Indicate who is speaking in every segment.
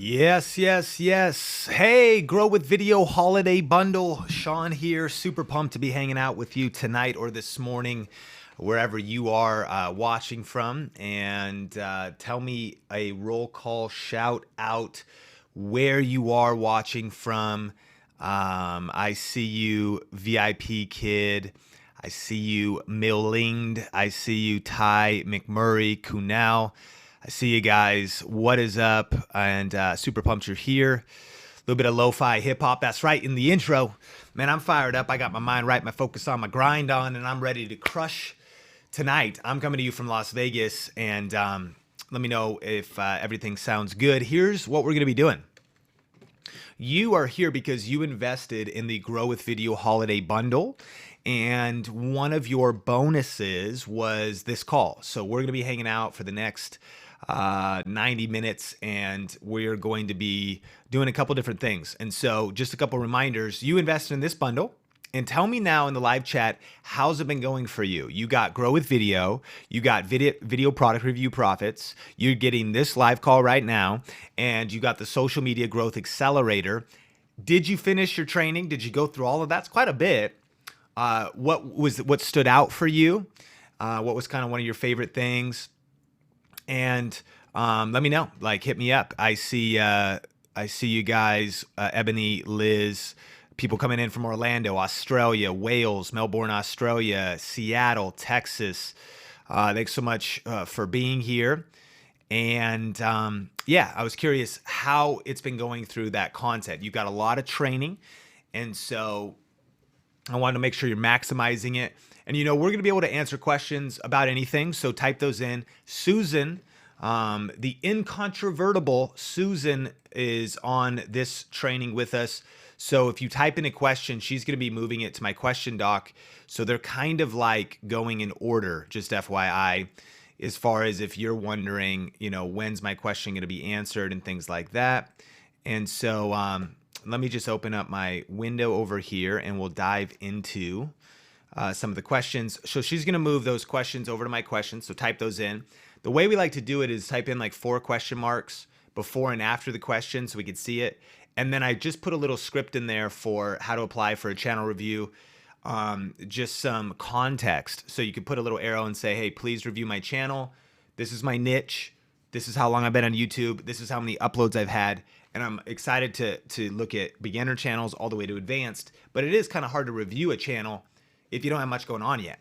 Speaker 1: Yes, yes, yes. Hey, Grow with Video Holiday Bundle. Sean here. Super pumped to be hanging out with you tonight or this morning, wherever you are watching from. And tell me a roll call shout out where you are watching from. I see you, VIP Kid. I see you, Millinged. I see you, Ty McMurray, Kunal. I see you guys. What is up? And super pumped you're here. A little bit of lo-fi hip-hop. That's right, in the intro. Man, I'm fired up. I got my mind right, my focus on, my grind on, and I'm ready to crush tonight. I'm coming to you from Las Vegas, and let me know if everything sounds good. Here's what we're going to be doing. You are here because you invested in the Grow with Video Holiday Bundle, and one of your bonuses was this call. So we're going to be hanging out for the next 90 minutes, and we're going to be doing a couple different things. And so just a couple reminders. You invested in this bundle. And tell me now in the live chat, how's it been going for you? You got Grow with Video, you got video product review profits, you're getting this live call right now, and you got the social media growth accelerator. Did you finish your training? Did you go through all of that? It's quite a bit. What stood out for you? What was kind of one of your favorite things? And let me know. Like, hit me up. I see you guys, Ebony, Liz. People coming in from Orlando, Australia, Wales, Melbourne, Australia, Seattle, Texas. Thanks so much for being here. And yeah, I was curious how it's been going through that content. You've got a lot of training. And so I wanted to make sure you're maximizing it. And, you know, we're going to be able to answer questions about anything. So type those in. Susan, the incontrovertible Susan, is on this training with us. So if you type in a question, she's going to be moving it to my question doc. So they're kind of like going in order, just FYI, as far as if you're wondering, you know, when's my question going to be answered and things like that. And so let me just open up my window over here and we'll dive into some of the questions. So she's going to move those questions over to my questions. So type those in. The way we like to do it is type in like 4 question marks before and after the question so we could see it. And then I just put a little script in there for how to apply for a channel review, just some context. So you could put a little arrow and say, hey, please review my channel. This is my niche. This is how long I've been on YouTube. This is how many uploads I've had. And I'm excited to look at beginner channels all the way to advanced. But it is kind of hard to review a channel if you don't have much going on yet.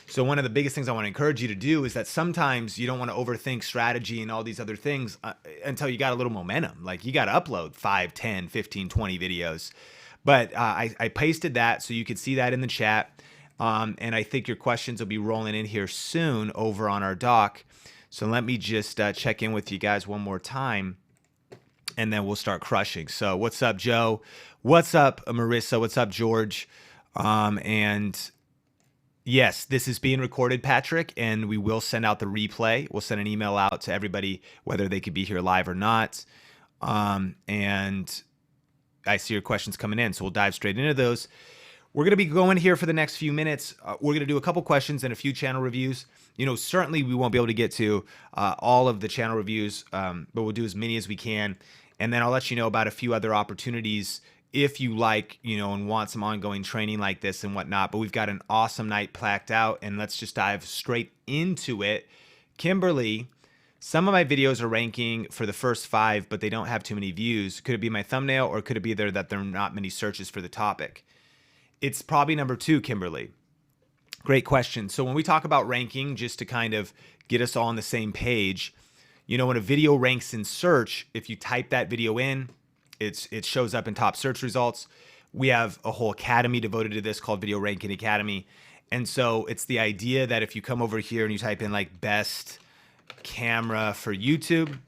Speaker 1: So one of the biggest things I want to encourage you to do is that sometimes you don't want to overthink strategy and all these other things until you got a little momentum. Like you got to upload 5, 10, 15, 20 videos. But I pasted that so you could see that in the chat. And I think your questions will be rolling in here soon over on our doc. So let me just check in with you guys one more time, and then we'll start crushing. So what's up, Joe? What's up, Marissa? What's up, George? And yes, this is being recorded, Patrick, and we will send out the replay. We'll send an email out to everybody, whether they could be here live or not. And I see your questions coming in, so we'll dive straight into those. We're going to be going here for the next few minutes. We're going to do a couple questions and a few channel reviews. You know, certainly we won't be able to get to all of the channel reviews, but we'll do as many as we can. And then I'll let you know about a few other opportunities if you like, you know, and want some ongoing training like this and whatnot. But we've got an awesome night placked out, and let's just dive straight into it. Kimberly, some of my videos are ranking for the first 5, but they don't have too many views. Could it be my thumbnail, or could it be that there are not many searches for the topic? It's probably number 2, Kimberly. Great question. So when we talk about ranking, just to kind of get us all on the same page, you know, when a video ranks in search, if you type that video in, it shows up in top search results. We have a whole academy devoted to this called Video Ranking Academy. And so it's the idea that if you come over here and you type in like best camera for YouTube,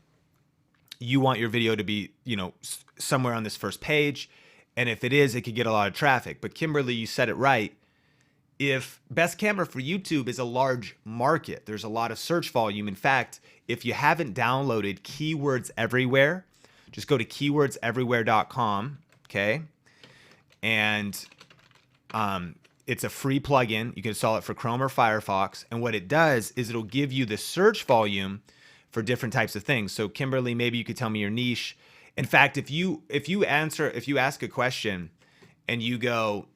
Speaker 1: you want your video to be, you know, somewhere on this first page. And if it is, it could get a lot of traffic. But Kimberly, you said it right. If best camera for YouTube is a large market, there's a lot of search volume. In fact, if you haven't downloaded Keywords Everywhere, just go to keywordseverywhere.com, okay? And it's a free plugin. You can install it for Chrome or Firefox. And what it does is it'll give you the search volume for different types of things. So Kimberly, maybe you could tell me your niche. In fact, if you ask a question and you go,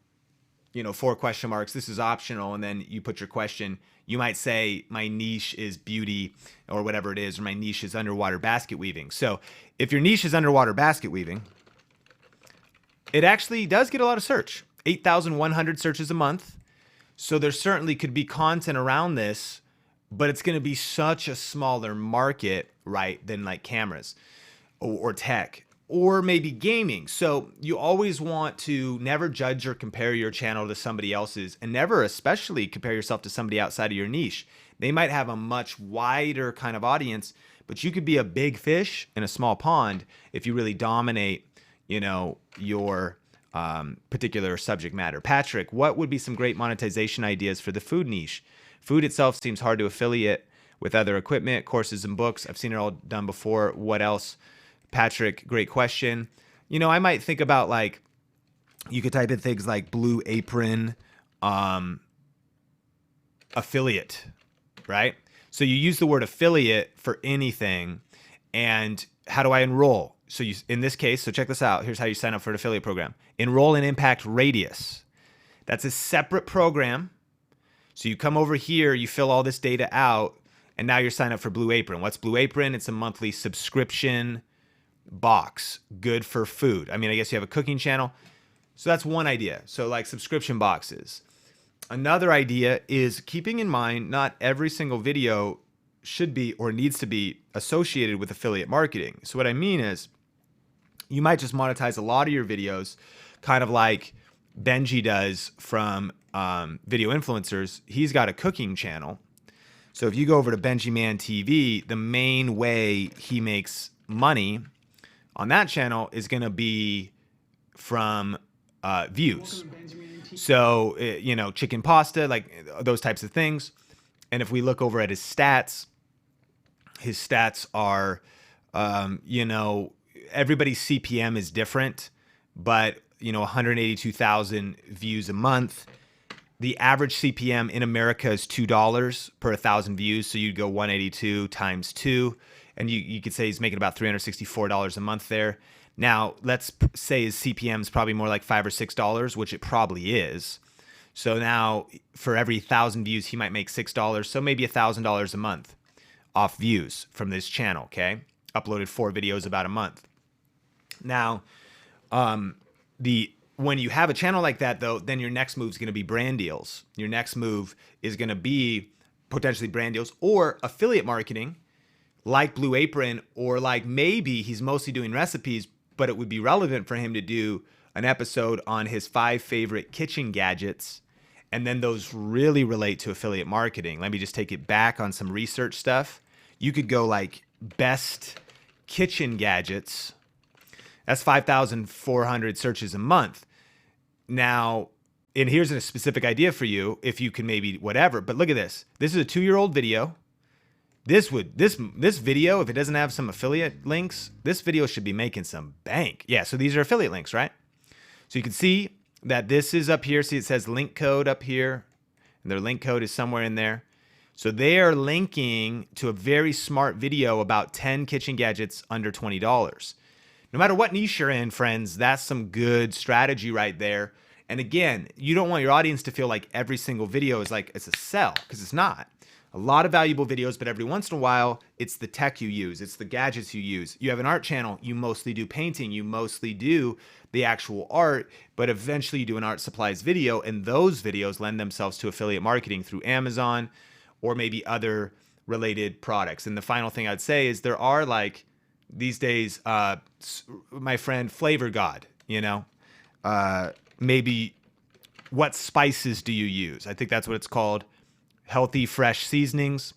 Speaker 1: 4 question marks, this is optional, and then you put your question, you might say my niche is beauty or whatever it is, or my niche is underwater basket weaving. So if your niche is underwater basket weaving, it actually does get a lot of search, 8,100 searches a month. So there certainly could be content around this, but it's going to be such a smaller market, right, than like cameras or tech or maybe gaming. So you always want to never judge or compare your channel to somebody else's, and never especially compare yourself to somebody outside of your niche. They might have a much wider kind of audience, but you could be a big fish in a small pond if you really dominate, your particular subject matter. Patrick, what would be some great monetization ideas for the food niche? Food itself seems hard to affiliate with other equipment, courses, and books. I've seen it all done before. What else? Patrick, great question. I might think about like, you could type in things like Blue Apron affiliate, right? So you use the word affiliate for anything. And how do I enroll? So in this case, so check this out. Here's how you sign up for an affiliate program. Enroll in Impact Radius. That's a separate program. So you come over here, you fill all this data out, and now you're signed up for Blue Apron. What's Blue Apron? It's a monthly subscription box, good for food. I mean, I guess you have a cooking channel. So that's one idea. So like subscription boxes. Another idea is keeping in mind not every single video should be or needs to be associated with affiliate marketing. So what I mean is you might just monetize a lot of your videos, kind of like Benji does from Video Influencers. He's got a cooking channel. So if you go over to Benji Man TV, the main way he makes money on that channel is going to be from views. So, chicken pasta, like those types of things. And if we look over at his stats are, everybody's CPM is different, but 182,000 views a month. The average CPM in America is $2 per 1,000 views. So you'd go 182 times 2, and you could say he's making about $364 a month there. Now, let's say his CPM is probably more like $5 or $6, which it probably is. So now for every 1,000 views, he might make $6. So maybe $1,000 a month off views from this channel, okay? Uploaded 4 videos about a month. Now, when you have a channel like that, though, then your next move is going to be brand deals. Your next move is going to be potentially brand deals or affiliate marketing like Blue Apron, or like maybe he's mostly doing recipes, but it would be relevant for him to do an episode on his 5 favorite kitchen gadgets. And then those really relate to affiliate marketing. Let me just take it back on some research stuff. You could go like best kitchen gadgets. That's 5,400 searches a month. Now, and here's a specific idea for you, if you can maybe whatever, but look at this. This is a 2-year-old video. This video, if it doesn't have some affiliate links, this video should be making some bank. Yeah, so these are affiliate links, right? So you can see that this is up here. See, it says link code up here, and their link code is somewhere in there. So they are linking to a very smart video about 10 kitchen gadgets under $20. No matter what niche you're in, friends, that's some good strategy right there. And again, you don't want your audience to feel like every single video is like it's a sell, because it's not. A lot of valuable videos, but every once in a while, it's the tech you use. It's the gadgets you use. You have an art channel. You mostly do painting. You mostly do the actual art, but eventually you do an art supplies video, and those videos lend themselves to affiliate marketing through Amazon or maybe other related products. And the final thing I'd say is there are like these days, my friend Flavor God, maybe what spices do you use? I think that's what it's called. Healthy, fresh seasonings.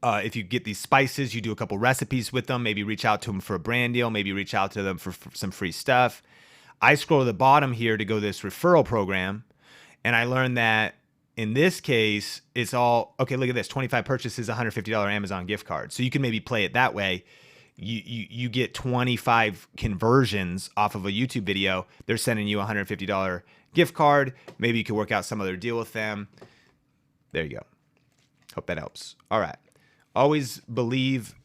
Speaker 1: If you get these spices, you do a couple recipes with them, maybe reach out to them for a brand deal, maybe reach out to them for some free stuff. I scroll to the bottom here to go to this referral program, and I learned that in this case, it's all, okay, look at this, 25 purchases, $150 Amazon gift card. So you can maybe play it that way. You get 25 conversions off of a YouTube video. They're sending you a $150 gift card. Maybe you can work out some other deal with them. There you go. Hope that helps. All right. Always believe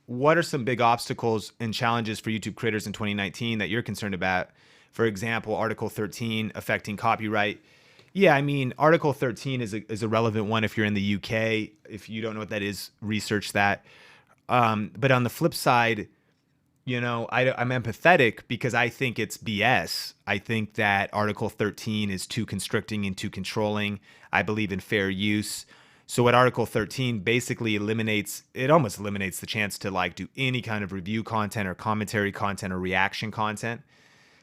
Speaker 1: what are some big obstacles and challenges for YouTube creators in 2019 that you're concerned about? For example, Article 13 affecting copyright. Yeah, I mean, Article 13 is a relevant one if you're in the UK. If you don't know what that is, research that. But on the flip side, I'm empathetic because I think it's BS. I think that Article 13 is too constricting and too controlling. I believe in fair use. So what Article 13 basically almost eliminates the chance to like do any kind of review content or commentary content or reaction content.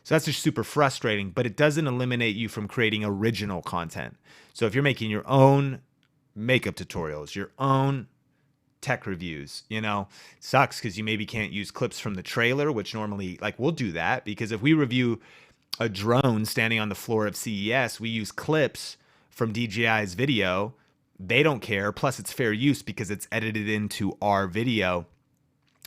Speaker 1: So that's just super frustrating, but it doesn't eliminate you from creating original content. So if you're making your own makeup tutorials, your own tech reviews, sucks because you maybe can't use clips from the trailer, which normally like we'll do that because if we review a drone standing on the floor of CES, we use clips from DJI's video. They don't care. Plus it's fair use because it's edited into our video.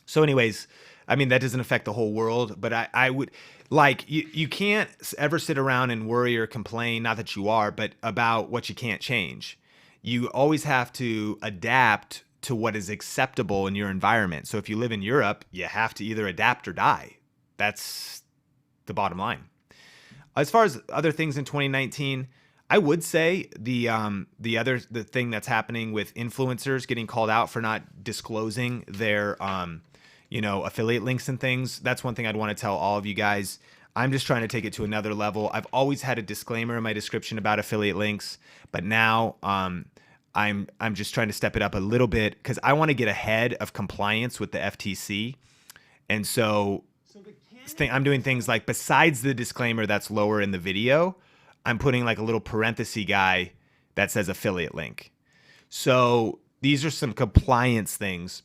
Speaker 1: So anyways, I mean, that doesn't affect the whole world, but I would like, you can't ever sit around and worry or complain, not that you are, but about what you can't change. You always have to adapt to what is acceptable in your environment. So if you live in Europe, you have to either adapt or die. That's the bottom line. As far as other things in 2019, I would say the thing that's happening with influencers getting called out for not disclosing their affiliate links and things. That's one thing I'd want to tell all of you guys. I'm just trying to take it to another level. I've always had a disclaimer in my description about affiliate links, but now I'm just trying to step it up a little bit because I want to get ahead of compliance with the FTC. And so I'm doing things like, besides the disclaimer that's lower in the video, I'm putting like a little parenthesis guy that says affiliate link. So these are some compliance things.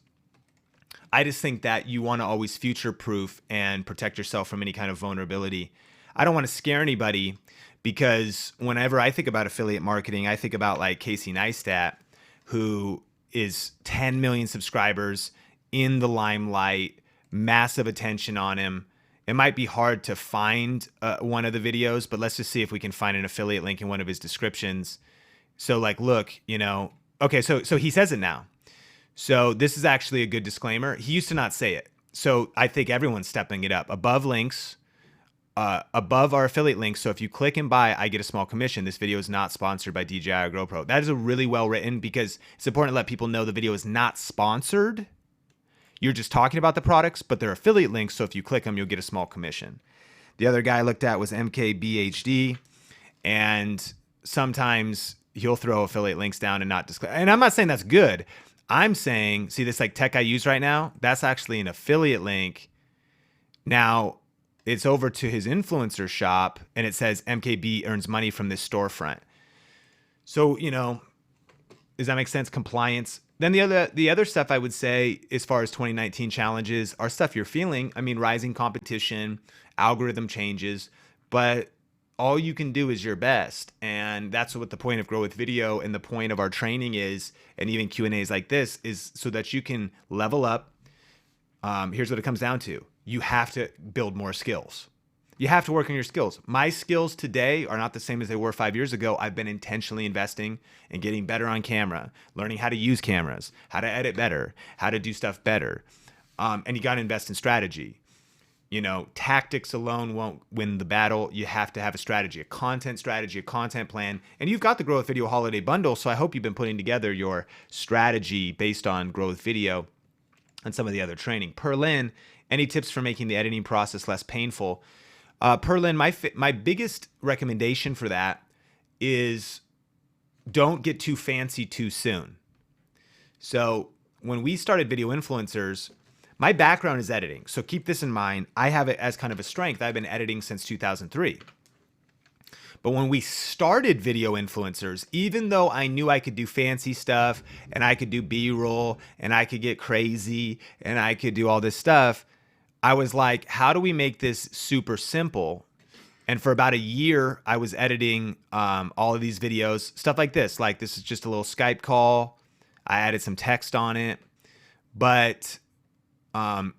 Speaker 1: I just think that you want to always future-proof and protect yourself from any kind of vulnerability. I don't want to scare anybody because whenever I think about affiliate marketing, I think about like Casey Neistat, who is 10 million subscribers, in the limelight, massive attention on him. It might be hard to find one of the videos, but let's just see if we can find an affiliate link in one of his descriptions. So like, look, okay, so he says it now. So this is actually a good disclaimer. He used to not say it. So I think everyone's stepping it up. Above links, above our affiliate links. So if you click and buy, I get a small commission. This video is not sponsored by DJI or GoPro. That is a really well written because it's important to let people know the video is not sponsored. You're just talking about the products, but they're affiliate links. So if you click them, you'll get a small commission. The other guy I looked at was MKBHD. And sometimes he'll throw affiliate links down and not disclose. And I'm not saying that's good. I'm saying, see this like tech I use right now, that's actually an affiliate link. Now it's over to his influencer shop and it says MKB earns money from this storefront. So, does that make sense? Compliance. Then the other stuff I would say as far as 2019 challenges are stuff you're feeling. I mean, rising competition, algorithm changes, but all you can do is your best. And that's what the point of Grow with Video and the point of our training is, and even Q&As like this, is so that you can level up. Here's what it comes down to. You have to build more skills. You have to work on your skills. My skills today are not the same as they were 5 years ago. I've been intentionally investing in getting better on camera, learning how to use cameras, how to edit better, how to do stuff better. And you got to invest in strategy. Tactics alone won't win the battle. You have to have a strategy, a content plan. And you've got the Grow with Video Holiday Bundle. So I hope you've been putting together your strategy based on Grow with Video and some of the other training. Perlin, any tips for making the editing process less painful? Perlin, my biggest recommendation for that is don't get too fancy too soon. So when we started Video Influencers, my background is editing. So keep this in mind. I have it as kind of a strength. I've been editing since 2003. But when we started Video Influencers, even though I knew I could do fancy stuff and I could do B-roll and I could get crazy and I could do all this stuff, I was like, how do we make this super simple? And for about a year, I was editing all of these videos, stuff like this. Like this is just a little Skype call. I added some text on it. But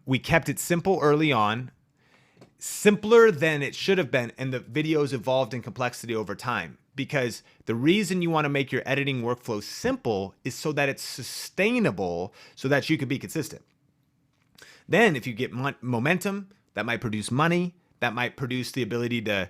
Speaker 1: we kept it simple early on, simpler than it should have been, and the videos evolved in complexity over time. Because the reason you want to make your editing workflow simple is so that it's sustainable, so that you can be consistent. Then if you get momentum, that might produce money, that might produce the ability to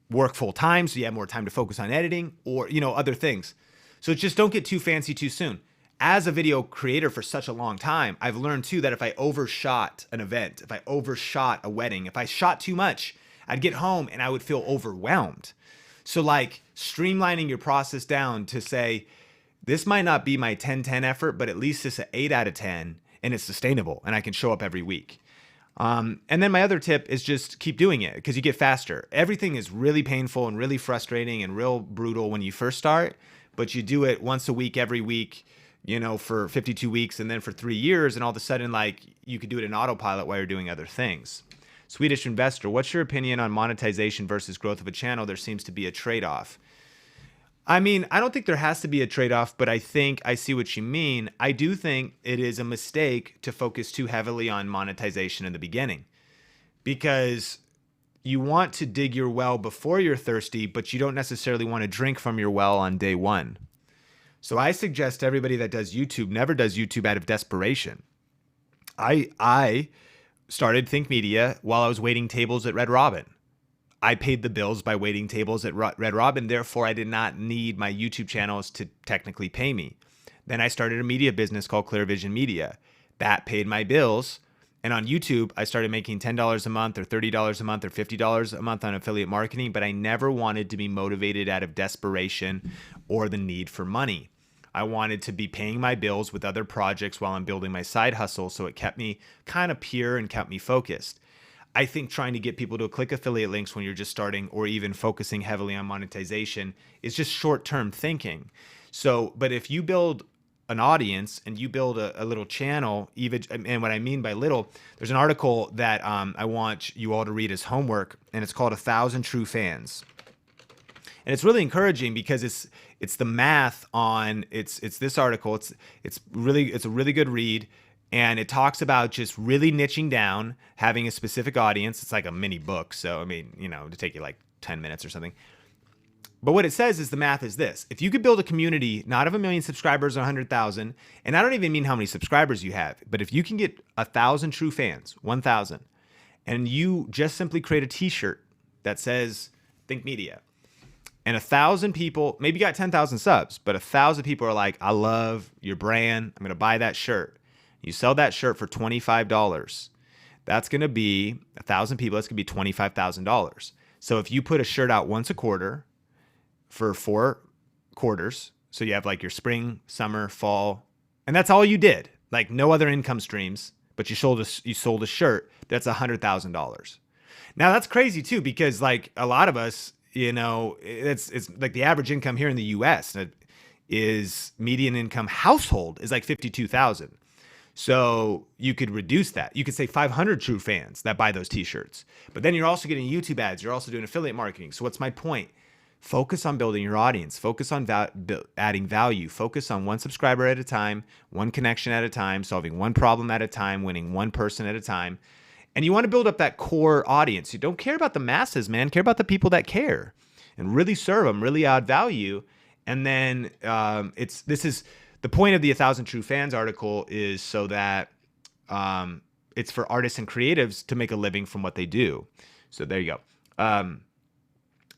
Speaker 1: work full time so you have more time to focus on editing or, other things. So just don't get too fancy too soon. As a video creator for such a long time, I've learned too that if I overshot an event, if I overshot a wedding, if I shot too much, I'd get home and I would feel overwhelmed. So like streamlining your process down to say, this might not be my 10-10 effort, but at least it's an 8 out of 10 and it's sustainable and I can show up every week. And then my other tip is just keep doing it because you get faster. Everything is really painful and really frustrating and real brutal when you first start, but you do it once a week, every week, for 52 weeks and then for 3 years. And all of a sudden, like you could do it in autopilot while you're doing other things. Swedish investor, what's your opinion on monetization versus growth of a channel? There seems to be a trade-off. I mean, I don't think there has to be a trade-off, but I think I see what you mean. I do think it is a mistake to focus too heavily on monetization in the beginning because you want to dig your well before you're thirsty, but you don't necessarily want to drink from your well on day one. So I suggest everybody that does YouTube never does YouTube out of desperation. I started Think Media while I was waiting tables at Red Robin. I paid the bills by waiting tables at Red Robin. Therefore, I did not need my YouTube channels to technically pay me. Then I started a media business called Clear Vision Media. That paid my bills. And on YouTube, I started making $10 a month or $30 a month or $50 a month on affiliate marketing, but I never wanted to be motivated out of desperation or the need for money. I wanted to be paying my bills with other projects while I'm building my side hustle, so it kept me kind of pure and kept me focused. I think trying to get people to click affiliate links when you're just starting or even focusing heavily on monetization is just short-term thinking. So, but if you build an audience and you build a little channel, even, and what I mean by little, there's an article that I want you all to read as homework, and it's called 1,000 True Fans. And it's really encouraging because it's the math on it's this article. It's a really good read. And it talks about just really niching down, having a specific audience. It's like a mini book. So, I mean, to take you like 10 minutes or something. But what it says is the math is this. If you could build a community, not of 1 million subscribers or 100,000, and I don't even mean how many subscribers you have, but if you can get 1,000 true fans, 1,000, and you just simply create a t-shirt that says Think Media, and 1,000 people, maybe you got 10,000 subs, but 1,000 people are like, I love your brand. I'm going to buy that shirt. You sell that shirt for $25. That's going to be 1,000 people. That's going to be $25,000. So if you put a shirt out once a quarter for 4 quarters, so you have like your spring, summer, fall, and that's all you did, like no other income streams, but you sold a shirt, that's $100,000. Now that's crazy too, because like a lot of us, it's like the average income here in the US is median income household is like 52,000. So you could reduce that. You could say 500 true fans that buy those t-shirts, but then you're also getting YouTube ads. You're also doing affiliate marketing. So what's my point? Focus on building your audience. Focus on adding value. Focus on one subscriber at a time, one connection at a time, solving one problem at a time, winning one person at a time. And you want to build up that core audience. You don't care about the masses, man. Care about the people that care and really serve them, really add value. And then this is the point of the 1,000 True Fans article is so that it's for artists and creatives to make a living from what they do. So there you go.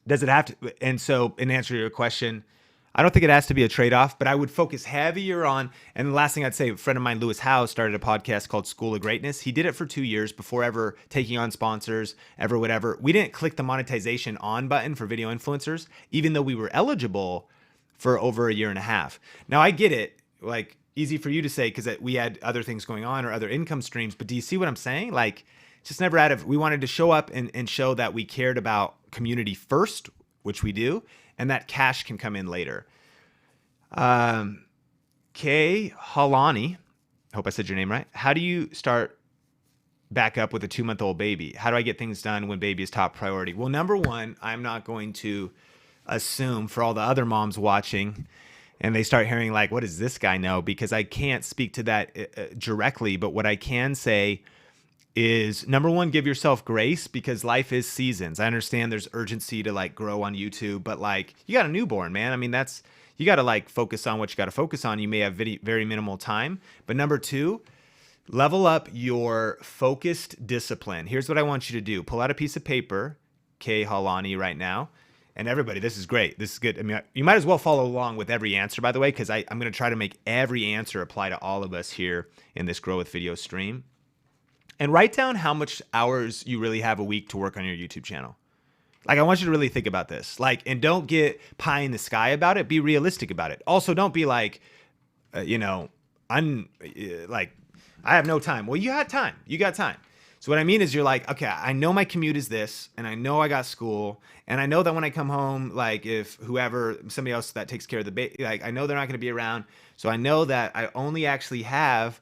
Speaker 1: Does it have to? And so in answer to your question, I don't think it has to be a trade-off, but I would focus heavier on, and the last thing I'd say, a friend of mine, Lewis Howe, started a podcast called School of Greatness. He did it for 2 years before ever taking on sponsors, ever whatever. We didn't click the monetization on button for video influencers, even though we were eligible for over a year and a half. Now I get it, like easy for you to say because we had other things going on or other income streams, but do you see what I'm saying? Like just never we wanted to show up and show that we cared about community first, which we do, and that cash can come in later. Kay Halani, I hope I said your name right. How do you start back up with a 2-month-old baby? How do I get things done when baby is top priority? Well, number one, I'm not going to assume for all the other moms watching and they start hearing like, what does this guy know? Because I can't speak to that directly, but what I can say is number one, give yourself grace because life is seasons. I understand there's urgency to like grow on YouTube, but like you got a newborn, man. I mean, you got to like focus on what you got to focus on. You may have very minimal time, but number two, Level up your focused discipline. Here's what I want you to do. Pull out a piece of paper, Kay Halani right now. And everybody, this is great. This is good. I mean, you might as well follow along with every answer, by the way, because I'm going to try to make every answer apply to all of us here in this Grow with Video stream. And write down how much hours you really have a week to work on your YouTube channel. Like, I want you to really think about this. Like, and don't get pie in the sky about it. Be realistic about it. Also, don't be like, I have no time. Well, you had time. You got time. So what I mean is you're like, okay, I know my commute is this, and I know I got school, and I know that when I come home, like if somebody else that takes care of the baby, like I know they're not going to be around. So I know that I only actually have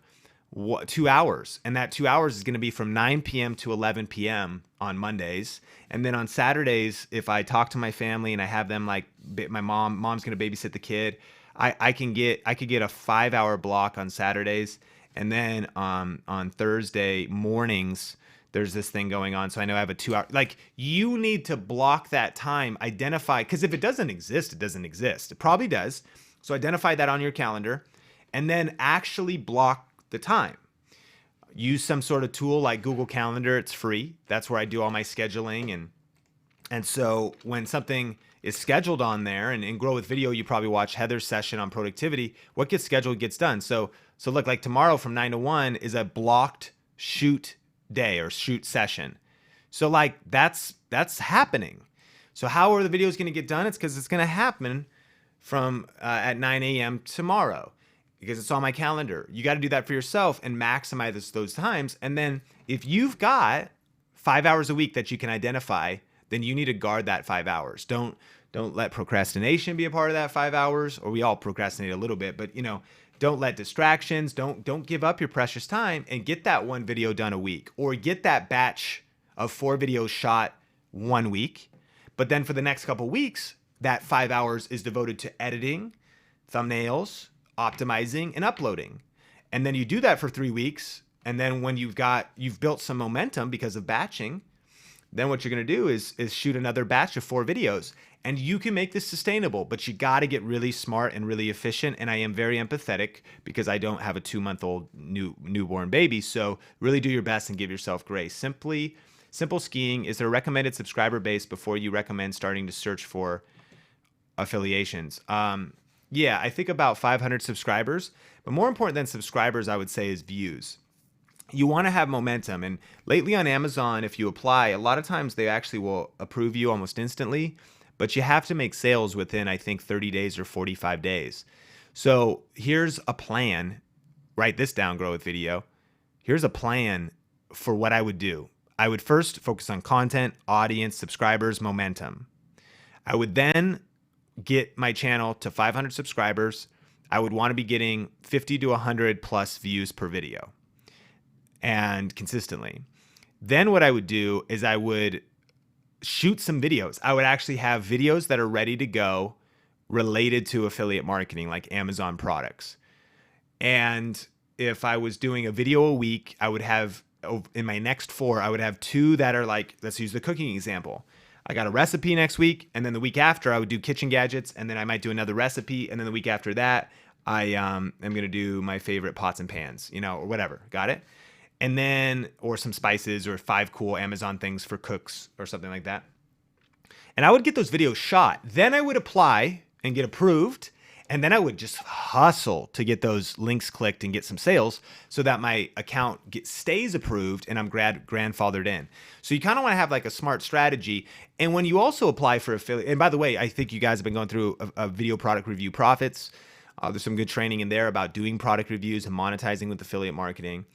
Speaker 1: 2 hours, and that 2 hours is going to be from 9 p.m. to 11 p.m. on Mondays. And then on Saturdays, if I talk to my family and I have them, like my mom's going to babysit the kid, I could get a 5-hour block on Saturdays. And then on Thursday mornings, there's this thing going on. So I know I have a 2 hour, like you need to block that time, identify, because if it doesn't exist, it doesn't exist. It probably does. So identify that on your calendar and then actually block the time. Use some sort of tool like Google Calendar. It's free. That's where I do all my scheduling. And so when something is scheduled on there, and in Grow with Video, you probably watch Heather's session on productivity. What gets scheduled gets done. So look, like tomorrow from 9 to 1 is a blocked shoot day or shoot session. So like that's happening. So how are the videos going to get done? It's because it's going to happen from at 9 a.m. tomorrow, because it's on my calendar. You got to do that for yourself and maximize those times. And then if you've got 5 hours a week that you can identify, then you need to guard that 5 hours. Don't let procrastination be a part of that 5 hours, or we all procrastinate a little bit, but don't let distractions, don't give up your precious time, and get that one video done a week, or get that batch of 4 videos shot 1 week. But then for the next couple weeks, that 5 hours is devoted to editing, thumbnails, optimizing, and uploading. And then you do that for 3 weeks. And then when you've built some momentum because of batching, then what you're going to do is shoot another batch of 4 videos. And you can make this sustainable, but you got to get really smart and really efficient. And I am very empathetic because I don't have a 2-month-old newborn baby. So really do your best and give yourself grace. Simple skiing. Is there a recommended subscriber base before you recommend starting to search for affiliations? Yeah, I think about 500 subscribers. But more important than subscribers, I would say, is views. You want to have momentum. And lately on Amazon, if you apply, a lot of times they actually will approve you almost instantly, but you have to make sales within, I think, 30 days or 45 days. So here's a plan. Write this down, Grow with Video. Here's a plan for what I would do. I would first focus on content, audience, subscribers, momentum. I would then get my channel to 500 subscribers. I would want to be getting 50 to 100 plus views per video, and consistently. Then what I would do is I would shoot some videos. I would actually have videos that are ready to go related to affiliate marketing, like Amazon products. And if I was doing a video a week, I would have, in my next 4, I would have 2 that are like, let's use the cooking example. I got a recipe next week, and then the week after I would do kitchen gadgets, and then I might do another recipe, and then the week after that, I am going to do my favorite pots and pans, or whatever. Got it? And then, or some spices, or 5 cool Amazon things for cooks or something like that. And I would get those videos shot. Then I would apply and get approved. And then I would just hustle to get those links clicked and get some sales so that my account stays approved and I'm grandfathered in. So you kind of want to have like a smart strategy. And when you also apply for affiliate, and by the way, I think you guys have been going through a video product review profits. There's some good training in there about doing product reviews and monetizing with affiliate marketing.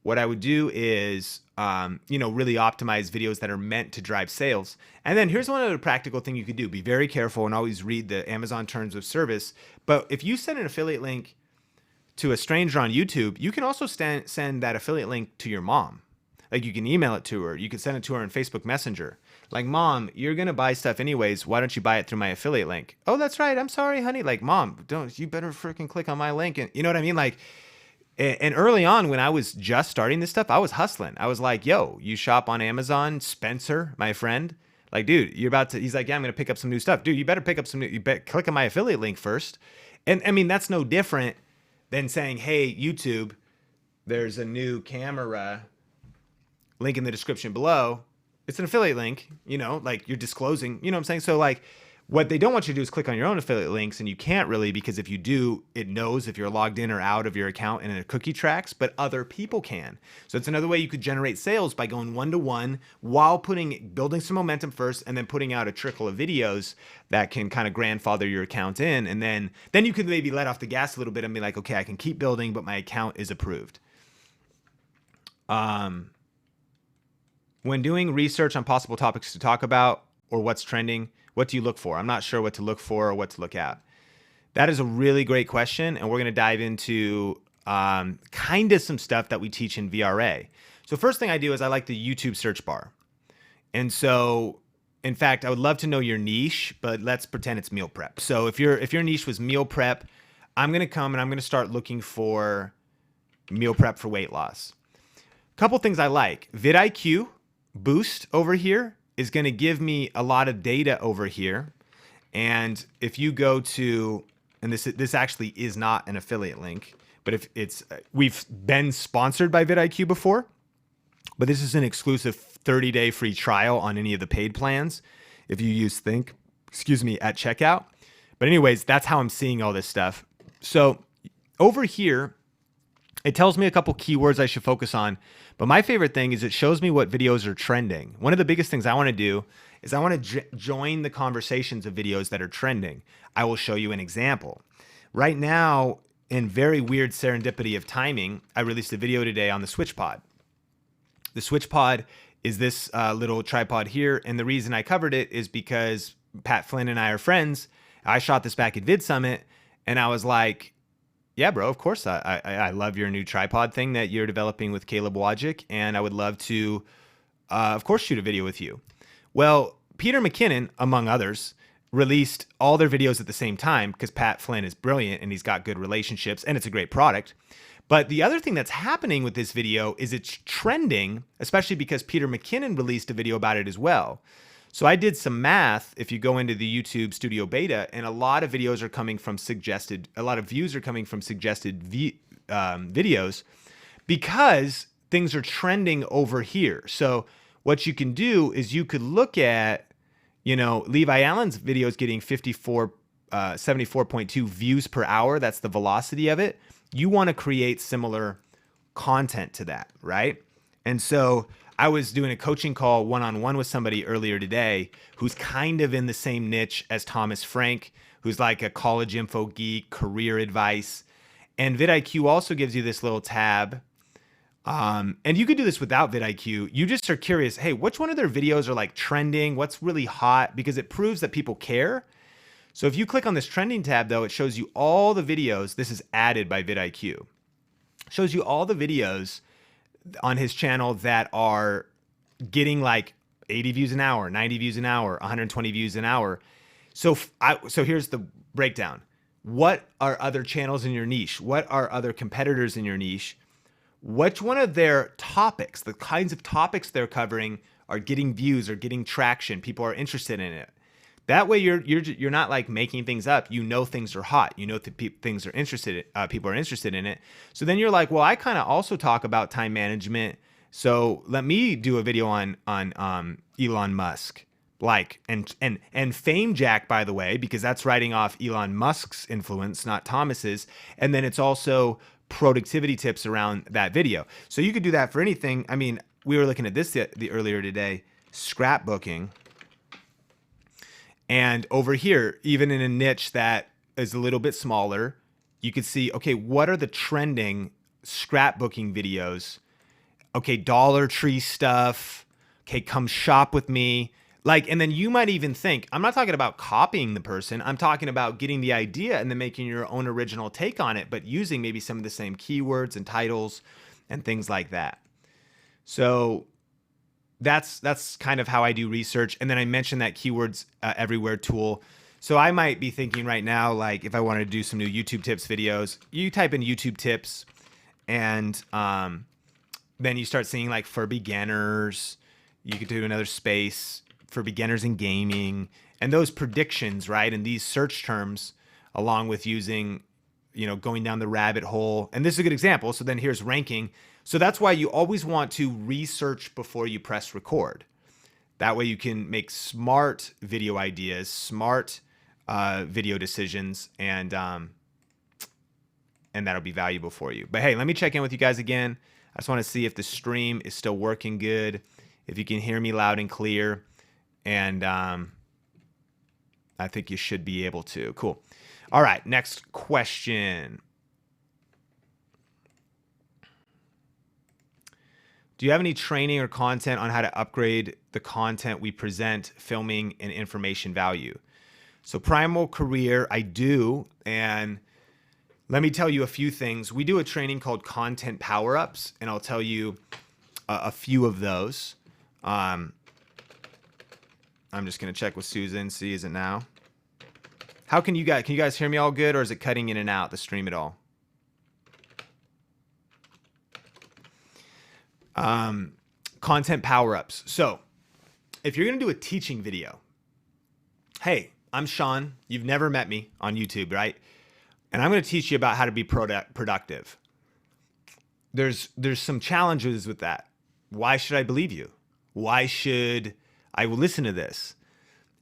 Speaker 1: What I would do is, really optimize videos that are meant to drive sales. And then here's one other practical thing you could do. Be very careful and always read the Amazon terms of service. But if you send an affiliate link to a stranger on YouTube, you can also send that affiliate link to your mom. Like you can email it to her. You can send it to her on Facebook Messenger. Like, Mom, you're going to buy stuff anyways. Why don't you buy it through my affiliate link? Oh, that's right. I'm sorry, honey. Like, Mom, you better freaking click on my link. And you know what I mean? Like, and early on, when I was just starting this stuff, I was hustling. I was like, yo, you shop on Amazon, Spencer, my friend. Like, dude, he's like, yeah, I'm going to pick up some new stuff. Dude, you better pick up click on my affiliate link first. And I mean, that's no different than saying, hey, YouTube, there's a new camera, link in the description below. It's an affiliate link, like you're disclosing, you know what I'm saying? So like what they don't want you to do is click on your own affiliate links, and you can't really, because if you do, it knows if you're logged in or out of your account and it cookie tracks, but other people can. So it's another way you could generate sales by going one-to-one while building some momentum first, and then putting out a trickle of videos that can kind of grandfather your account in. And then you can maybe let off the gas a little bit and be like, okay, I can keep building, but my account is approved. When doing research on possible topics to talk about or what's trending, what do you look for? I'm not sure what to look for or what to look at. That is a really great question, and we're going to dive into kind of some stuff that we teach in VRA. So first thing I do is I like the YouTube search bar. And so, in fact, I would love to know your niche, but let's pretend it's meal prep. So if your niche was meal prep, I'm going to come and I'm going to start looking for meal prep for weight loss. A couple things I like. vidIQ Boost over here is going to give me a lot of data over here. And if you go to, and this actually is not an affiliate link, but if it's, we've been sponsored by vidIQ before, but this is an exclusive 30-day free trial on any of the paid plans if you use Think, at checkout. But anyways, that's how I'm seeing all this stuff. So over here, it tells me a couple keywords I should focus on. But my favorite thing is it shows me what videos are trending. One of the biggest things I want to do is I want to join the conversations of videos that are trending. I will show you an example. Right now, in very weird serendipity of timing, I released a video today on the SwitchPod. The SwitchPod is this little tripod here. And the reason I covered it is because Pat Flynn and I are friends. I shot this back at VidSummit, and I was like, yeah, bro, of course. I love your new tripod thing that you're developing with Caleb Wojcik, and I would love to, of course, shoot a video with you. Well, Peter McKinnon, among others, released all their videos at the same time because Pat Flynn is brilliant and he's got good relationships and it's a great product. But the other thing that's happening with this video is it's trending, especially because Peter McKinnon released a video about it as well. So I did some math. If you go into the YouTube Studio Beta, and a lot of videos are coming from suggested, a lot of views are coming from suggested videos because things are trending over here. So what you can do is you could look at, Levi Allen's video is getting 74.2 views per hour. That's the velocity of it. You want to create similar content to that, right? And so I was doing a coaching call one-on-one with somebody earlier today who's kind of in the same niche as Thomas Frank, who's like a college info geek, career advice. And vidIQ also gives you this little tab. And you could do this without vidIQ. You just are curious, hey, which one of their videos are like trending? What's really hot? Because it proves that people care. So if you click on this trending tab, though, it shows you all the videos. This is added by vidIQ. It shows you all the videos on his channel that are getting like 80 views an hour, 90 views an hour, 120 views an hour. So here's the breakdown. What are other channels in your niche? What are other competitors in your niche? Which one of their topics, the kinds of topics they're covering, are getting views or getting traction? People are interested in it. That way, you're not like making things up. Things are hot. Things are interested. People are interested in it. So then you're like, well, I kind of also talk about time management. So let me do a video on Elon Musk, and Fame Jack, by the way, because that's writing off Elon Musk's influence, not Thomas's. And then it's also productivity tips around that video. So you could do that for anything. I mean, we were looking at this earlier today, scrapbooking. And over here, even in a niche that is a little bit smaller, you could see, okay, what are the trending scrapbooking videos? Okay, Dollar Tree stuff. Okay, come shop with me. And then you might even think, I'm not talking about copying the person. I'm talking about getting the idea and then making your own original take on it, but using maybe some of the same keywords and titles and things like that. So that's kind of how I do research. And then I mentioned that keywords everywhere tool. So I might be thinking right now, like if I wanted to do some new YouTube tips videos, you type in YouTube tips, and then you start seeing like for beginners. You could do another space for beginners in gaming, and those predictions, right? And these search terms, along with using going down the rabbit hole. And this is a good example. So then here's ranking. So that's why you always want to research before you press record. That way you can make smart video ideas, smart video decisions, and that'll be valuable for you. But hey, let me check in with you guys again. I just want to see if the stream is still working good, if you can hear me loud and clear, and I think you should be able to. Cool. All right, next question. Do you have any training or content on how to upgrade the content we present, filming, and information value? So Primal Career, I do, and let me tell you a few things. We do a training called Content Power-Ups, and I'll tell you a few of those. I'm just gonna check with Susan, see, is it now? Can you guys hear me all good, or is it cutting in and out, the stream at all? Content power-ups. So if you're going to do a teaching video, hey, I'm Sean. You've never met me on YouTube, right? And I'm going to teach you about how to be productive. There's some challenges with that. Why should I believe you? Why should I listen to this?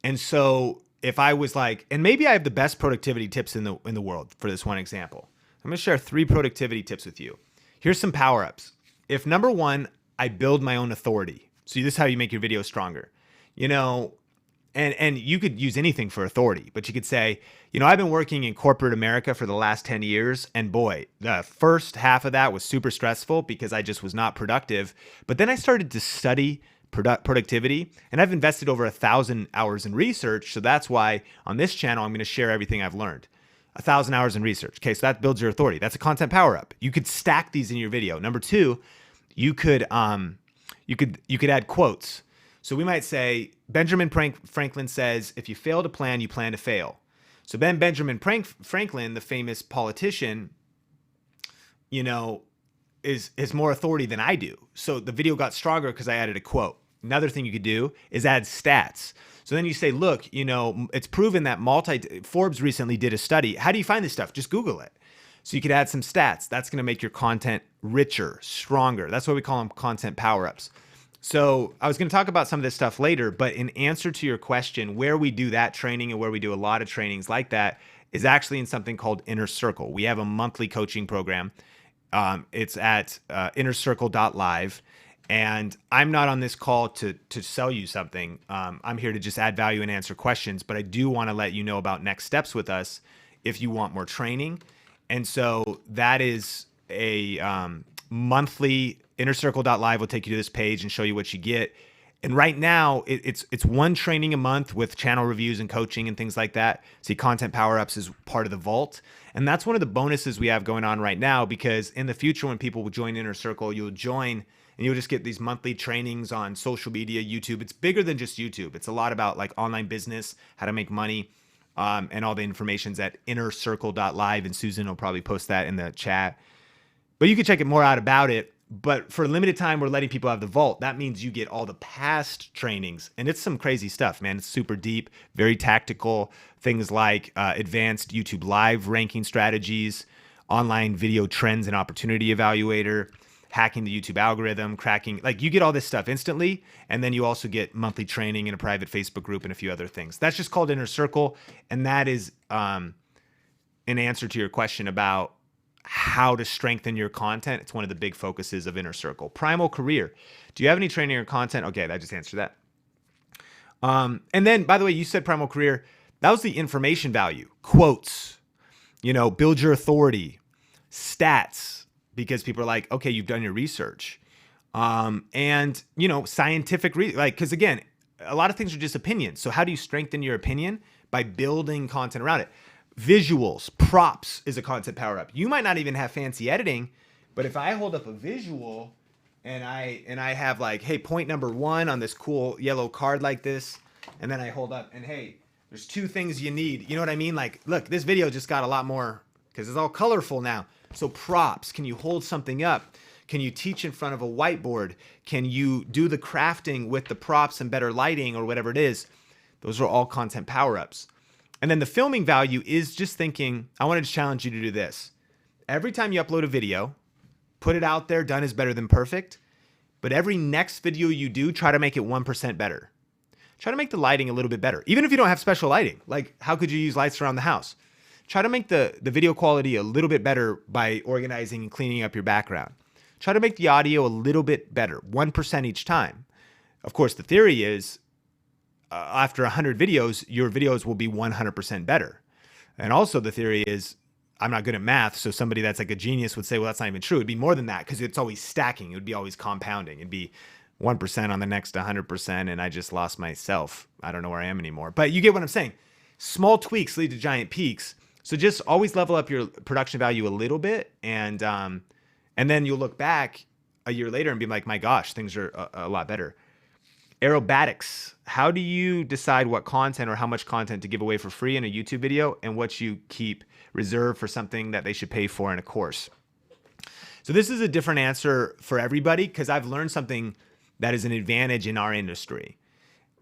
Speaker 1: And so if I was like, and maybe I have the best productivity tips in the world for this one example. I'm going to share 3 productivity tips with you. Here's some power-ups. If number 1, I build my own authority. So this is how you make your video stronger. And you could use anything for authority, but you could say, I've been working in corporate America for the last 10 years. And boy, the first half of that was super stressful because I just was not productive. But then I started to study productivity, and I've invested over 1,000 hours in research. So that's why on this channel, I'm going to share everything I've learned. 1,000 hours in research. Okay, so that builds your authority. That's a content power up. You could stack these in your video. Number 2, you could add quotes. So we might say, Benjamin Franklin says, if you fail to plan, you plan to fail. So then Benjamin Franklin, the famous politician, is more authority than I do. So the video got stronger because I added a quote. Another thing you could do is add stats. So then you say, look, it's proven that Forbes recently did a study. How do you find this stuff? Just Google it. So you could add some stats. That's going to make your content richer, stronger. That's why we call them content power-ups. So I was going to talk about some of this stuff later, but in answer to your question, where we do that training and where we do a lot of trainings like that is actually in something called Inner Circle. We have a monthly coaching program. It's at innercircle.live. And I'm not on this call to sell you something. I'm here to just add value and answer questions, but I do want to let you know about next steps with us if you want more training. And so that is a monthly. Innercircle.live will take you to this page and show you what you get. And right now, it's one training a month with channel reviews and coaching and things like that. See, Content Power-Ups is part of the vault. And that's one of the bonuses we have going on right now, because in the future, when people will join Inner Circle, you'll join and you'll just get these monthly trainings on social media, YouTube. It's bigger than just YouTube. It's a lot about like online business, how to make money, and all the information's at innercircle.live. And Susan will probably post that in the chat. But you can check it more out about it. But for a limited time, we're letting people have the vault. That means you get all the past trainings. And it's some crazy stuff, man. It's super deep, very tactical. Things like advanced YouTube live ranking strategies, online video trends and opportunity evaluator, hacking the YouTube algorithm, cracking, like you get all this stuff instantly. And then you also get monthly training in a private Facebook group and a few other things. That's just called Inner Circle. And that is an answer to your question about how to strengthen your content. It's one of the big focuses of Inner Circle. Primal Career. Do you have any training or content? Okay, I just answered that. And then, by the way, you said Primal Career. That was the information value. Quotes, build your authority, stats, because people are like, okay, you've done your research. And, scientific, because again, a lot of things are just opinions. So how do you strengthen your opinion? By building content around it. Visuals, props is a content power up. You might not even have fancy editing, but if I hold up a visual and I have like, hey, point number 1 on this cool yellow card like this, and then I hold up and hey, there's 2 things you need. You know what I mean? Like, look, this video just got a lot more because it's all colorful now. So props, can you hold something up? Can you teach in front of a whiteboard? Can you do the crafting with the props and better lighting or whatever it is? Those are all content power-ups. And then the filming value is just thinking, I wanted to challenge you to do this. Every time you upload a video, put it out there, done is better than perfect. But every next video you do, try to make it 1% better. Try to make the lighting a little bit better. Even if you don't have special lighting, like how could you use lights around the house? Try to make the video quality a little bit better by organizing and cleaning up your background. Try to make the audio a little bit better, 1% each time. Of course, the theory is after 100 videos, your videos will be 100% better. And also the theory is, I'm not good at math, so somebody that's like a genius would say, well, that's not even true. It'd be more than that because it's always stacking. It would be always compounding. It'd be 1% on the next 100%, and I just lost myself. I don't know where I am anymore. But you get what I'm saying. Small tweaks lead to giant peaks. So just always level up your production value a little bit, and then you'll look back a year later and be like, my gosh, things are a lot better. Aerobatics. How do you decide what content or how much content to give away for free in a YouTube video and what you keep reserved for something that they should pay for in a course? So this is a different answer for everybody because I've learned something that is an advantage in our industry.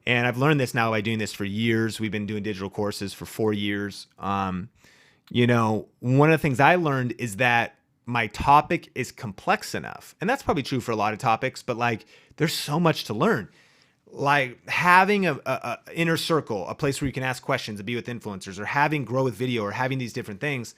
Speaker 1: And I've learned this now by doing this for years. We've been doing digital courses for 4 years. One of the things I learned is that my topic is complex enough. And that's probably true for a lot of topics, but like there's so much to learn. Like having a inner circle, a place where you can ask questions and be with influencers, or having Grow with Video, or having these different things.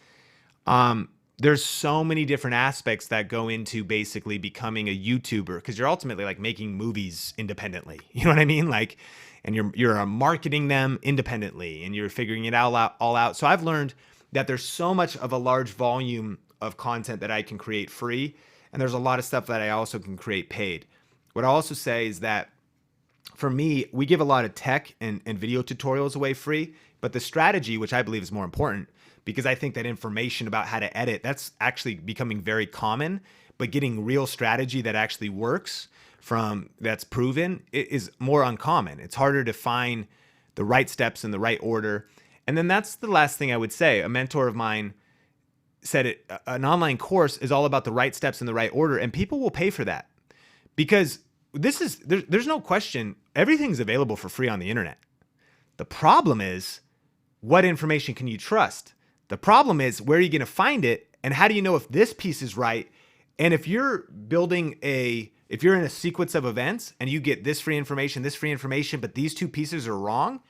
Speaker 1: There's so many different aspects that go into basically becoming a YouTuber, because you're ultimately like making movies independently. You know what I mean? Like, and you're marketing them independently, and you're figuring it all out. So I've learned that there's so much of a large volume of content that I can create free, and there's a lot of stuff that I also can create paid. What I also say is that for me, we give a lot of tech and video tutorials away free, but the strategy, which I believe is more important, because I think that information about how to edit, that's actually becoming very common, but getting real strategy that actually works that's proven is more uncommon. It's harder to find the right steps in the right order. And then that's the last thing I would say. A mentor of mine said an online course is all about the right steps in the right order, and people will pay for that because there's no question, everything's available for free on the internet. The problem is, what information can you trust? The problem is, where are you going to find it? And how do you know if this piece is right? And if you're if you're in a sequence of events and you get this free information, but these two pieces are wrong,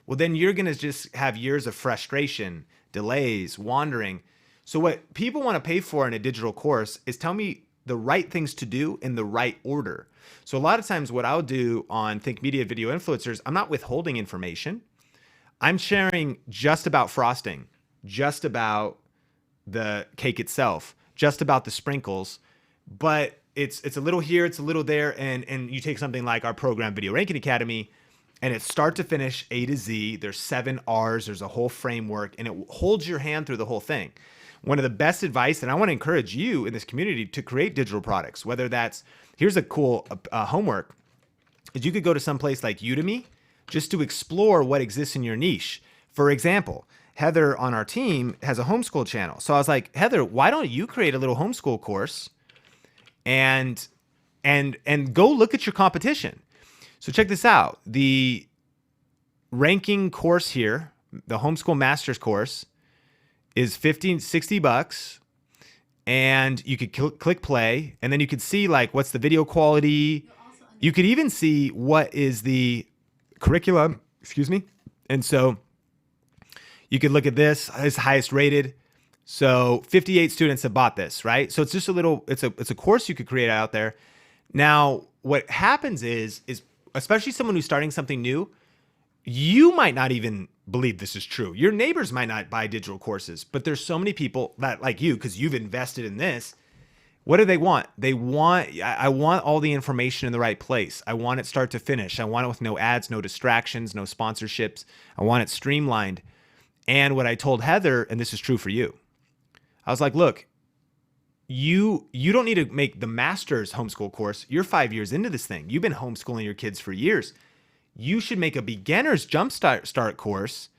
Speaker 1: well, then you're going to just have years of frustration, delays, wandering. So what people want to pay for in a digital course is tell me the right things to do in the right order. So a lot of times what I'll do on Think Media Video Influencers, I'm not withholding information. I'm sharing just about frosting, just about the cake itself, just about the sprinkles, but it's a little here, it's a little there, and you take something like our program Video Ranking Academy, and it's start to finish, A to Z. There's 7 R's, there's a whole framework, and it holds your hand through the whole thing. One of the best advice, and I want to encourage you in this community to create digital products, whether that's, here's a cool homework, is you could go to some place like Udemy just to explore what exists in your niche. For example, Heather on our team has a homeschool channel. So I was like, Heather, why don't you create a little homeschool course and go look at your competition? So check this out. The ranking course here, the homeschool master's course, is $60, and you could click play, and then you could see like what's the video quality. You could even see what is the curriculum, and so you could look at this, it's highest rated. So 58 students have bought this, right? So it's just it's a course you could create out there. Now, what happens is especially someone who's starting something new, you might not even believe this is true. Your neighbors might not buy digital courses, but there's so many people that like you, because you've invested in this. What do they want? I want all the information in the right place. I want it start to finish. I want it with no ads, no distractions, no sponsorships. I want it streamlined. And what I told Heather, and this is true for you, I was like, look, you don't need to make the master's homeschool course. You're 5 years into this thing. You've been homeschooling your kids for years. You should make a beginner's jumpstart course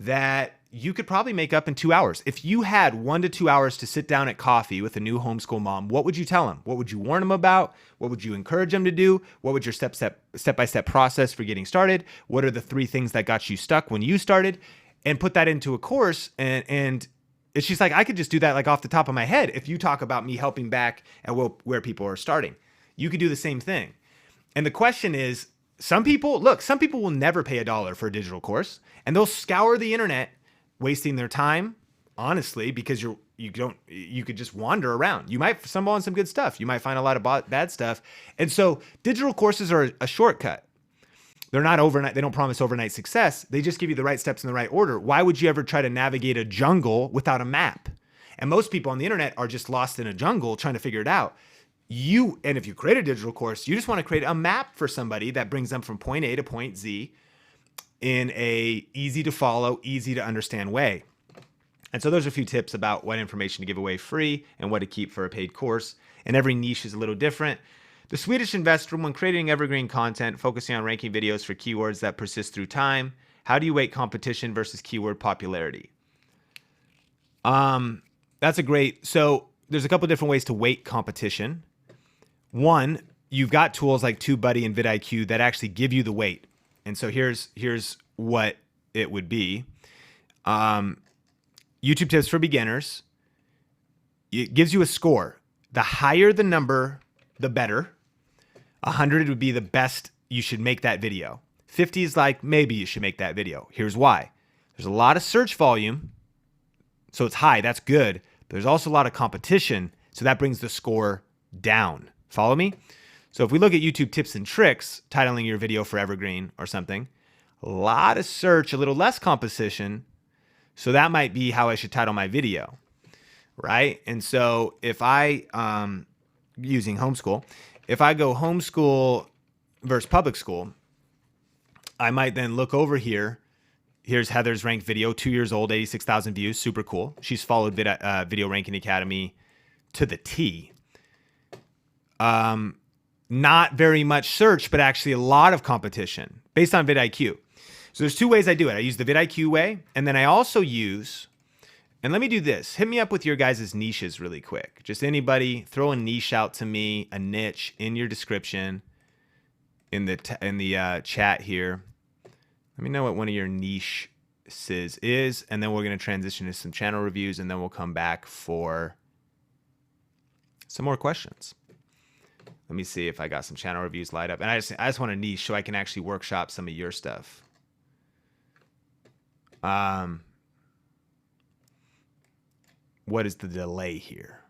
Speaker 1: that you could probably make up in 2 hours. If you had 1 to 2 hours to sit down at coffee with a new homeschool mom, what would you tell them? What would you warn them about? What would you encourage them to do? What would your step-by-step process for getting started? What are the 3 things that got you stuck when you started? and put that into a course. And she's like, I could just do that like off the top of my head. If you talk about me helping back at where people are starting, you could do the same thing. And the question is, some people will never pay $1 for a digital course, and they'll scour the internet, wasting their time, honestly, because you could just wander around. You might stumble on some good stuff. You might find a lot of bad stuff. And so digital courses are a shortcut. They're not overnight. They don't promise overnight success. They just give you the right steps in the right order. Why would you ever try to navigate a jungle without a map? And most people on the internet are just lost in a jungle trying to figure it out. And if you create a digital course, you just want to create a map for somebody that brings them from point A to point Z in a easy to follow, easy to understand way. And so there's a few tips about what information to give away free and what to keep for a paid course. And every niche is a little different. The Swedish investor, when creating evergreen content, focusing on ranking videos for keywords that persist through time, how do you weight competition versus keyword popularity? That's a great, so there's a couple different ways to weight competition. One, you've got tools like TubeBuddy and vidIQ that actually give you the weight. And so here's what it would be. YouTube tips for beginners. It gives you a score. The higher the number, the better. 100 would be the best you should make that video. 50 is like, maybe you should make that video. Here's why. There's a lot of search volume, so it's high, that's good. But there's also a lot of competition, so that brings the score down. Follow me? So if we look at YouTube tips and tricks, titling your video for evergreen or something, a lot of search, a little less competition, so that might be how I should title my video, right? And so if I, using homeschool, if I go homeschool versus public school, I might then look over here. Here's Heather's ranked video, 2 years old, 86,000 views, super cool. She's followed Video Ranking Academy to the T. Not very much search, but actually a lot of competition based on vidIQ. So there's two ways I do it. I use the vidIQ way, and then I also use, and let me do this. Hit me up with your guys' niches really quick. Just anybody, throw a niche out to me, a niche in your description, in the chat here. Let me know what one of your niches is, and then we're going to transition to some channel reviews, and then we'll come back for some more questions. Let me see if I got some channel reviews lined up. And I just want a niche so I can actually workshop some of your stuff. What is the delay here?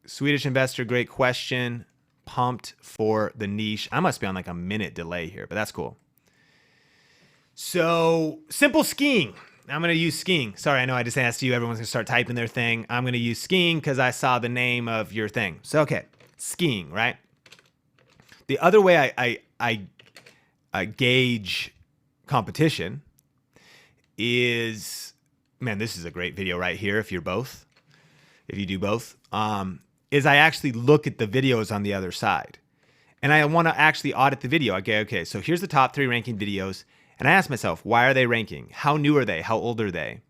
Speaker 1: Swedish investor, great question. Pumped for the niche. I must be on like a minute delay here, but that's cool. So simple skiing. I'm going to use skiing. Sorry, I know I just asked you. Everyone's going to start typing their thing. I'm going to use skiing because I saw the name of your thing. So, okay, skiing, right? The other way I gauge competition is, man, this is a great video right here if you do both, is I actually look at the videos on the other side. And I want to actually audit the video. Okay, so here's the top 3 ranking videos. And I ask myself, why are they ranking? How new are they? How old are they?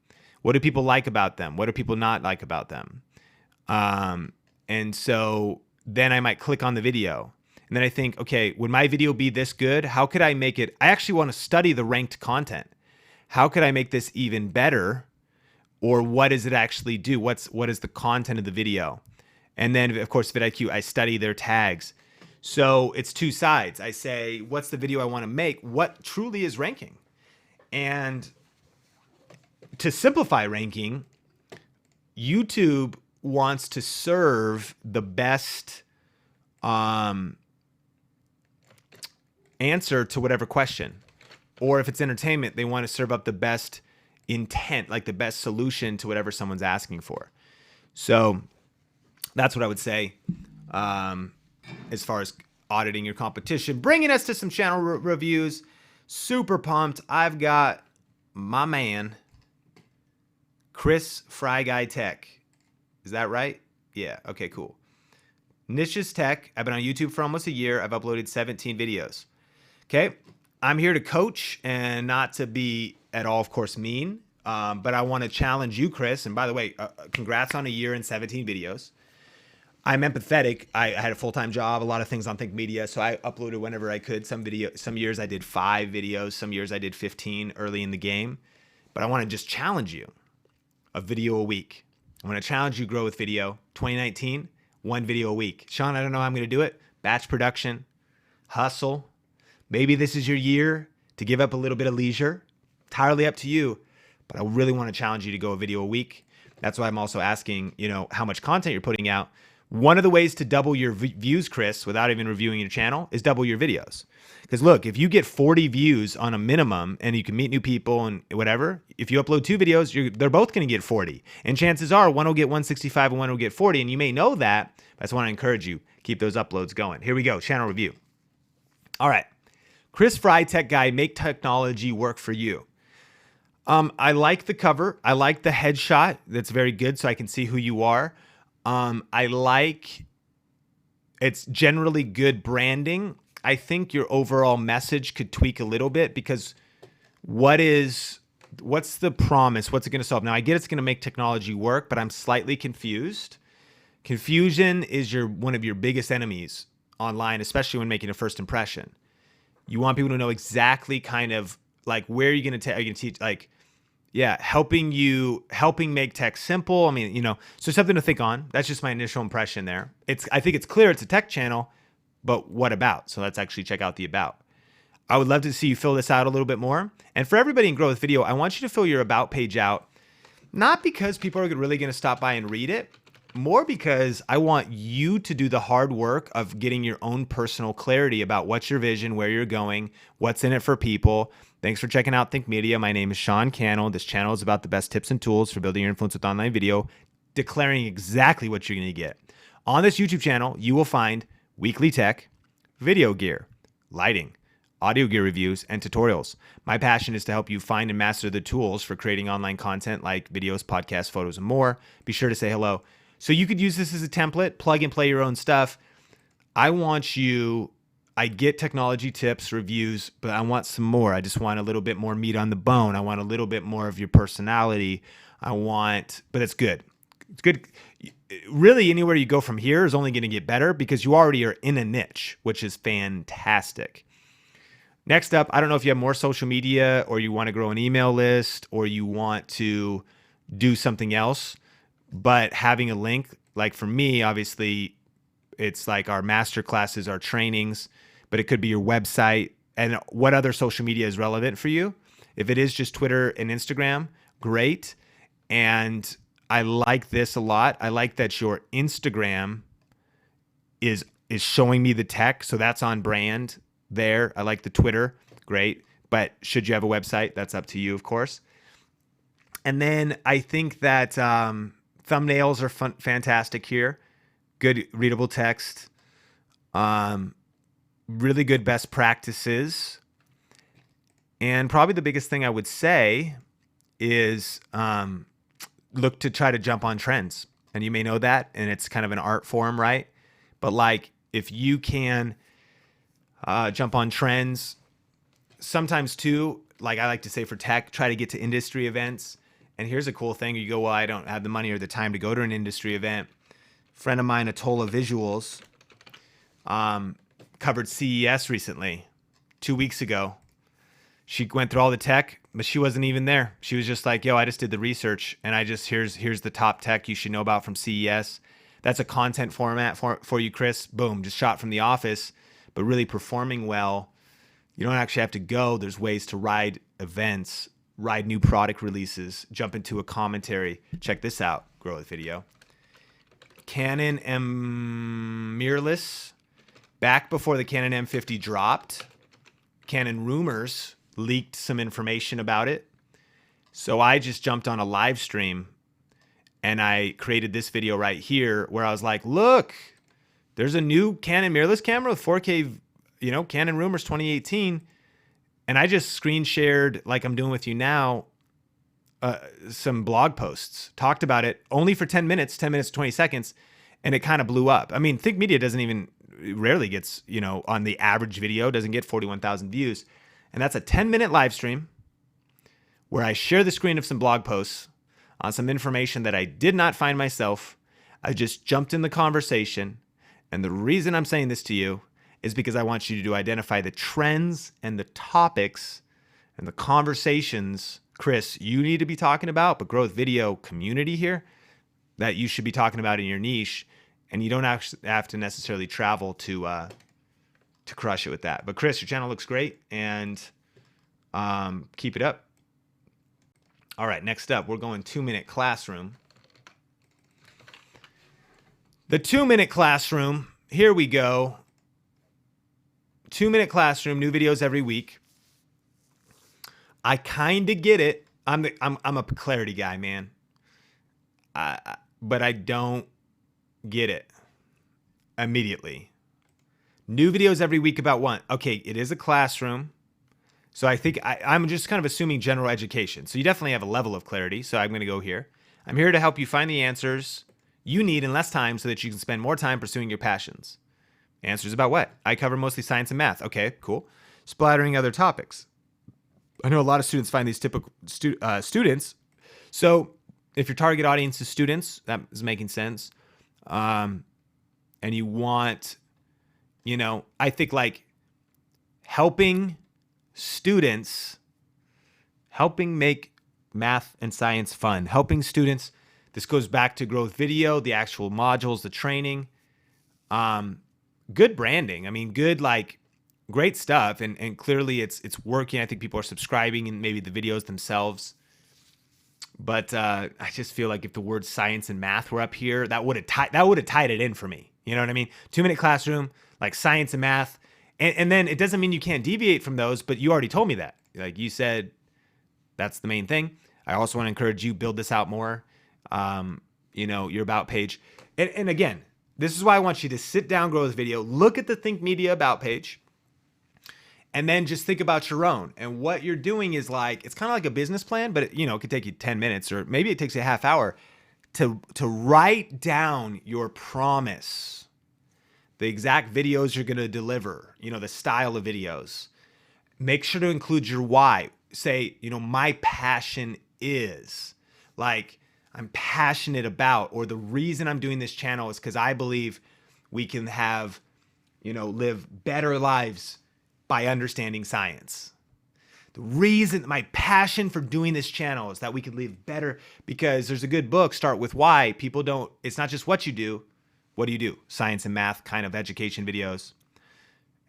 Speaker 1: What do people like about them? What do people not like about them? And so then I might click on the video. And then I think, okay, would my video be this good? How could I make it? I actually want to study the ranked content. How could I make this even better? Or what does it actually do? What is the content of the video? And then, of course, vidIQ, I study their tags. So it's two sides. I say, what's the video I want to make? What truly is ranking? And to simplify ranking, YouTube wants to serve the best answer to whatever question. Or if it's entertainment, they want to serve up the best intent, like the best solution to whatever someone's asking for. So that's what I would say as far as auditing your competition. Bringing us to some channel reviews. Super pumped. I've got my man, Chris Fry Guy Tech. Is that right? Yeah. Okay, cool. Niches Tech. I've been on YouTube for almost a year. I've uploaded 17 videos. Okay. I'm here to coach and not to be at all, of course, mean. But I want to challenge you, Chris. And by the way, congrats on a year and 17 videos. I'm empathetic. I had a full-time job, a lot of things on Think Media, so I uploaded whenever I could. Some years I did 5 videos, some years I did 15 early in the game. But I want to just challenge you. A video a week. I'm going to challenge you grow with video. 2019, 1 video a week. Sean, I don't know how I'm going to do it. Batch production, hustle. Maybe this is your year to give up a little bit of leisure. Entirely up to you. But I really want to challenge you to go a video a week. That's why I'm also asking, how much content you're putting out. One of the ways to double your views, Chris, without even reviewing your channel, is double your videos. Because look, if you get 40 views on a minimum and you can meet new people and whatever, if you upload 2 videos, they're both going to get 40. And chances are one will get 165 and one will get 40. And you may know that. But I just want to encourage you, keep those uploads going. Here we go, channel review. All right. Chris Fry, Tech Guy, make technology work for you. I like the cover. I like the headshot. That's very good so I can see who you are. I like it's generally good branding. I think your overall message could tweak a little bit because what's the promise? What's it going to solve? Now, I get it's going to make technology work, but I'm slightly confused. Confusion is one of your biggest enemies online, especially when making a first impression. You want people to know exactly kind of like where are you going to teach, like, yeah, helping make tech simple. I mean, so something to think on. That's just my initial impression there. I think it's clear it's a tech channel, but what about? So let's actually check out the about. I would love to see you fill this out a little bit more. And for everybody in Grow with Video, I want you to fill your about page out, not because people are really going to stop by and read it, more because I want you to do the hard work of getting your own personal clarity about what's your vision, where you're going, what's in it for people. Thanks for checking out Think Media. My name is Sean Cannell. This channel is about the best tips and tools for building your influence with online video, declaring exactly what you're going to get. On this YouTube channel, you will find weekly tech, video gear, lighting, audio gear reviews, and tutorials. My passion is to help you find and master the tools for creating online content like videos, podcasts, photos, and more. Be sure to say hello. So you could use this as a template, plug and play your own stuff. I get technology tips, reviews, but I want some more. I just want a little bit more meat on the bone. I want a little bit more of your personality. But it's good. It's good. Really, anywhere you go from here is only going to get better because you already are in a niche, which is fantastic. Next up, I don't know if you have more social media or you want to grow an email list or you want to do something else, but having a link, like for me, obviously, it's like our master classes, our trainings, but it could be your website and what other social media is relevant for you. If it is just Twitter and Instagram, great. And I like this a lot. I like that your Instagram is showing me the tech. So that's on brand there. I like the Twitter. Great. But should you have a website? That's up to you, of course. And then I think that thumbnails are fantastic here. Good readable text. Really good best practices. And probably the biggest thing I would say is look to try to jump on trends. And you may know that, and it's kind of an art form, right? But like if you can jump on trends, sometimes too, like I like to say for tech, try to get to industry events. And here's a cool thing. You go, well, I don't have the money or the time to go to an industry event. Friend of mine, Atola Visuals, covered CES recently, 2 weeks ago. She went through all the tech, but she wasn't even there. She was just like, yo, I just did the research and here's the top tech you should know about from CES. That's a content format for you, Chris. Boom, just shot from the office, but really performing well. You don't actually have to go. There's ways to ride events, ride new product releases, jump into a commentary. Check this out, Grow with Video. Canon M mirrorless. Back before the Canon M50 dropped, Canon rumors leaked some information about it. So I just jumped on a live stream and I created this video right here where I was like, look, there's a new Canon mirrorless camera with 4K, Canon rumors 2018. And I just screen shared, like I'm doing with you now, some blog posts, talked about it only for 10 minutes, 20 seconds. And it kind of blew up. I mean, Think Media rarely gets, on the average video, doesn't get 41,000 views. And that's a 10-minute live stream where I share the screen of some blog posts on some information that I did not find myself. I just jumped in the conversation. And the reason I'm saying this to you is because I want you to identify the trends and the topics and the conversations, Chris, you need to be talking about, but growth video community here that you should be talking about in your niche. And you don't actually have to necessarily travel to crush it with that. But Chris, your channel looks great, and keep it up. All right, next up, we're going 2-minute classroom. The 2-minute classroom, here we go. 2-minute classroom, new videos every week. I kind of get it. I'm a clarity guy, man. But I don't get it immediately. New videos every week about what? Okay, it is a classroom. So I think I'm just kind of assuming general education. So you definitely have a level of clarity. So I'm going to go here. I'm here to help you find the answers you need in less time so that you can spend more time pursuing your passions. Answers about what? I cover mostly science and math. Okay, cool. Splattering other topics. I know a lot of students find these typical students. So if your target audience is students, that is making sense. And you want, I think like helping students, helping make math and science fun, helping students. This goes back to growth video, the actual modules, the training, good branding. I mean, good, like great stuff. And clearly it's working. I think people are subscribing and maybe the videos themselves. But I just feel like if the word science and math were up here, that would have tied it in for me. You know what I mean? 2-minute classroom, like science and math. And then it doesn't mean you can't deviate from those, but you already told me that. Like you said, that's the main thing. I also want to encourage you, build this out more. Your about page. And again, this is why I want you to sit down, grow this video, look at the Think Media about page, and then just think about your own. And what you're doing is like, it's kind of like a business plan, but it could take you 10 minutes or maybe it takes you a half hour to write down your promise, the exact videos you're going to deliver, the style of videos. Make sure to include your why. Say, my passion is, like, I'm passionate about, or the reason I'm doing this channel is because I believe we can have, live better lives by understanding science. The reason, my passion for doing this channel is that we could live better, because there's a good book, Start With Why. People don't, it's not just what you do. What do you do? Science and math kind of education videos.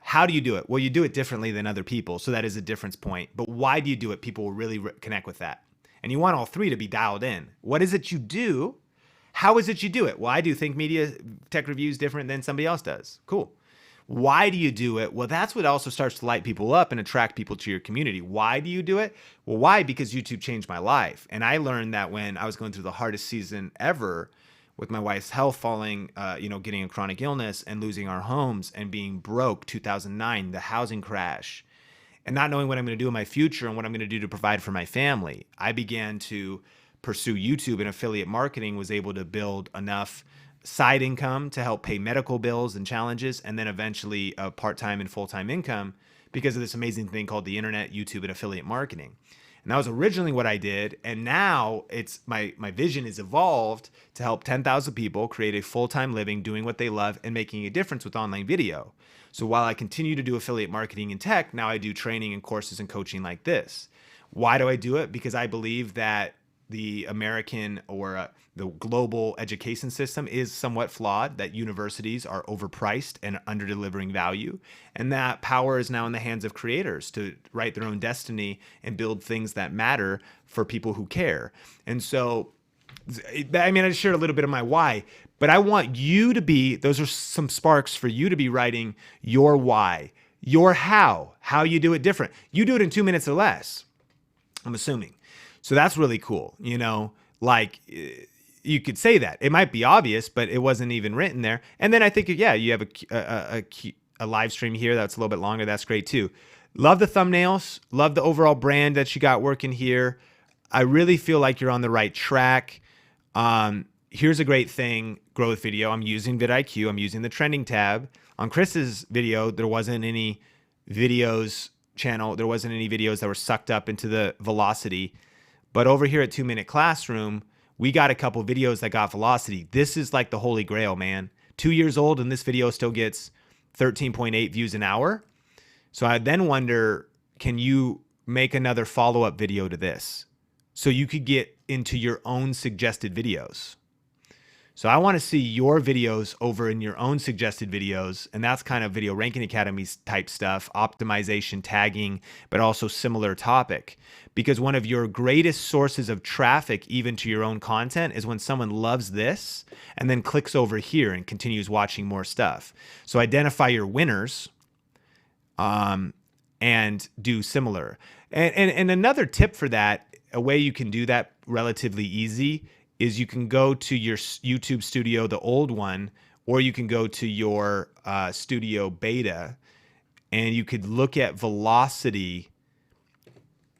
Speaker 1: How do you do it? Well, you do it differently than other people. So that is a difference point. But why do you do it? People will really connect with that. And you want all three to be dialed in. What is it you do? How is it you do it? Well, I do Think Media tech reviews different than somebody else does. Cool. Why do you do it? Well, that's what also starts to light people up and attract people to your community. Why do you do it? Well, why? Because YouTube changed my life. And I learned that when I was going through the hardest season ever with my wife's health falling, getting a chronic illness and losing our homes and being broke, 2009, the housing crash, and not knowing what I'm going to do in my future and what I'm going to do to provide for my family, I began to pursue YouTube, and affiliate marketing was able to build enough side income to help pay medical bills and challenges, and then eventually a part-time and full-time income because of this amazing thing called the internet, YouTube, and affiliate marketing. And that was originally what I did. And now it's my vision is evolved to help 10,000 people create a full-time living doing what they love and making a difference with online video. So while I continue to do affiliate marketing and tech, now I do training and courses and coaching like this. Why do I do it? Because I believe that the American or the global education system is somewhat flawed, that universities are overpriced and under-delivering value, and that power is now in the hands of creators to write their own destiny and build things that matter for people who care. And so, I just shared a little bit of my why, but I want you to be, those are some sparks for you to be writing your why, your how you do it different. You do it in 2 minutes or less, I'm assuming. So that's really cool. Like you could say that. It might be obvious, but it wasn't even written there. And then I think, yeah, you have a live stream here that's a little bit longer. That's great too. Love the thumbnails. Love the overall brand that you got working here. I really feel like you're on the right track. Here's a great thing, growth video. I'm using vidIQ. I'm using the trending tab. On Chris's video, there wasn't any videos channel. There wasn't any videos that were sucked up into the velocity. But over here at 2 Minute Classroom, we got a couple videos that got velocity. This is like the holy grail, man. 2 years old and this video still gets 13.8 views an hour. So I then wonder, can you make another follow-up video to this so you could get into your own suggested videos? So I want to see your videos over in your own suggested videos. And that's kind of Video Ranking Academy's type stuff, optimization, tagging, but also similar topic. Because one of your greatest sources of traffic, even to your own content, is when someone loves this and then clicks over here and continues watching more stuff. So identify your winners and do similar. And another tip for that, a way you can do that relatively easy, is you can go to your YouTube Studio, the old one, or you can go to your Studio Beta, and you could look at velocity.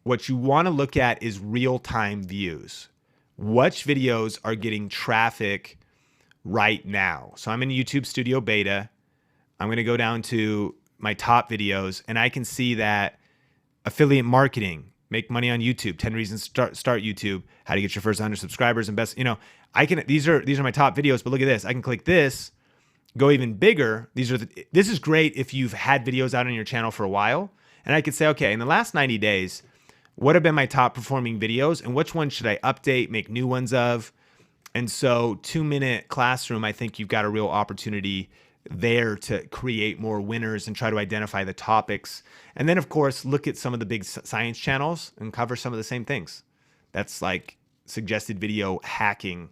Speaker 1: What you want to look at is real-time views. Which videos are getting traffic right now? So I'm in YouTube Studio Beta. I'm going to go down to my top videos, and I can see that affiliate marketing, make money on YouTube, 10 reasons to start YouTube, how to get your first 100 subscribers and best, these are my top videos, but look at this. I can click this, go even bigger. This is great if you've had videos out on your channel for a while. And I could say, okay, in the last 90 days, what have been my top performing videos and which ones should I update, make new ones of? And so 2-minute classroom, I think you've got a real opportunity there to create more winners and try to identify the topics. And then of course, look at some of the big science channels and cover some of the same things. That's like suggested video hacking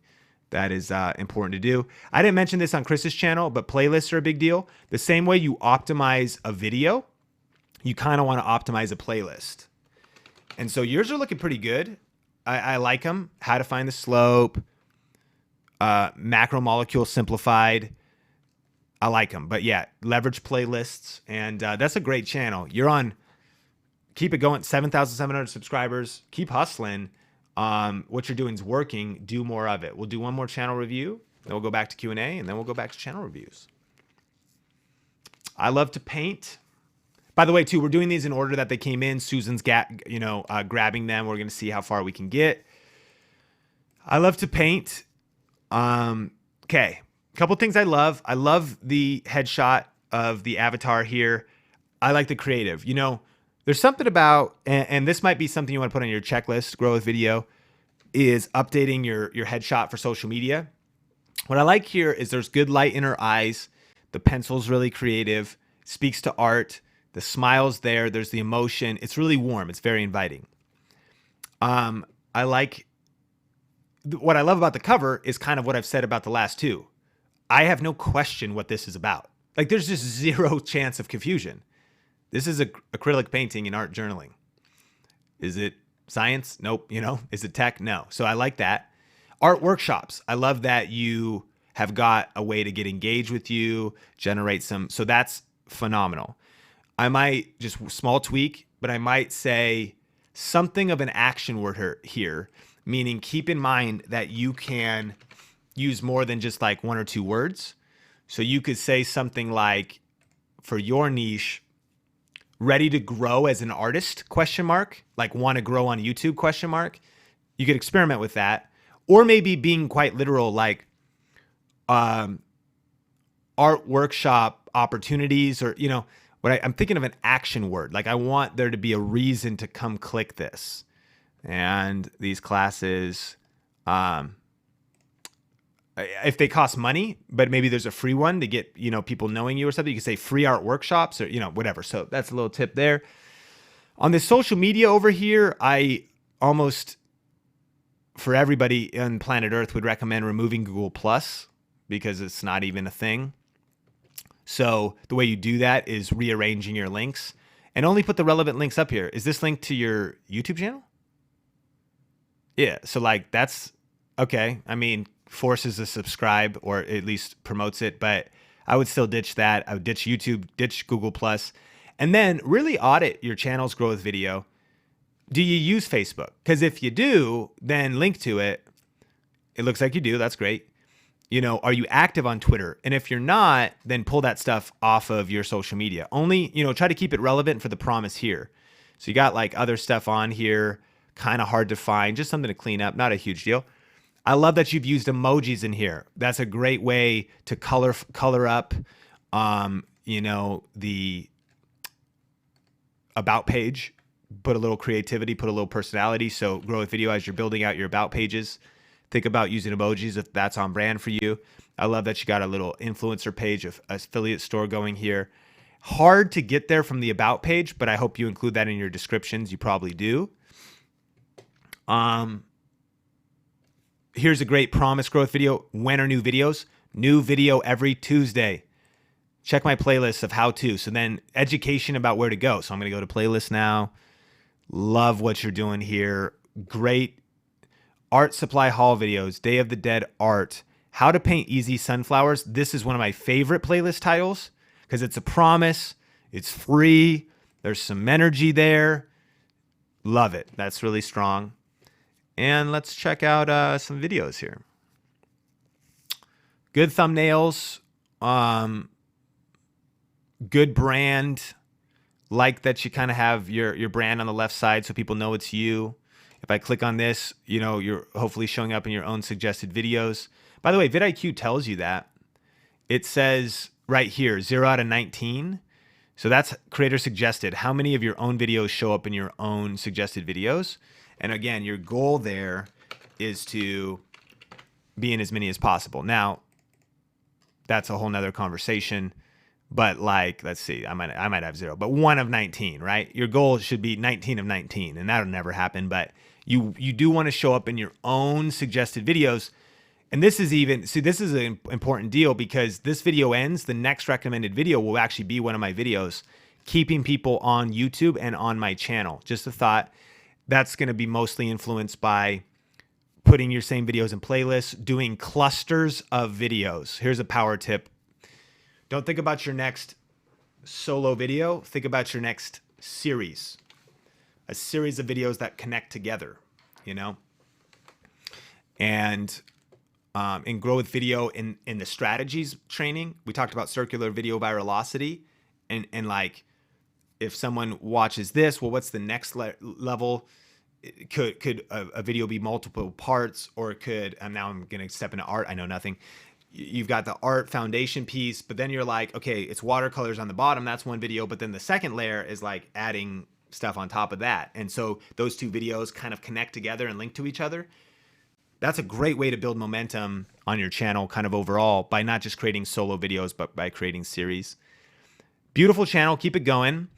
Speaker 1: that is important to do. I didn't mention this on Chris's channel, but playlists are a big deal. The same way you optimize a video, you kind of want to optimize a playlist. And so yours are looking pretty good. I like them. How to find the slope, macromolecule simplified. I like them, but yeah, leverage playlists. And that's a great channel. You're on, keep it going, 7,700 subscribers, keep hustling. What you're doing is working, do more of it. We'll do one more channel review, then we'll go back to Q&A, and then we'll go back to channel reviews. I love to paint. By the way, too, we're doing these in order that they came in. Susan's grabbing them. We're going to see how far we can get. I love to paint. Okay. Couple things I love. I love the headshot of the avatar here. I like the creative. There's something about, and this might be something you want to put on your checklist, Grow with Video, is updating your headshot for social media. What I like here is there's good light in her eyes. The pencil's really creative, speaks to art. The smile's there. There's the emotion. It's really warm. It's very inviting. What I love about the cover is kind of what I've said about the last two. I have no question what this is about. Like, there's just zero chance of confusion. This is acrylic painting and art journaling. Is it science? Nope. Is it tech? No. So I like that. Art workshops. I love that you have got a way to get engaged with you, generate some. So that's phenomenal. I might just small tweak, but I might say something of an action word here, meaning keep in mind that you can use more than just like 1 or 2 words. So you could say something like, for your niche, ready to grow as an artist, ? Like want to grow on YouTube, ? You could experiment with that. Or maybe being quite literal, like art workshop opportunities, or, I'm thinking of an action word. Like I want there to be a reason to come click this. And these classes, if they cost money, but maybe there's a free one to get, people knowing you or something, you can say free art workshops or, whatever. So that's a little tip there. On the social media over here, I almost, for everybody on planet Earth, would recommend removing Google Plus because it's not even a thing. So the way you do that is rearranging your links and only put the relevant links up here. Is this linked to your YouTube channel? Yeah. So like that's okay. I mean, forces a subscribe or at least promotes it, but I would still ditch that. I would ditch YouTube, ditch Google Plus, and then really audit your channel's Grow with Video. Do you use Facebook? Because if you do, then link to it. It looks like you do. That's great. Are you active on Twitter? And if you're not, then pull that stuff off of your social media. Only, try to keep it relevant for the promise here. So you got like other stuff on here, kind of hard to find, just something to clean up, not a huge deal. I love that you've used emojis in here. That's a great way to color up, the about page. Put a little creativity, put a little personality. So Grow with Video, as you're building out your about pages, think about using emojis if that's on brand for you. I love that you got a little influencer page of affiliate store going here. Hard to get there from the about page, but I hope you include that in your descriptions. You probably do. Here's a great promise growth video. When are new videos? New video every Tuesday. Check my playlist of how to. So then education about where to go. So I'm going to go to playlist now. Love what you're doing here. Great art supply haul videos. Day of the Dead art. How to paint easy sunflowers. This is one of my favorite playlist titles because it's a promise. It's free. There's some energy there. Love it. That's really strong. And let's check out some videos here. Good thumbnails. Good brand. Like that you kind of have your brand on the left side so people know it's you. If I click on this, you're hopefully showing up in your own suggested videos. By the way, vidIQ tells you that. It says right here, 0 out of 19. So that's creator suggested. How many of your own videos show up in your own suggested videos? And again, your goal there is to be in as many as possible. Now, that's a whole nother conversation. But let's see, I might have 0, but 1 of 19, right? Your goal should be 19 of 19, and that'll never happen. But you do want to show up in your own suggested videos. And this is an important deal because this video ends, the next recommended video will actually be one of my videos, keeping people on YouTube and on my channel. Just a thought. That's going to be mostly influenced by putting your same videos in playlists, doing clusters of videos. Here's a power tip. Don't think about your next solo video. Think about your next series. A series of videos that connect together, And in Grow with Video, in the strategies training, we talked about circular video virality. And if someone watches this, well, what's the next level? Could a video be multiple parts, or it could, and now I'm going to step into art. I know nothing. You've got the art foundation piece, but then you're like, okay, it's watercolors on the bottom. That's one video. But then the second layer is adding stuff on top of that. And so those two videos kind of connect together and link to each other. That's a great way to build momentum on your channel kind of overall by not just creating solo videos, but by creating series. Beautiful channel. Keep it going.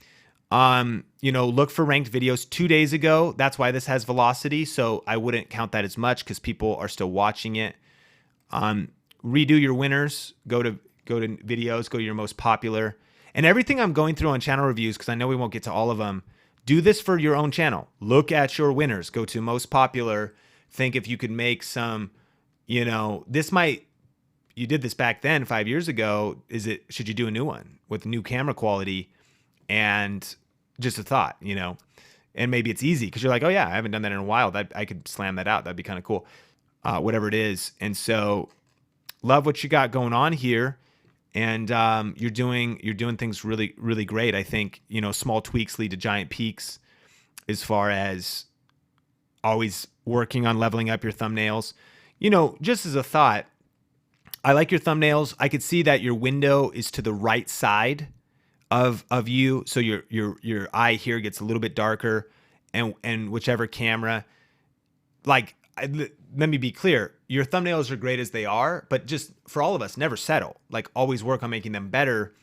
Speaker 1: Look for ranked videos 2 days ago. That's why this has velocity. So I wouldn't count that as much because people are still watching it. Redo your winners. Go to videos. Go to your most popular. And everything I'm going through on channel reviews, because I know we won't get to all of them, do this for your own channel. Look at your winners. Go to most popular. Think if you could make some, you did this back then 5 years ago. Should you do a new one with new camera quality? And just a thought, and maybe it's easy because you're like, oh yeah, I haven't done that in a while. That I could slam that out. That'd be kind of cool. Whatever it is. And so love what you got going on here. And you're doing things really, really great. I think, small tweaks lead to giant peaks as far as always working on leveling up your thumbnails. Just as a thought, I like your thumbnails. I could see that your window is to the right side of you. So your eye here gets a little bit darker, and whichever camera, let me be clear, your thumbnails are great as they are, but just for all of us, never settle. Always work on making them better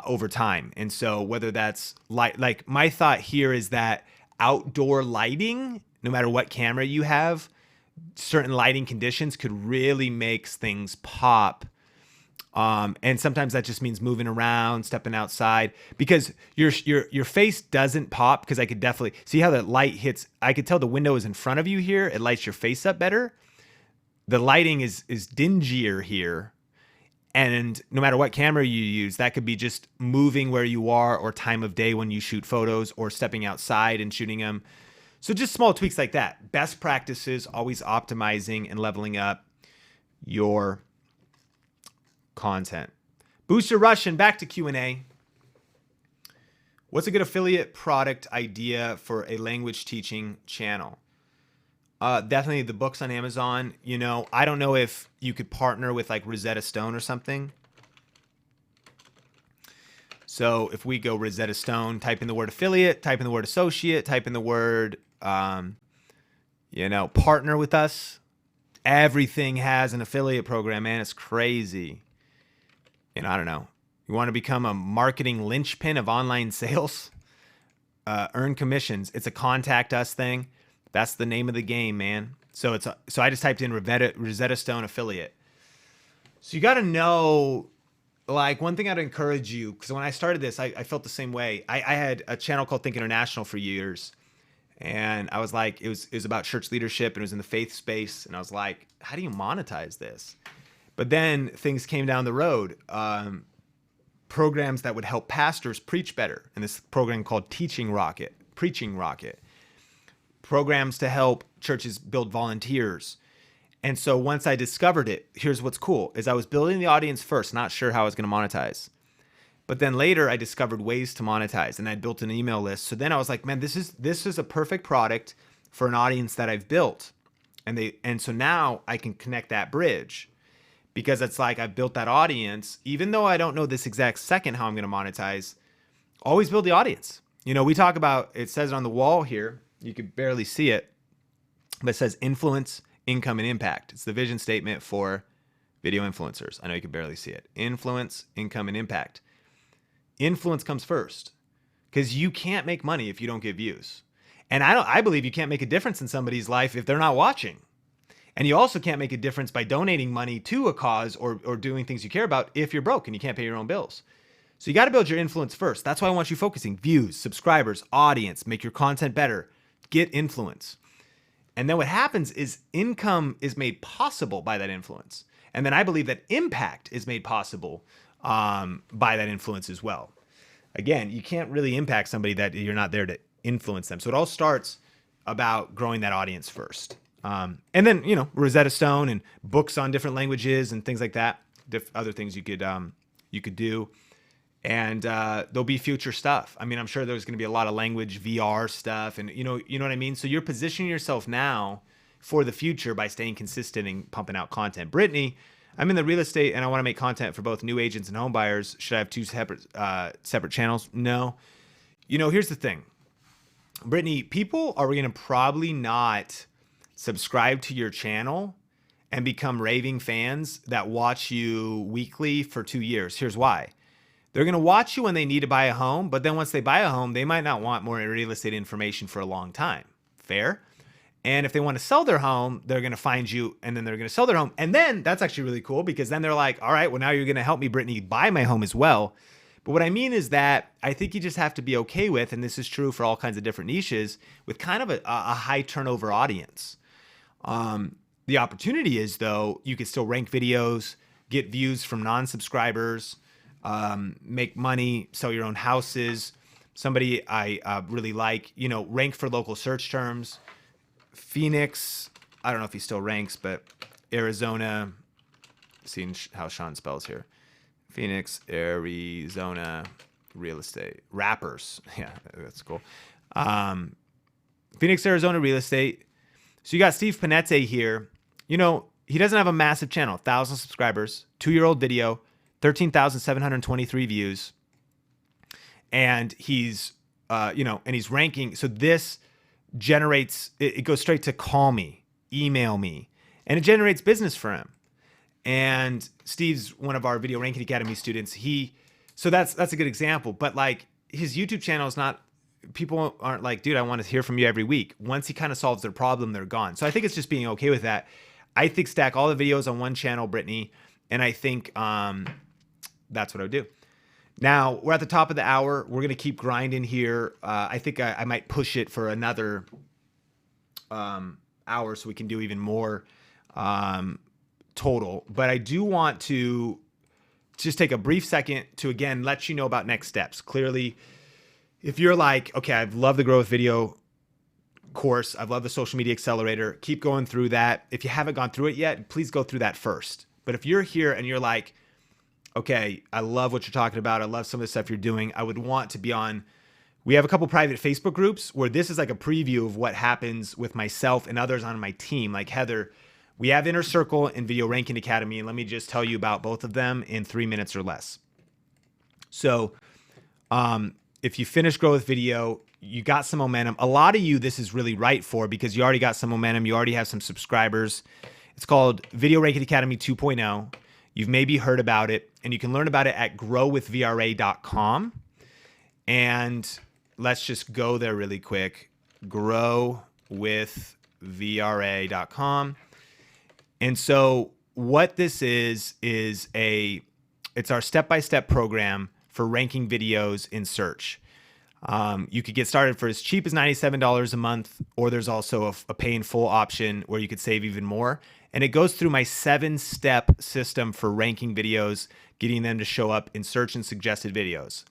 Speaker 1: over time. And so whether that's my thought here is that outdoor lighting, no matter what camera you have, certain lighting conditions could really make things pop. And sometimes that just means moving around, stepping outside, because your face doesn't pop, because I could definitely see how the light hits. I could tell the window is in front of you here. It lights your face up better. The lighting is dingier here. And no matter what camera you use, that could be just moving where you are, or time of day when you shoot photos, or stepping outside and shooting them. So just small tweaks like that. Best practices, always optimizing and leveling up your content. Booster Russian, back to Q&A. What's a good affiliate product idea for a language teaching channel? Definitely the books on Amazon. You know, I don't know if you could partner with like Rosetta Stone or something. So if we go Rosetta Stone, type in the word affiliate, type in the word associate, type in the word, partner with us. Everything has an affiliate program, man. It's crazy. And I don't know. You want to become a marketing linchpin of online sales? Earn commissions. It's a contact us thing. That's the name of the game, man. So I just typed in Rosetta Stone affiliate. So you got to know, like, one thing I'd encourage you, because when I started this, I felt the same way. I had a channel called Think International for years. And I was like, it was about church leadership, and it was in the faith space. And I was like, how do you monetize this? But then things came down the road. Programs that would help pastors preach better. And this program called Preaching Rocket. Programs to help churches build volunteers. And so once I discovered it, here's what's cool, is I was building the audience first, not sure how I was going to monetize. But then later I discovered ways to monetize, and I built an email list. So then I was like, man, this is a perfect product for an audience that I've built. And so now I can connect that bridge, because it's like I've built that audience. Even though I don't know this exact second how I'm going to monetize, always build the audience. You know, we talk about, it says it on the wall here, you could barely see it, but it says influence, income, and impact. It's the vision statement for video influencers. I know you can barely see it. Influence, income, and impact. Influence comes first, because you can't make money if you don't get views. And I believe you can't make a difference in somebody's life if they're not watching. And you also can't make a difference by donating money to a cause or doing things you care about if you're broke and you can't pay your own bills. So you got to build your influence first. That's why I want you focusing. Views, subscribers, audience, make your content better, get influence. And then what happens is income is made possible by that influence. And then I believe that impact is made possible by that influence as well. Again, you can't really impact somebody that you're not there to influence them. So it all starts about growing that audience first. And then, Rosetta Stone and books on different languages and things like that, other things you could do. And there'll be future stuff. I mean, I'm sure there's going to be a lot of language VR stuff, and you know what I mean? So you're positioning yourself now for the future by staying consistent and pumping out content. Brittany, I'm in the real estate and I want to make content for both new agents and home buyers. Should I have two separate channels? No. Here's the thing. Brittany, people are going to probably not subscribe to your channel and become raving fans that watch you weekly for 2 years. Here's why. They're going to watch you when they need to buy a home, but then once they buy a home, they might not want more real estate information for a long time. Fair? And if they want to sell their home, they're going to find you, and then they're going to sell their home. And then that's actually really cool, because then they're like, all right, well, now you're going to help me, Brittany, buy my home as well. But what I mean is that I think you just have to be okay with, and this is true for all kinds of different niches, with kind of a high turnover audience. The opportunity is, though, you can still rank videos, get views from non-subscribers, make money, sell your own houses. Somebody I really like, rank for local search terms. Phoenix, I don't know if he still ranks, but Arizona, seeing how Sean spells here. Phoenix, Arizona, real estate. Rappers. Yeah, that's cool. Phoenix, Arizona, real estate. So you got Steve Panette here. He doesn't have a massive channel, 1,000 subscribers, 2-year-old video, 13,723 views. And he's, and he's ranking. So this generates, it goes straight to call me, email me, and it generates business for him. And Steve's one of our Video Ranking Academy students. So that's a good example. But like, his YouTube channel is not, people aren't like, dude, I want to hear from you every week. Once he kind of solves their problem, they're gone. So I think it's just being okay with that. I think stack all the videos on one channel, Brittany, and I think that's what I would do. Now, we're at the top of the hour. We're going to keep grinding here. I think I might push it for another hour so we can do even more total. But I do want to just take a brief second to, again, let you know about next steps. Clearly, if you're like, okay, I've loved the Growth Video course, I've loved the Social Media Accelerator, keep going through that. If you haven't gone through it yet, please go through that first. But if you're here and you're like, okay, I love what you're talking about, I love some of the stuff you're doing, I would want to be on We have a couple private Facebook groups where this is like a preview of what happens with myself and others on my team. Like Heather, we have Inner Circle and Video Ranking Academy. And let me just tell you about both of them in 3 minutes or less. So if you finish Grow with Video, you got some momentum. A lot of you, this is really right for because you already got some momentum. You already have some subscribers. It's called Video Ranking Academy 2.0. You've maybe heard about it, and you can learn about it at growwithvra.com. And let's just go there really quick. Growwithvra.com. And so what this is it's our step-by-step program for ranking videos in search. You could get started for as cheap as $97 a month, or there's also a pay in full option where you could save even more. And it goes through my 7-step system for ranking videos, getting them to show up in search and suggested videos.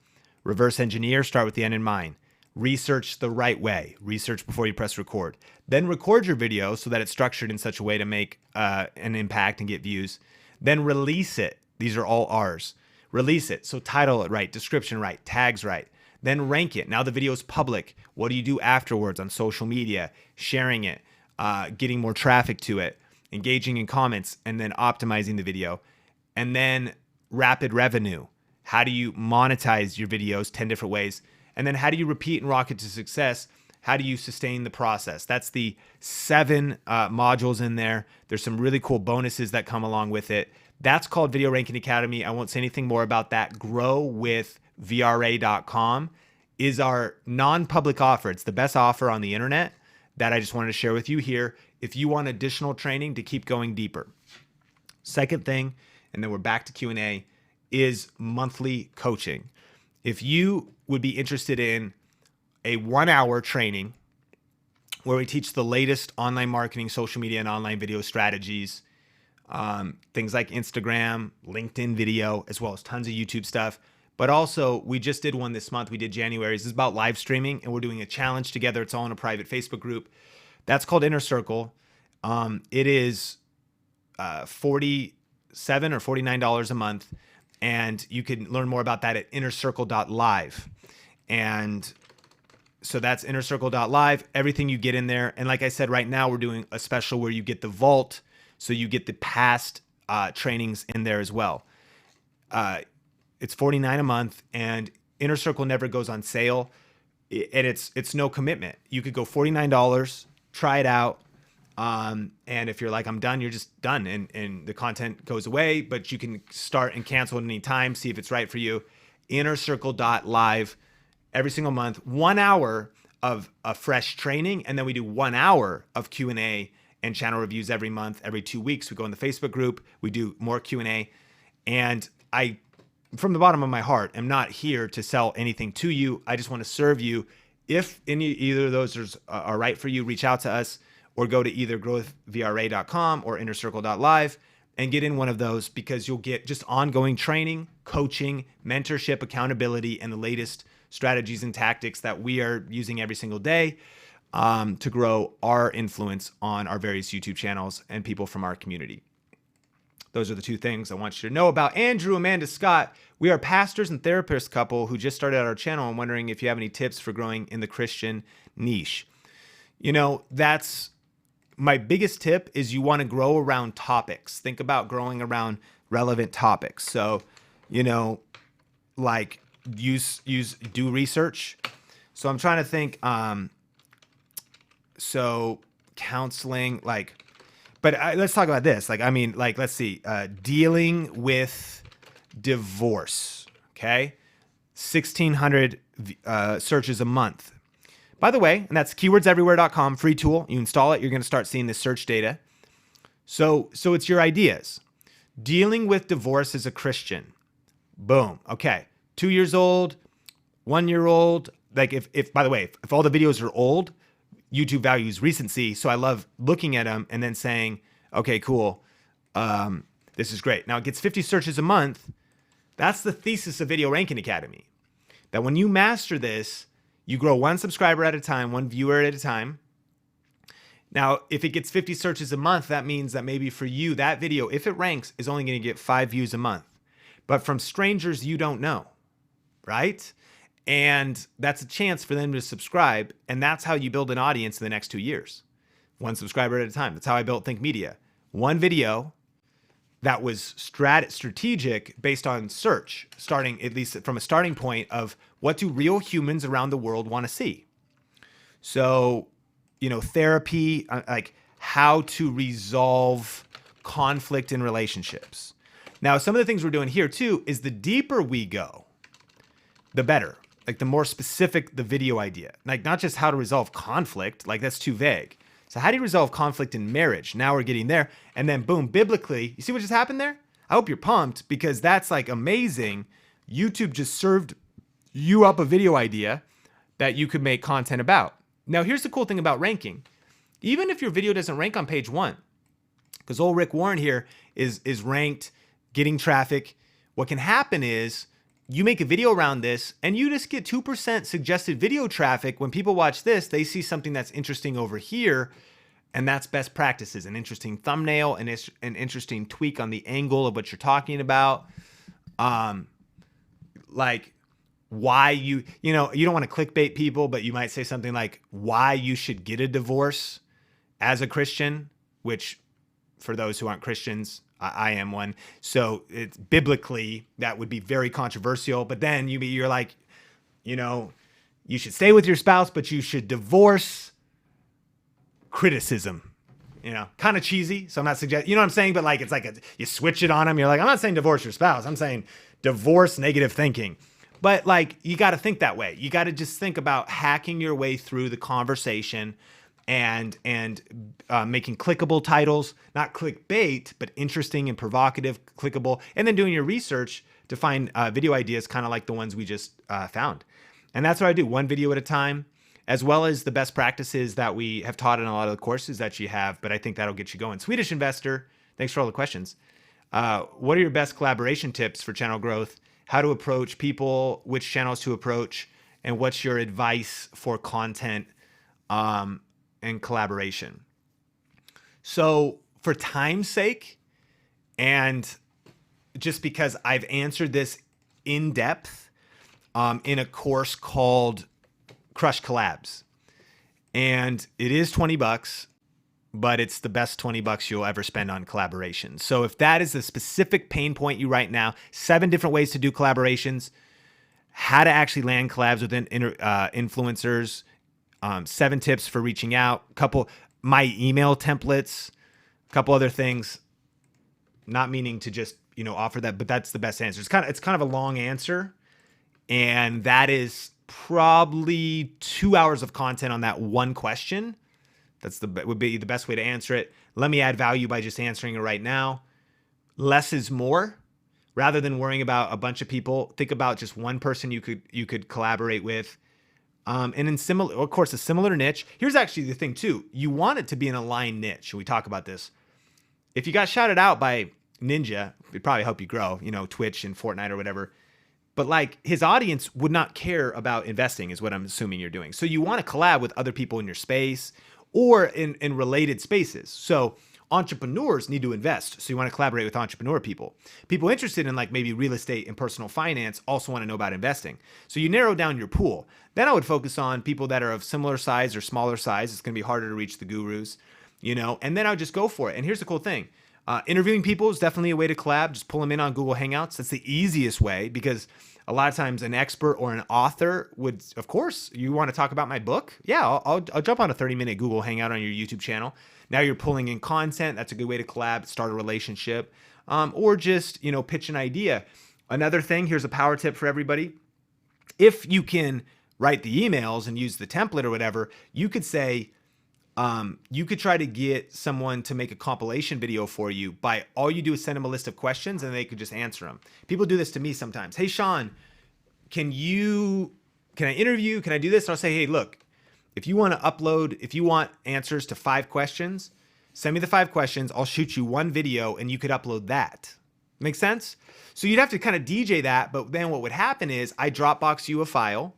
Speaker 1: Reverse engineer, start with the end in mind. Research the right way. Research before you press record. Then record your video so that it's structured in such a way to make an impact and get views. Then release it. These are all R's. Release it. So title it right, description right, tags right. Then rank it. Now the video is public. What do you do afterwards on social media? Sharing it, getting more traffic to it, engaging in comments, and then optimizing the video. And then rapid revenue. How do you monetize your videos? 10 different ways. And then how do you repeat and rocket to success? How do you sustain the process? That's the 7 modules in there. There's some really cool bonuses that come along with it. That's called Video Ranking Academy. I won't say anything more about that. Growwithvra.com is our non-public offer. It's the best offer on the internet that I just wanted to share with you here if you want additional training to keep going deeper. Second thing, and then we're back to Q&A, is monthly coaching. If you would be interested in a 1-hour training where we teach the latest online marketing, social media, and online video strategies, things like Instagram, LinkedIn video, as well as tons of YouTube stuff. But also, we just did one this month. We did January. This is about live streaming, and we're doing a challenge together. It's all in a private Facebook group. That's called Inner Circle. It is $47 or $49 a month, and you can learn more about that at innercircle.live. And so that's innercircle.live, everything you get in there. And like I said, right now we're doing a special where you get the vault, so you get the past trainings in there as well. It's $49 a month, and Inner Circle never goes on sale, and it's no commitment. You could go $49, try it out, and if you're like, I'm done, you're just done, and the content goes away, but you can start and cancel at any time, see if it's right for you. Innercircle.live, every single month, 1 hour of a fresh training, and then we do 1 hour of Q&A and channel reviews every month. Every 2 weeks, we go in the Facebook group, we do more Q&A, and I, from the bottom of my heart, am not here to sell anything to you. I just want to serve you. If either of those are right for you, reach out to us or go to either growwithvra.com or innercircle.live and get in one of those, because you'll get just ongoing training, coaching, mentorship, accountability, and the latest strategies and tactics that we are using every single day to grow our influence on our various YouTube channels and people from our community. Those are the 2 things I want you to know about. Andrew, Amanda, Scott, we are pastors and therapist couple who just started our channel and wondering if you have any tips for growing in the Christian niche. You know, that's my biggest tip, is you want to grow around topics. Think about growing around relevant topics. So, you know, like do research. So I'm trying to think, so counseling, like, but let's talk about this. Like, I mean, like, let's see, dealing with divorce, okay? 1,600 searches a month. By the way, and that's keywordseverywhere.com, free tool. You install it, you're going to start seeing this search data. So it's your ideas. Dealing with divorce as a Christian. Boom. Okay. 2 years old, 1 year old. Like if by the way, if all the videos are old, YouTube values recency. So I love looking at them and then saying, okay, cool. This is great. Now it gets 50 searches a month. That's the thesis of Video Ranking Academy. That when you master this, you grow 1 subscriber at a time, 1 viewer at a time. Now, if it gets 50 searches a month, that means that maybe for you, that video, if it ranks, is only going to get 5 views a month. But from strangers you don't know, right? And that's a chance for them to subscribe. And that's how you build an audience in the next 2 years. One subscriber at a time. That's how I built Think Media. One video that was strategic based on search, starting at least from a starting point of what do real humans around the world want to see. So, therapy, like how to resolve conflict in relationships. Now, some of the things we're doing here too is the deeper we go, the better. Like the more specific the video idea, like not just how to resolve conflict, like that's too vague. So how do you resolve conflict in marriage? Now we're getting there. And then boom, biblically, you see what just happened there? I hope you're pumped because that's like amazing. YouTube just served you up a video idea that you could make content about. Now, here's the cool thing about ranking. Even if your video doesn't rank on page 1, because old Rick Warren here is ranked, getting traffic, what can happen is you make a video around this and you just get 2% suggested video traffic. When people watch this, they see something that's interesting over here, and that's best practices, an interesting thumbnail, an interesting tweak on the angle of what you're talking about. Like why you don't want to clickbait people, but you might say something like why you should get a divorce as a Christian, which for those who aren't Christians, I am one. So it's biblically, that would be very controversial. But then you're like, you should stay with your spouse, but you should divorce criticism. Kind of cheesy. So I'm not suggesting, you know what I'm saying? But like, it's like you switch it on them. You're like, I'm not saying divorce your spouse. I'm saying divorce negative thinking. But like, you got to think that way. You got to just think about hacking your way through the conversation and making clickable titles, not clickbait, but interesting and provocative, clickable, and then doing your research to find video ideas kind of like the ones we just found. And that's what I do, one video at a time, as well as the best practices that we have taught in a lot of the courses that you have, but I think that'll get you going. Swedish Investor, thanks for all the questions. What are your best collaboration tips for channel growth? How to approach people, which channels to approach, and what's your advice for content and collaboration? So for time's sake, and just because I've answered this in depth in a course called Crush Collabs, and it is $20, but it's the best $20 you'll ever spend on collaboration. So if that is a specific pain point you right now, 7 different ways to do collaborations, how to actually land collabs with influencers, 7 tips for reaching out, my email templates, a couple other things, not meaning to just, offer that, but that's the best answer. It's kind of a long answer, and that is probably 2 hours of content on that one question. Would be the best way to answer it. Let me add value by just answering it right now. Less is more. Rather than worrying about a bunch of people, think about just one person you could collaborate with. And in a similar niche. Here's actually the thing too. You want it to be an aligned niche. And we talk about this. If you got shouted out by Ninja, it'd probably help you grow, Twitch and Fortnite or whatever. But like his audience would not care about investing is what I'm assuming you're doing. So you want to collab with other people in your space or in related spaces. So entrepreneurs need to invest. So you want to collaborate with entrepreneur people. People interested in like maybe real estate and personal finance also want to know about investing. So you narrow down your pool. Then I would focus on people that are of similar size or smaller size. It's going to be harder to reach the gurus, and then I would just go for it. And here's the cool thing. Interviewing people is definitely a way to collab. Just pull them in on Google Hangouts. That's the easiest way because a lot of times an expert or an author would, of course, you want to talk about my book? Yeah, I'll jump on a 30-minute Google Hangout on your YouTube channel. Now you're pulling in content. That's a good way to collab, start a relationship, or just, pitch an idea. Another thing, here's a power tip for everybody. If you can write the emails and use the template or whatever, you could say, you could try to get someone to make a compilation video for you by all you do is send them a list of questions and they could just answer them. People do this to me sometimes. Hey, Sean, can I interview? Can I do this? And I'll say, hey, look, if you want answers to 5 questions, send me the 5 questions. I'll shoot you one video and you could upload that. Make sense? So you'd have to kind of DJ that. But then what would happen is I Dropbox you a file.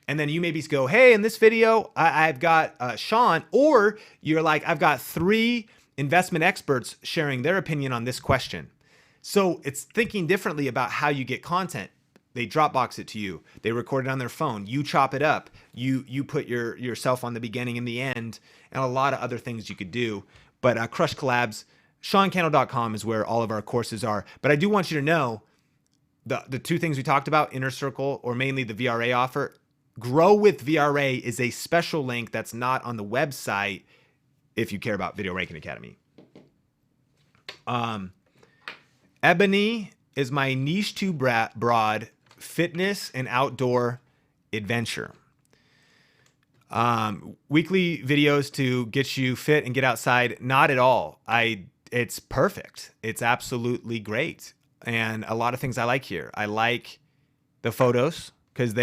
Speaker 1: And then you maybe go, hey, in this video, I've got Sean, or you're like, I've got 3 investment experts sharing their opinion on this question. So it's thinking differently about how you get content. They Dropbox it to you. They record it on their phone. You chop it up. You put yourself on the beginning and the end, and a lot of other things you could do. But Crush Collabs, SeanCandle.com is where all of our courses are. But I do want you to know the two things we talked about, Inner Circle or mainly the VRA offer. Grow with VRA is a special link that's not on the website if you care about Video Ranking Academy. Ebony is my niche too broad fitness and outdoor adventure. Weekly videos to get you fit and get outside. Not at all. It's perfect. It's absolutely great. And a lot of things I like here. I like the photos because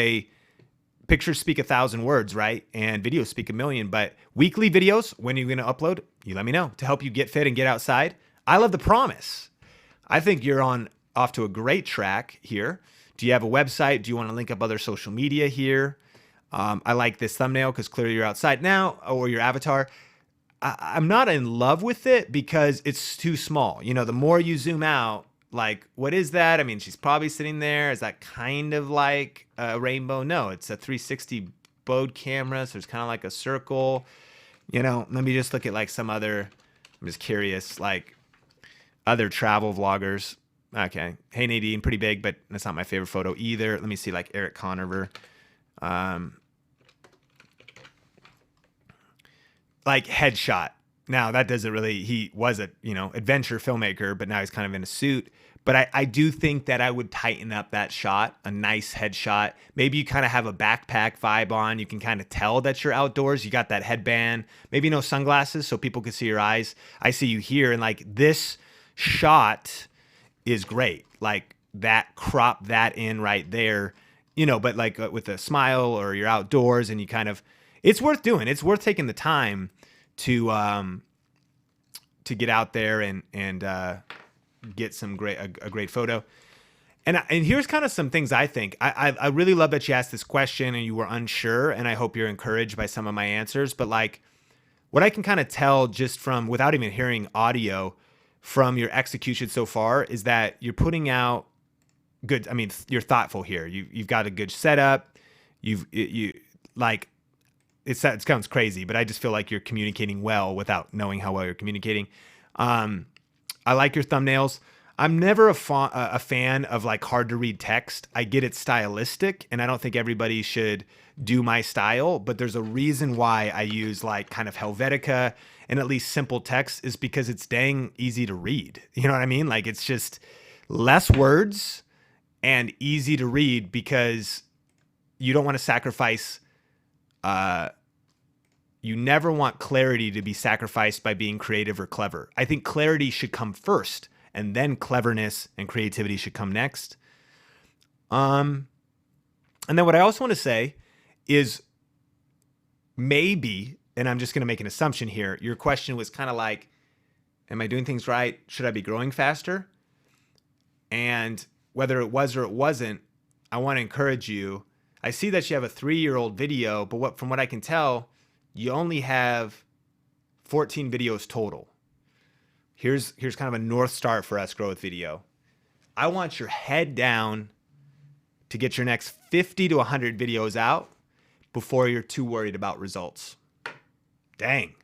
Speaker 1: pictures speak 1,000 words, right? And videos speak 1,000,000. But weekly videos, when are you going to upload? You let me know to help you get fit and get outside. I love the promise. I think you're off to a great track here. Do you have a website? Do you want to link up other social media here? I like this thumbnail because clearly you're outside now, or your avatar. I'm not in love with it because it's too small. You know, the more you zoom out, like, what is that? I mean, she's probably sitting there. Is that kind of like a rainbow? No, it's a 360 bode camera. So it's kind of like a circle. You know, let me just look at like some other, I'm just curious, like other travel vloggers. Okay. Hey, Nadine, pretty big, but that's not my favorite photo either. Let me see, like Eric Conover. Like headshot. Now that doesn't really, he was a, adventure filmmaker, but now he's kind of in a suit. But I do think that I would tighten up that shot, a nice headshot. Maybe you kind of have a backpack vibe on. You can kind of tell that you're outdoors. You got that headband, maybe no sunglasses so people can see your eyes. I see you here, and like this shot is great. Like that, crop that in right there, but like with a smile, or you're outdoors and you kind of, it's worth doing. It's worth taking the time to get out there and get a great photo. And here's kind of some things I think. I really love that you asked this question and you were unsure, and I hope you're encouraged by some of my answers. But like what I can kind of tell just from, without even hearing audio, from your execution so far is that you're putting out good. I mean, you're thoughtful here. You've got a good setup. It sounds crazy, but I just feel like you're communicating well without knowing how well you're communicating. I like your thumbnails. I'm never a fan of like hard to read text. I get it's stylistic, and I don't think everybody should do my style, but there's a reason why I use like kind of Helvetica and at least simple text, is because it's dang easy to read. You know what I mean? Like it's just less words and easy to read because you don't want to sacrifice. You never want clarity to be sacrificed by being creative or clever. I think clarity should come first, and then cleverness and creativity should come next. And then what I also want to say is maybe, and I'm just going to make an assumption here, your question was kind of like, am I doing things right? Should I be growing faster? And whether it was or it wasn't, I want to encourage you. I see that you have a 3-year-old video, but from what I can tell, you only have 14 videos total. Here's kind of a North Star for us, Grow with Video. I want your head down to get your next 50 to 100 videos out before you're too worried about results. Dang.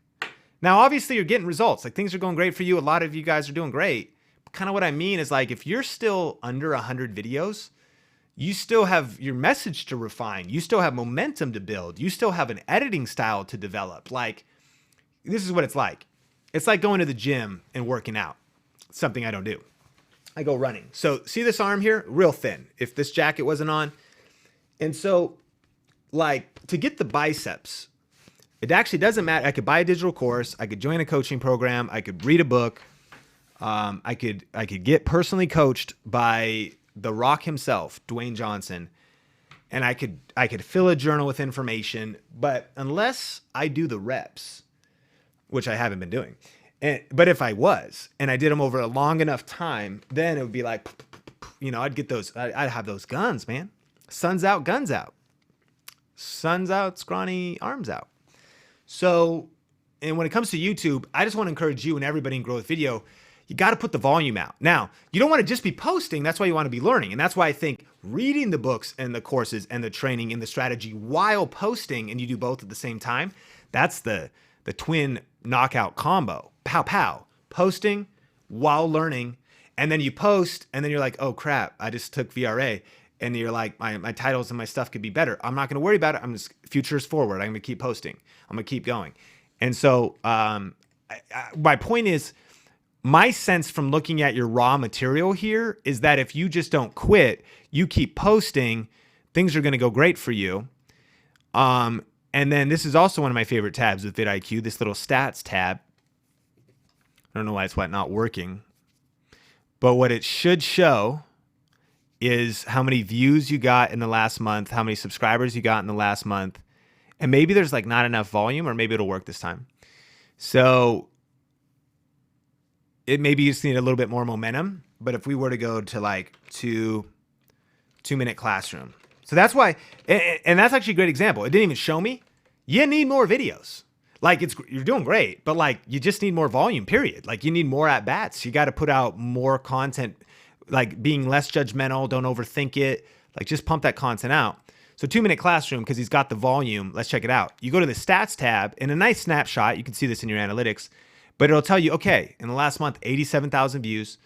Speaker 1: Now, obviously, you're getting results. Like things are going great for you. A lot of you guys are doing great. But kind of what I mean is like if you're still under 100 videos, you still have your message to refine. You still have momentum to build. You still have an editing style to develop. Like, this is what it's like. It's like going to the gym and working out. It's something I don't do. I go running. So see this arm here? Real thin. If this jacket wasn't on. And so like to get the biceps, it actually doesn't matter. I could buy a digital course. I could join a coaching program. I could read a book. I could get personally coached by The Rock himself, Dwayne Johnson, and I could fill a journal with information, but unless I do the reps, which I haven't been doing, but if I was, and I did them over a long enough time, then it would be like, I'd get those, I'd have those guns, man. Sun's out, guns out. Sun's out, scrawny arms out. So, and when it comes to YouTube, I just want to encourage you and everybody in Grow with Video. You got to put the volume out. Now, you don't want to just be posting. That's why you want to be learning. And that's why I think reading the books and the courses and the training and the strategy while posting, and you do both at the same time, that's the twin knockout combo. Pow, pow. Posting while learning. And then you post, and then you're like, oh crap, I just took VRA. And you're like, my titles and my stuff could be better. I'm not going to worry about it. I'm just future is forward. I'm going to keep posting. I'm going to keep going. And so my point is, my sense from looking at your raw material here is that if you just don't quit, you keep posting, things are going to go great for you. And then this is also one of my favorite tabs with vidIQ, this little stats tab. I don't know why it's not working. But what it should show is how many views you got in the last month, how many subscribers you got in the last month. And maybe there's like not enough volume, or maybe it'll work this time. So it maybe you just need a little bit more momentum. But if we were to go to like 2-minute classroom. So that's why, and that's actually a great example. It didn't even show me. You need more videos. Like you're doing great, but like you just need more volume, period. Like you need more at bats. You got to put out more content, like being less judgmental. Don't overthink it. Like just pump that content out. So 2-minute classroom, because he's got the volume. Let's check it out. You go to the stats tab in a nice snapshot. You can see this in your analytics, but it'll tell you, okay, in the last month, 87,000 views,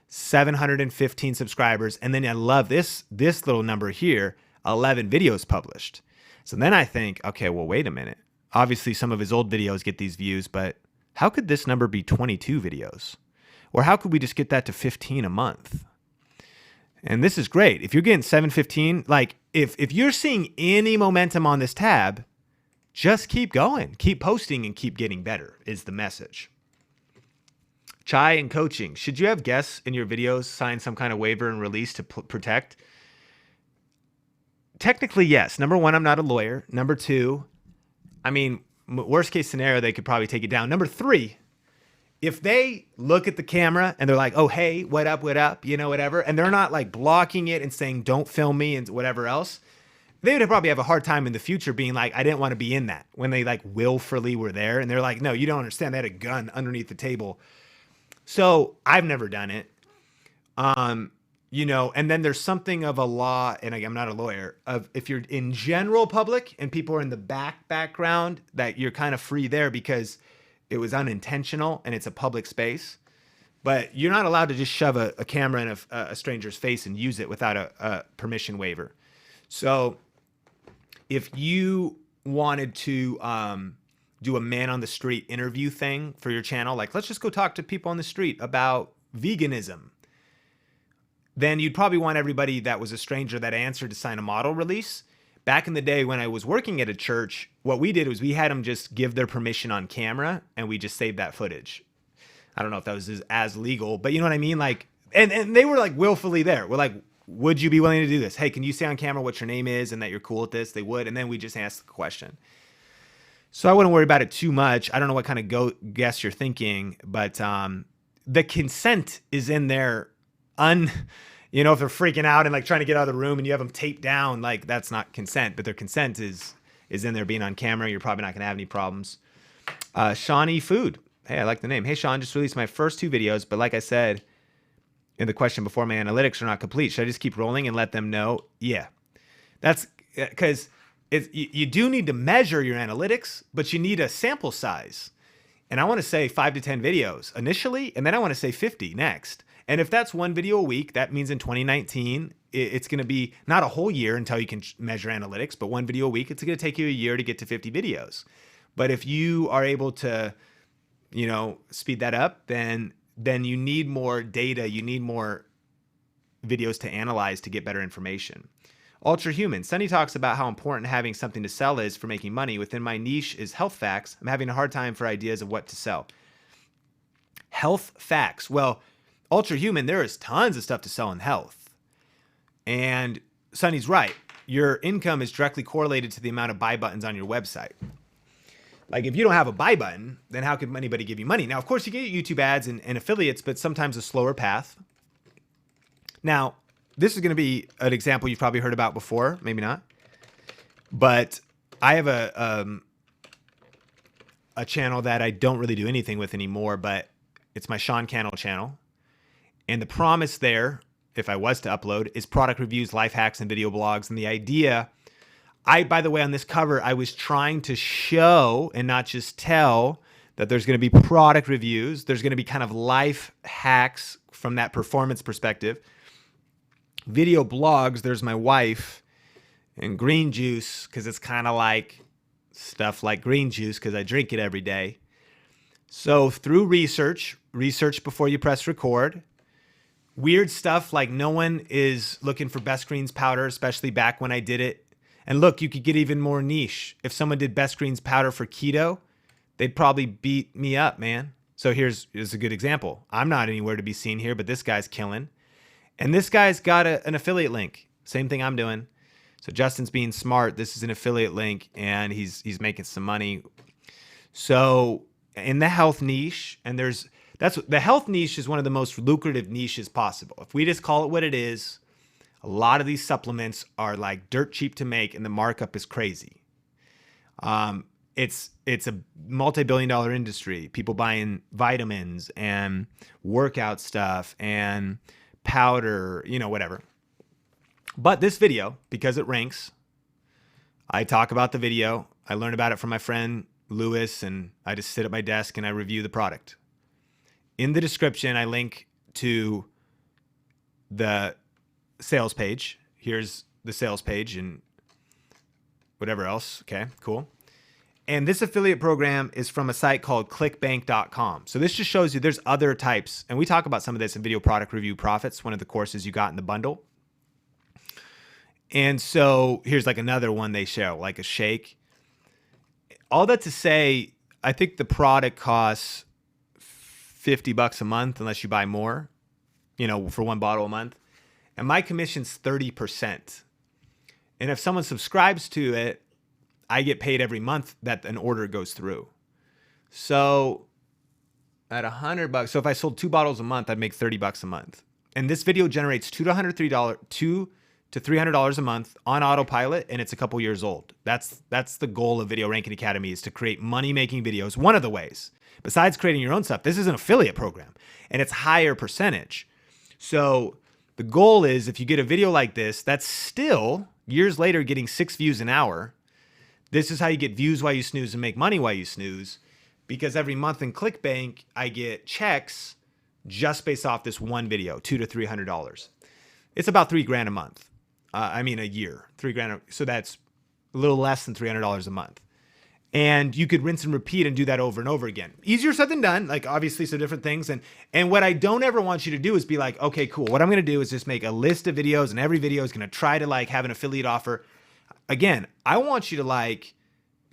Speaker 1: 715 subscribers. And then I love this little number here, 11 videos published. So then I think, okay, well, wait a minute. Obviously, some of his old videos get these views, but how could this number be 22 videos? Or how could we just get that to 15 a month? And this is great. If you're getting 715, like if you're seeing any momentum on this tab, just keep going. Keep posting and keep getting better is the message. Chai and coaching. Should you have guests in your videos sign some kind of waiver and release to protect? Technically, yes. Number one, I'm not a lawyer. Number two, I mean, worst case scenario, they could probably take it down. Number three, if they look at the camera and they're like, oh, hey, what up, you know, whatever, and they're not like blocking it and saying, don't film me and whatever else, they would probably have a hard time in the future being like, I didn't want to be in that, when they like willfully were there. And they're like, no, you don't understand. They had a gun underneath the table. So I've never done it. You know, and then there's something of a law, and I'm not a lawyer, of if you're in general public and people are in the background, that you're kind of free there because it was unintentional and it's a public space. But you're not allowed to just shove a camera in a stranger's face and use it without a permission waiver. So if you wanted to do a man on the street interview thing for your channel, like let's just go talk to people on the street about veganism, then you'd probably want everybody that was a stranger that answered to sign a model release. Back in the day when I was working at a church, what we did was we had them just give their permission on camera and we just saved that footage. I don't know if that was as legal, but you know what I mean? Like, and they were like willfully there. We're like, would you be willing to do this? Hey, can you say on camera what your name is and that you're cool with this? They would. And then we just asked the question. So I wouldn't worry about it too much. I don't know what kind of guess you're thinking, but the consent is in there. You know, if they're freaking out and like trying to get out of the room and you have them taped down, like that's not consent, but their consent is in there being on camera. You're probably not going to have any problems. Shawnee Food. Hey, I like the name. Hey, Sean, just released my first 2 videos, but like I said in the question before, my analytics are not complete. Should I just keep rolling and let them know? Yeah, that's because you do need to measure your analytics, but you need a sample size. And I want to say 5 to 10 videos initially, and then I want to say 50 next. And if that's 1 video a week, that means in 2019, it's going to be not a whole year until you can measure analytics, but 1 video a week. It's going to take you a year to get to 50 videos. But if you are able to, you know, speed that up, then you need more data. You need more videos to analyze to get better information. Ultra Human. Sunny talks about how important having something to sell is for making money. Within my niche is health facts. I'm having a hard time for ideas of what to sell. Health facts. Well, Ultra Human, there is tons of stuff to sell in health. And Sunny's right. Your income is directly correlated to the amount of buy buttons on your website. Like if you don't have a buy button, then how can anybody give you money? Now, of course, you get YouTube ads and affiliates, but sometimes a slower path. Now, this is going to be an example you've probably heard about before, maybe not. But I have a channel that I don't really do anything with anymore, but It's my Sean Cannell channel. And the promise there, if I was to upload, is product reviews, life hacks, and video blogs. And the idea, by the way, on this cover, I was trying to show and not just tell that there's going to be product reviews. There's going to be kind of life hacks from that performance perspective. Video blogs, there's my wife, and green juice, because it's kind of like stuff like green juice because I drink it every day. So through research before you press record, weird stuff like no one is looking for Best Greens powder, especially back when I did it. And look, you could get even more niche. If someone did Best Greens powder for keto, they'd probably beat me up, man. So here's a good example. I'm not anywhere to be seen here, but this guy's killing. And this guy's got an affiliate link. Same thing I'm doing. So Justin's being smart. This is an affiliate link, and he's making some money. So in the health niche, and the health niche is one of the most lucrative niches possible. If we just call it what it is, a lot of these supplements are like dirt cheap to make, and the markup is crazy. It's a multi-billion-dollar industry. People buying vitamins and workout stuff and powder, whatever. But this video, because it ranks, I talk about the video. I learn about it from my friend Lewis, and I just sit at my desk and I review the product. In the description, I link to the sales page. Here's the sales page and whatever else. Okay, cool. And this affiliate program is from a site called clickbank.com. So this just shows you there's other types. And we talk about some of this in Video Product Review Profits, one of the courses you got in the bundle. And so here's like another one they show, like a shake. All that to say, I think the product costs $50 a month unless you buy more, for one bottle a month. And my commission's 30%. And if someone subscribes to it, I get paid every month that an order goes through. So at $100, so if I sold 2 bottles a month, I'd make $30 a month. And this video generates $200 to $300 a month on autopilot, and it's a couple years old. That's the goal of Video Ranking Academy, is to create money-making videos. One of the ways, besides creating your own stuff, this is an affiliate program, and it's higher percentage. So the goal is, if you get a video like this, that's still years later getting 6 views an hour. This is how you get views while you snooze and make money while you snooze, because every month in ClickBank, I get checks just based off this one video, $200 to $300. It's about $3,000 a month. A year, $3,000. So that's a little less than $300 a month. And you could rinse and repeat and do that over and over again. Easier said than done, like obviously some different things. And what I don't ever want you to do is be like, okay, cool. What I'm going to do is just make a list of videos, and every video is going to try to like have an affiliate offer. Again, I want you to like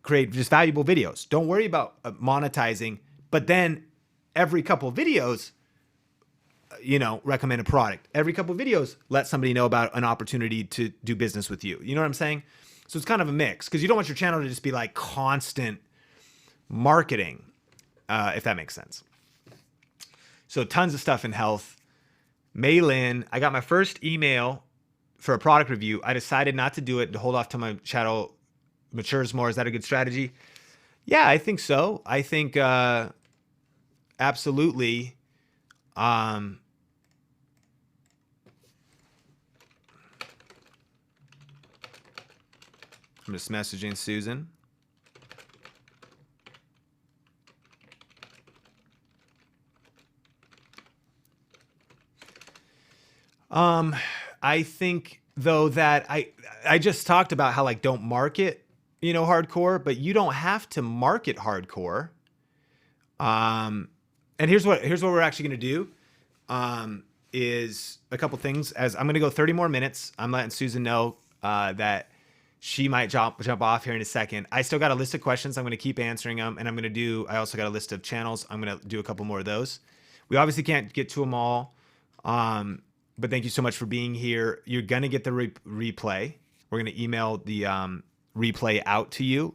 Speaker 1: create just valuable videos. Don't worry about monetizing, but then every couple of videos, recommend a product. Every couple of videos, let somebody know about an opportunity to do business with you. You know what I'm saying? So it's kind of a mix, because you don't want your channel to just be like constant marketing, if that makes sense. So tons of stuff in health. Maylin, I got my first email for a product review. I decided not to do it, to hold off till my channel matures more. Is that a good strategy? Yeah, I think so. I think absolutely. I'm just messaging Susan. I think though that I just talked about how like don't market, hardcore, but you don't have to market hardcore. And here's what we're actually going to do, is a couple things. As I'm going to go 30 more minutes. I'm letting Susan know that she might jump off here in a second. I still got a list of questions. I'm going to keep answering them, and I also got a list of channels. I'm going to do a couple more of those. We obviously can't get to them all, but thank you so much for being here. You're going to get the replay. We're going to email the replay out to you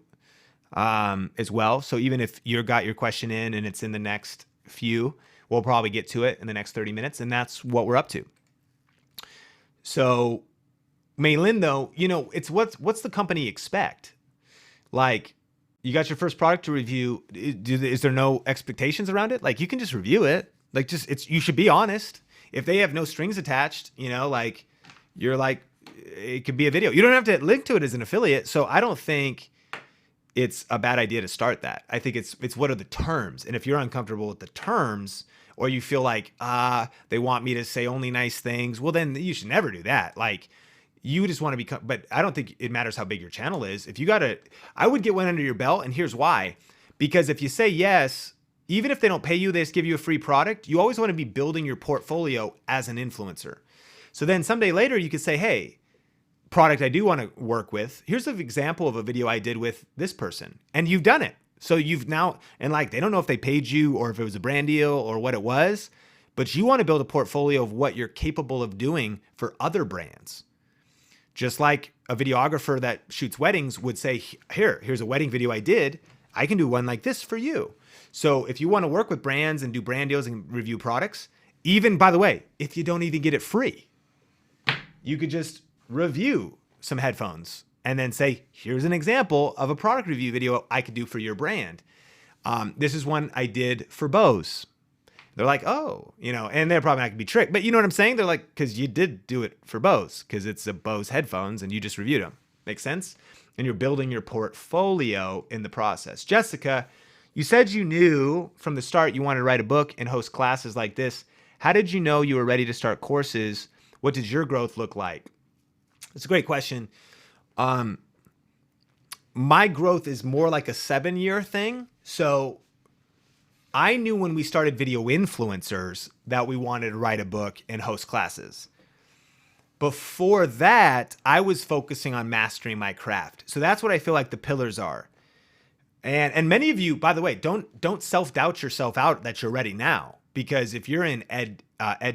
Speaker 1: as well. So even if you got your question in and it's in the next few, we'll probably get to it in the next 30 minutes, and that's what we're up to. So Maylin, though, it's what's the company expect? Like, you got your first product to review. Is there no expectations around it? Like, you can just review it. Like you should be honest. If they have no strings attached, like you're like, it could be a video. You don't have to link to it as an affiliate. So I don't think it's a bad idea to start that. I think it's what are the terms? And if you're uncomfortable with the terms, or you feel like, they want me to say only nice things, well, then you should never do that. Like, you just want to become, but I don't think it matters how big your channel is. If you I would get one under your belt, and here's why. Because if you say yes, even if they don't pay you, they just give you a free product, you always want to be building your portfolio as an influencer. So then someday later you could say, hey, product I do want to work with, here's an example of a video I did with this person, and you've done it. So you've now, and like, they don't know if they paid you or if it was a brand deal or what it was, but you want to build a portfolio of what you're capable of doing for other brands. Just like a videographer that shoots weddings would say, here's a wedding video I did. I can do one like this for you. So if you want to work with brands and do brand deals and review products, even, by the way, if you don't even get it free, you could just review some headphones and then say, here's an example of a product review video I could do for your brand. This is one I did for Bose. They're like, oh, and they're probably not gonna be tricked, but you know what I'm saying? They're like, because you did do it for Bose, because it's a Bose headphones and you just reviewed them. Makes sense? And you're building your portfolio in the process. Jessica, you said you knew from the start you wanted to write a book and host classes like this. How did you know you were ready to start courses? What did your growth look like? It's a great question. My growth is more like a 7-year thing. So I knew when we started Video Influencers that we wanted to write a book and host classes. Before that, I was focusing on mastering my craft. So that's what I feel like the pillars are. And many of you, by the way, don't self-doubt yourself out that you're ready now. Because if you're in ed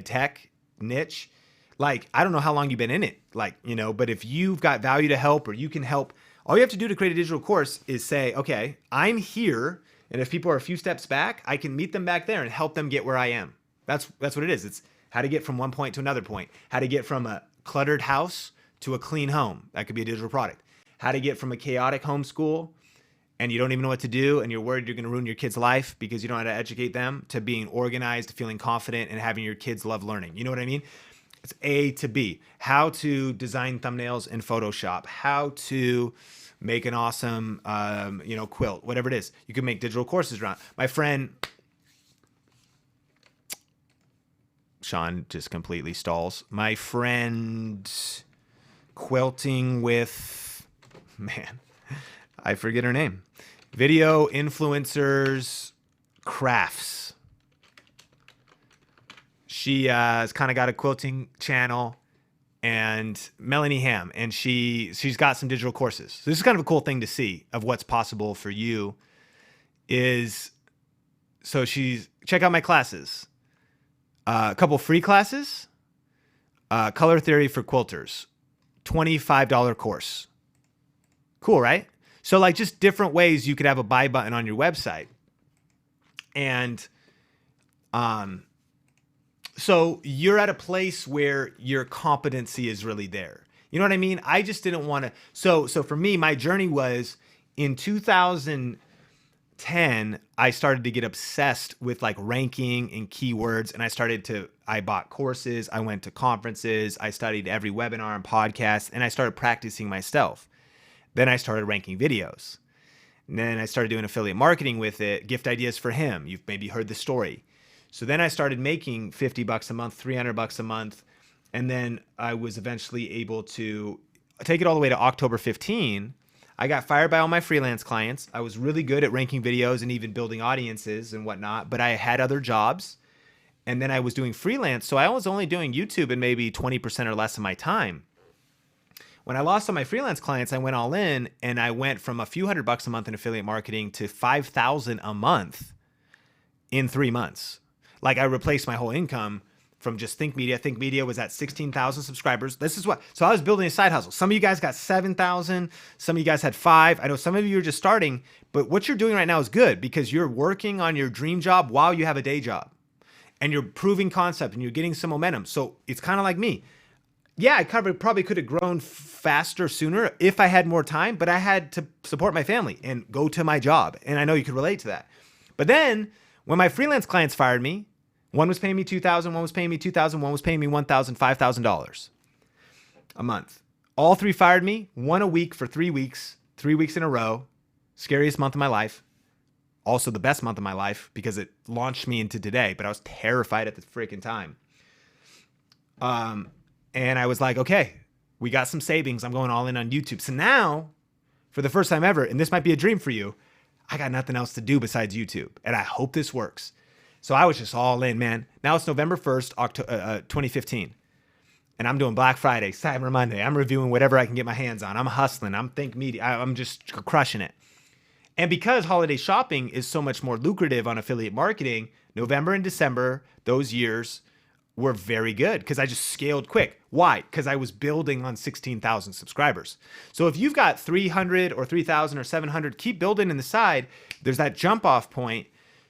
Speaker 1: tech niche, like, I don't know how long you've been in it, but if you've got value to help, or you can help, all you have to do to create a digital course is say, okay, I'm here. And if people are a few steps back, I can meet them back there and help them get where I am. That's what it is. It's how to get from one point to another point, how to get from a cluttered house to a clean home. That could be a digital product. How to get from a chaotic homeschool and you don't even know what to do, and you're worried you're going to ruin your kid's life because you don't know how to educate them, to being organized, feeling confident, and having your kids love learning. You know what I mean? It's A to B. How to design thumbnails in Photoshop. How to make an awesome, quilt. Whatever it is, you can make digital courses around. My friend Sean just completely stalls. My friend quilting with, man, I forget her name. Video Influencers Crafts. She has kind of got a quilting channel, and Melanie Ham, and she's got some digital courses. So this is kind of a cool thing to see of what's possible for you. Check out my classes. A couple free classes. Color Theory for Quilters. $25 course. Cool, right? So like, just different ways you could have a buy button on your website. And so you're at a place where your competency is really there. You know what I mean? I just didn't want to. So for me, my journey was in 2010, I started to get obsessed with like ranking and keywords. And I bought courses. I went to conferences. I studied every webinar and podcast, and I started practicing myself. Then I started ranking videos. And then I started doing affiliate marketing with it, gift ideas for him. You've maybe heard the story. So then I started making $50 a month, $300 a month. And then I was eventually able to take it all the way to October 15. I got fired by all my freelance clients. I was really good at ranking videos and even building audiences and whatnot, but I had other jobs. And then I was doing freelance. So I was only doing YouTube in maybe 20% or less of my time. When I lost all my freelance clients, I went all in, and I went from a few $100 a month in affiliate marketing to $5,000 a month in 3 months. Like, I replaced my whole income from just Think Media. Think Media was at 16,000 subscribers. So I was building a side hustle. Some of you guys got 7,000. Some of you guys had 5. I know some of you are just starting, but what you're doing right now is good because you're working on your dream job while you have a day job, and you're proving concept and you're getting some momentum. So it's kind of like me. Yeah, I probably could have grown faster sooner if I had more time, but I had to support my family and go to my job. And I know you could relate to that. But then when my freelance clients fired me, One was paying me $2,000, one was paying me $2,000, one was paying me $1,000, $5,000 a month. All three fired me, one a week for 3 weeks, 3 weeks in a row. Scariest month of my life. Also the best month of my life because it launched me into today, but I was terrified at the freaking time. And I was like, okay, we got some savings. I'm going all in on YouTube. So now, for the first time ever, and this might be a dream for you, I got nothing else to do besides YouTube. And I hope this works. So I was just all in, man. Now it's November 1st, 2015. And I'm doing Black Friday, Cyber Monday. I'm reviewing whatever I can get my hands on. I'm hustling. I'm Think Media. I'm just crushing it. And because holiday shopping is so much more lucrative on affiliate marketing, November and December, those years were very good because I just scaled quick. Why? Because I was building on 16,000 subscribers. So if you've got 300 or 3,000 or 700, keep building in the side. There's that jump off point.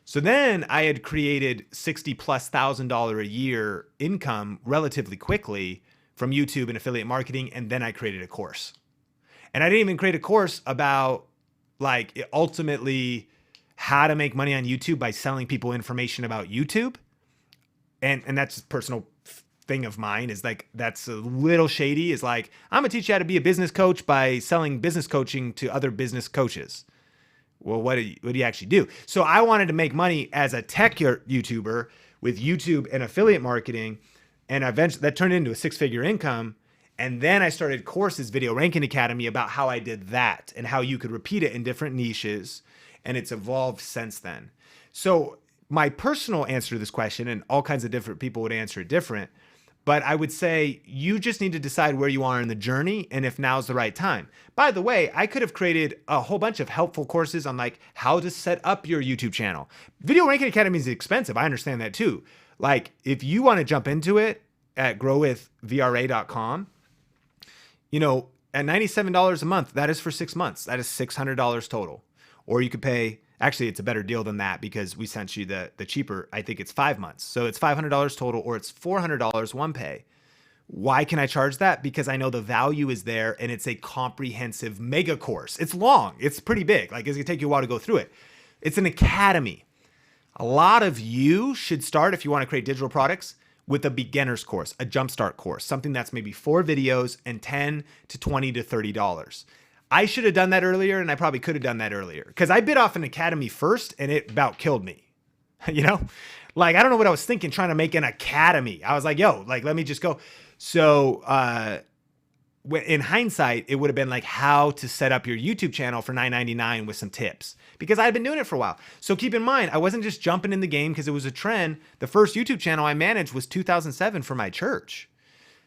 Speaker 1: So then I had created $60,000+ a year income relatively quickly from YouTube and affiliate marketing. And then I created a course. And I didn't even create a course about like ultimately how to make money on YouTube by selling people information about YouTube. And that's a personal thing of mine is like, that's a little shady is like, I'm gonna teach you how to be a business coach by selling business coaching to other business coaches. Well, what do you actually do? So I wanted to make money as a tech YouTuber with YouTube and affiliate marketing. And eventually that turned into a 6-figure income. And then I started courses, Video Ranking Academy, about how I did that and how you could repeat it in different niches. And it's evolved since then. So my personal answer to this question, and all kinds of different people would answer it different, but I would say you just need to decide where you are in the journey and if now's the right time. By the way, I could have created a whole bunch of helpful courses on like how to set up your YouTube channel. Video Ranking Academy is expensive. I understand that too. Like if you want to jump into it at growwithvra.com, you know, at $97 a month, that is for 6 months. That is $600 total. Or you could pay, actually it's a better deal than that because we sent you the cheaper, I think it's 5 months. So it's $500 total or it's $400 one pay. Why can I charge that? Because I know the value is there and it's a comprehensive mega course. It's long, it's pretty big. Like it's gonna take you a while to go through it. It's an academy. A lot of you should start, if you wanna create digital products, with a beginner's course, a jumpstart course, something that's maybe 4 videos and $10 to $20 to $30. I should have done that earlier, and I probably could have done that earlier because I bit off an academy first and it about killed me. You know, like I don't know what I was thinking trying to make an academy. I was like, yo, like, let me just go. So in hindsight, it would have been like how to set up your YouTube channel for $9.99 with some tips because I'd been doing it for a while. So keep in mind, I wasn't just jumping in the game because it was a trend. The first YouTube channel I managed was 2007 for my church.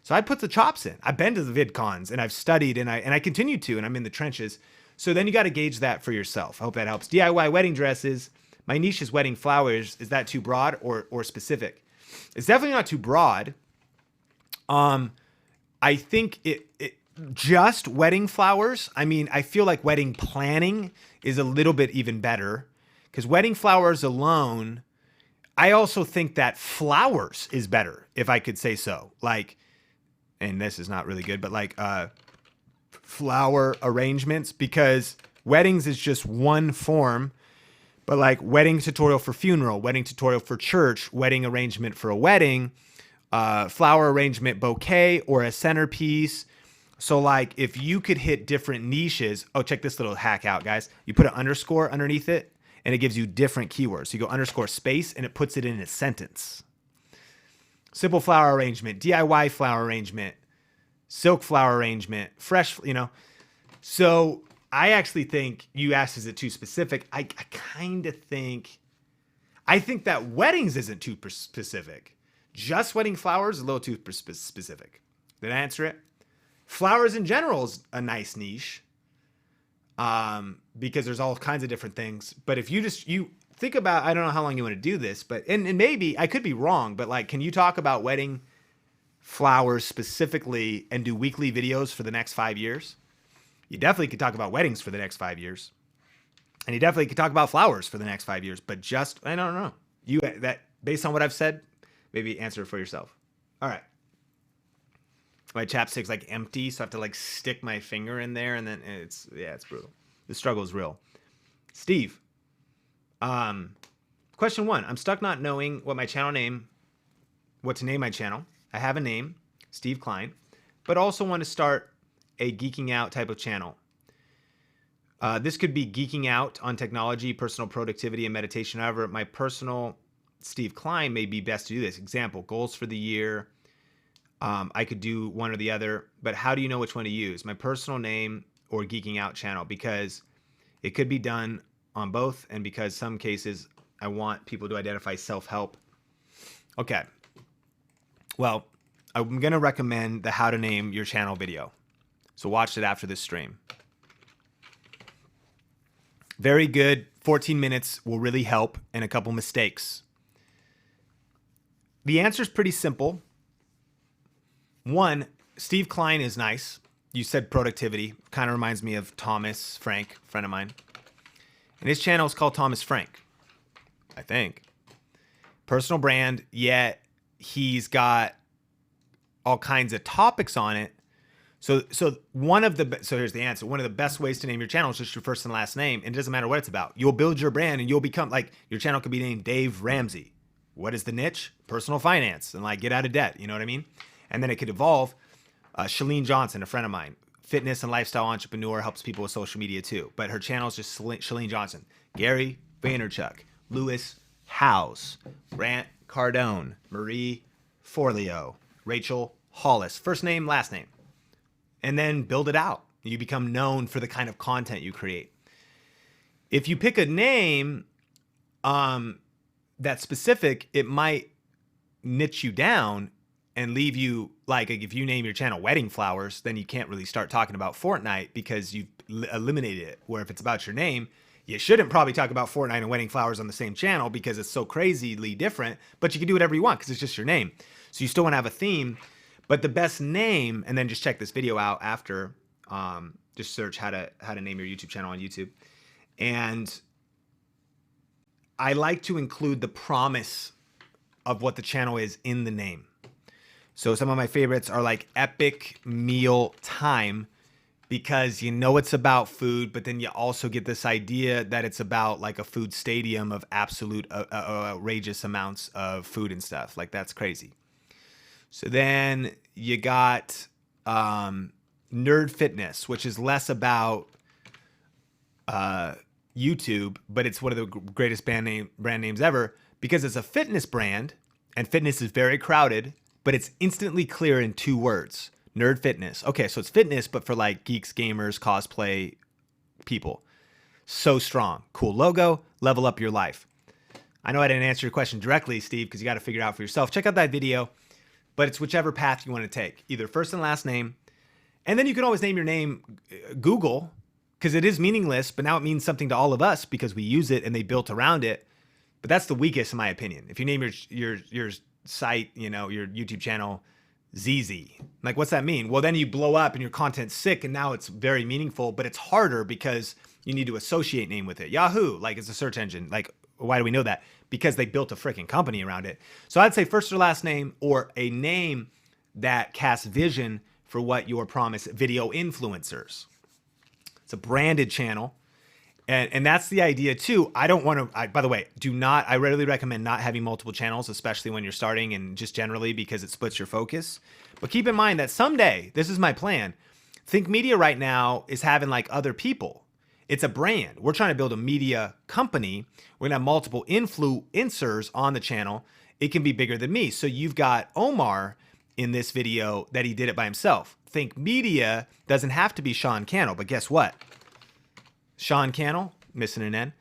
Speaker 1: So I put the chops in. I've been to the VidCons and I've studied and I continue to, and I'm in the trenches. So then you got to gauge that for yourself. I hope that helps. DIY wedding dresses. My niche is wedding flowers. Is that too broad or specific? It's definitely not too broad. I think it just wedding flowers. I mean, I feel like wedding planning is a little bit even better because wedding flowers alone, I also think that flowers is better, if I could say so. Like, and this is not really good, but like flower arrangements, because weddings is just one form, but like wedding tutorial for funeral, wedding tutorial for church, wedding arrangement for a wedding, flower arrangement bouquet or a centerpiece. So like if you could hit different niches, oh, check this little hack out, guys. You put an underscore underneath it and it gives you different keywords. So you go underscore space and it puts it in a sentence. Simple flower arrangement, DIY flower arrangement, silk flower arrangement, fresh, you know. So I actually think you asked, is it too specific? I kind of think, I think that weddings isn't too specific. Just wedding flowers is a little too specific. Did I answer it? Flowers in general is a nice niche because there's all kinds of different things. But if you think about, I don't know how long you want to do this, but, and maybe I could be wrong, but like, can you talk about wedding flowers specifically and do weekly videos for the next 5 years? You definitely could talk about weddings for the next 5 years. And you definitely could talk about flowers for the next 5 years, but just, I don't know. You, that based on what I've said, maybe answer it for yourself. All right. My chapstick's like empty, so I have to like stick my finger in there and then it's brutal. The struggle is real. Steve, question 1, I'm stuck not knowing what to name my channel. I have a name, Steve Klein, but also want to start a geeking out type of channel. This could be geeking out on technology, personal productivity, and meditation. However, my personal Steve Klein may be best to do this. Example, goals for the year. I could do one or the other, but how do you know which one to use? My personal name or geeking out channel? Because it could be done on both, and because some cases I want people to identify self-help. Okay. Well, I'm going to recommend the how to name your channel video. So watch it after this stream. Very good. 14 minutes will really help, and a couple mistakes. The answer is pretty simple. 1, Steve Klein is nice. You said productivity. Kind of reminds me of Thomas Frank, a friend of mine. And his channel is called Thomas Frank, I think. Personal brand, yet he's got all kinds of topics on it. So here's the answer. One of the best ways to name your channel is just your first and last name, and it doesn't matter what it's about. You'll build your brand, and you'll become, like, your channel could be named Dave Ramsey. What is the niche? Personal finance and, like, get out of debt. You know what I mean? And then it could evolve. Chalene Johnson, a friend of mine, fitness and lifestyle entrepreneur, helps people with social media too. But her channel is just Chalene Johnson. Gary Vaynerchuk, Lewis Howes, Grant Cardone, Marie Forleo, Rachel Hollis. First name, last name. And then build it out. You become known for the kind of content you create. If you pick a name that's specific, it might niche you down and leave you, like, if you name your channel Wedding Flowers, then you can't really start talking about Fortnite because you've eliminated it. Where if it's about your name, you shouldn't probably talk about Fortnite and Wedding Flowers on the same channel because it's so crazily different, but you can do whatever you want because it's just your name. So you still want to have a theme. But the best name, and then just check this video out after, just search how to name your YouTube channel on YouTube. And I like to include the promise of what the channel is in the name. So some of my favorites are like Epic Meal Time, because you know it's about food, but then you also get this idea that it's about like a food stadium of absolute outrageous amounts of food and stuff. Like, that's crazy. So then you got Nerd Fitness, which is less about YouTube, but it's one of the greatest brand names ever because it's a fitness brand, and fitness is very crowded, but it's instantly clear in 2 words. Nerd Fitness. Okay, so it's fitness, but for like geeks, gamers, cosplay people. So strong. Cool logo. Level up your life. I know I didn't answer your question directly, Steve, because you got to figure it out for yourself. Check out that video. But it's whichever path you want to take, either first and last name. And then you can always name your name Google, because it is meaningless, but now it means something to all of us because we use it and they built around it. But that's the weakest in my opinion. If you name your site, you know, your YouTube channel ZZ, like, what's that mean? Well, then you blow up and your content's sick and now it's very meaningful, but it's harder because you need to associate name with it. Yahoo, like, it's a search engine. Like, why do we know that? Because they built a freaking company around it. So I'd say first or last name, or a name that casts vision for what your promise. Video influencers. It's a branded channel. And that's the idea too. I don't want to, by the way, I rarely recommend not having multiple channels, especially when you're starting and just generally because it splits your focus. But keep in mind that someday, this is my plan. Think Media right now is having like other people. It's a brand. We're trying to build a media company. We're gonna have multiple influencers on the channel. It can be bigger than me. So you've got Omar in this video that he did it by himself. Think Media doesn't have to be Sean Cannell, but guess what? Sean Cannell, missing an N.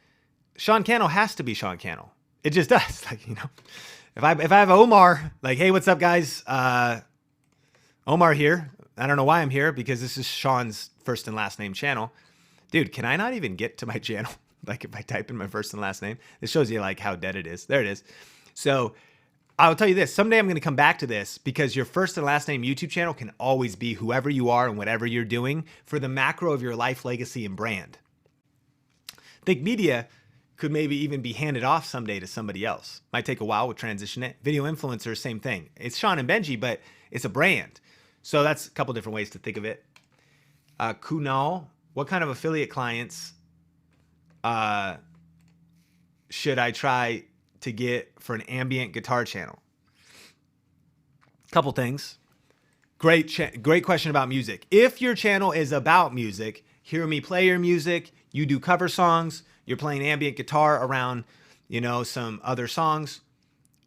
Speaker 1: Sean Cannell has to be Sean Cannell. It just does. Like, you know, if I have Omar, like, hey, what's up, guys? Omar here. I don't know why I'm here because this is Sean's first and last name channel. Dude, can I not even get to my channel? Like, if I type in my first and last name, it shows you like how dead it is. There it is. So I'll tell you this, someday I'm going to come back to this because your first and last name YouTube channel can always be whoever you are and whatever you're doing for the macro of your life, legacy, and brand. Think Media could maybe even be handed off someday to somebody else. Might take a while with transition it. Video influencers, same thing. It's Sean and Benji, but it's a brand. So that's a couple different ways to think of it. Kunal, what kind of affiliate clients should I try to get for an ambient guitar channel? Couple things. Great question about music. If your channel is about music, hear me play your music, you do cover songs, you're playing ambient guitar around, some other songs,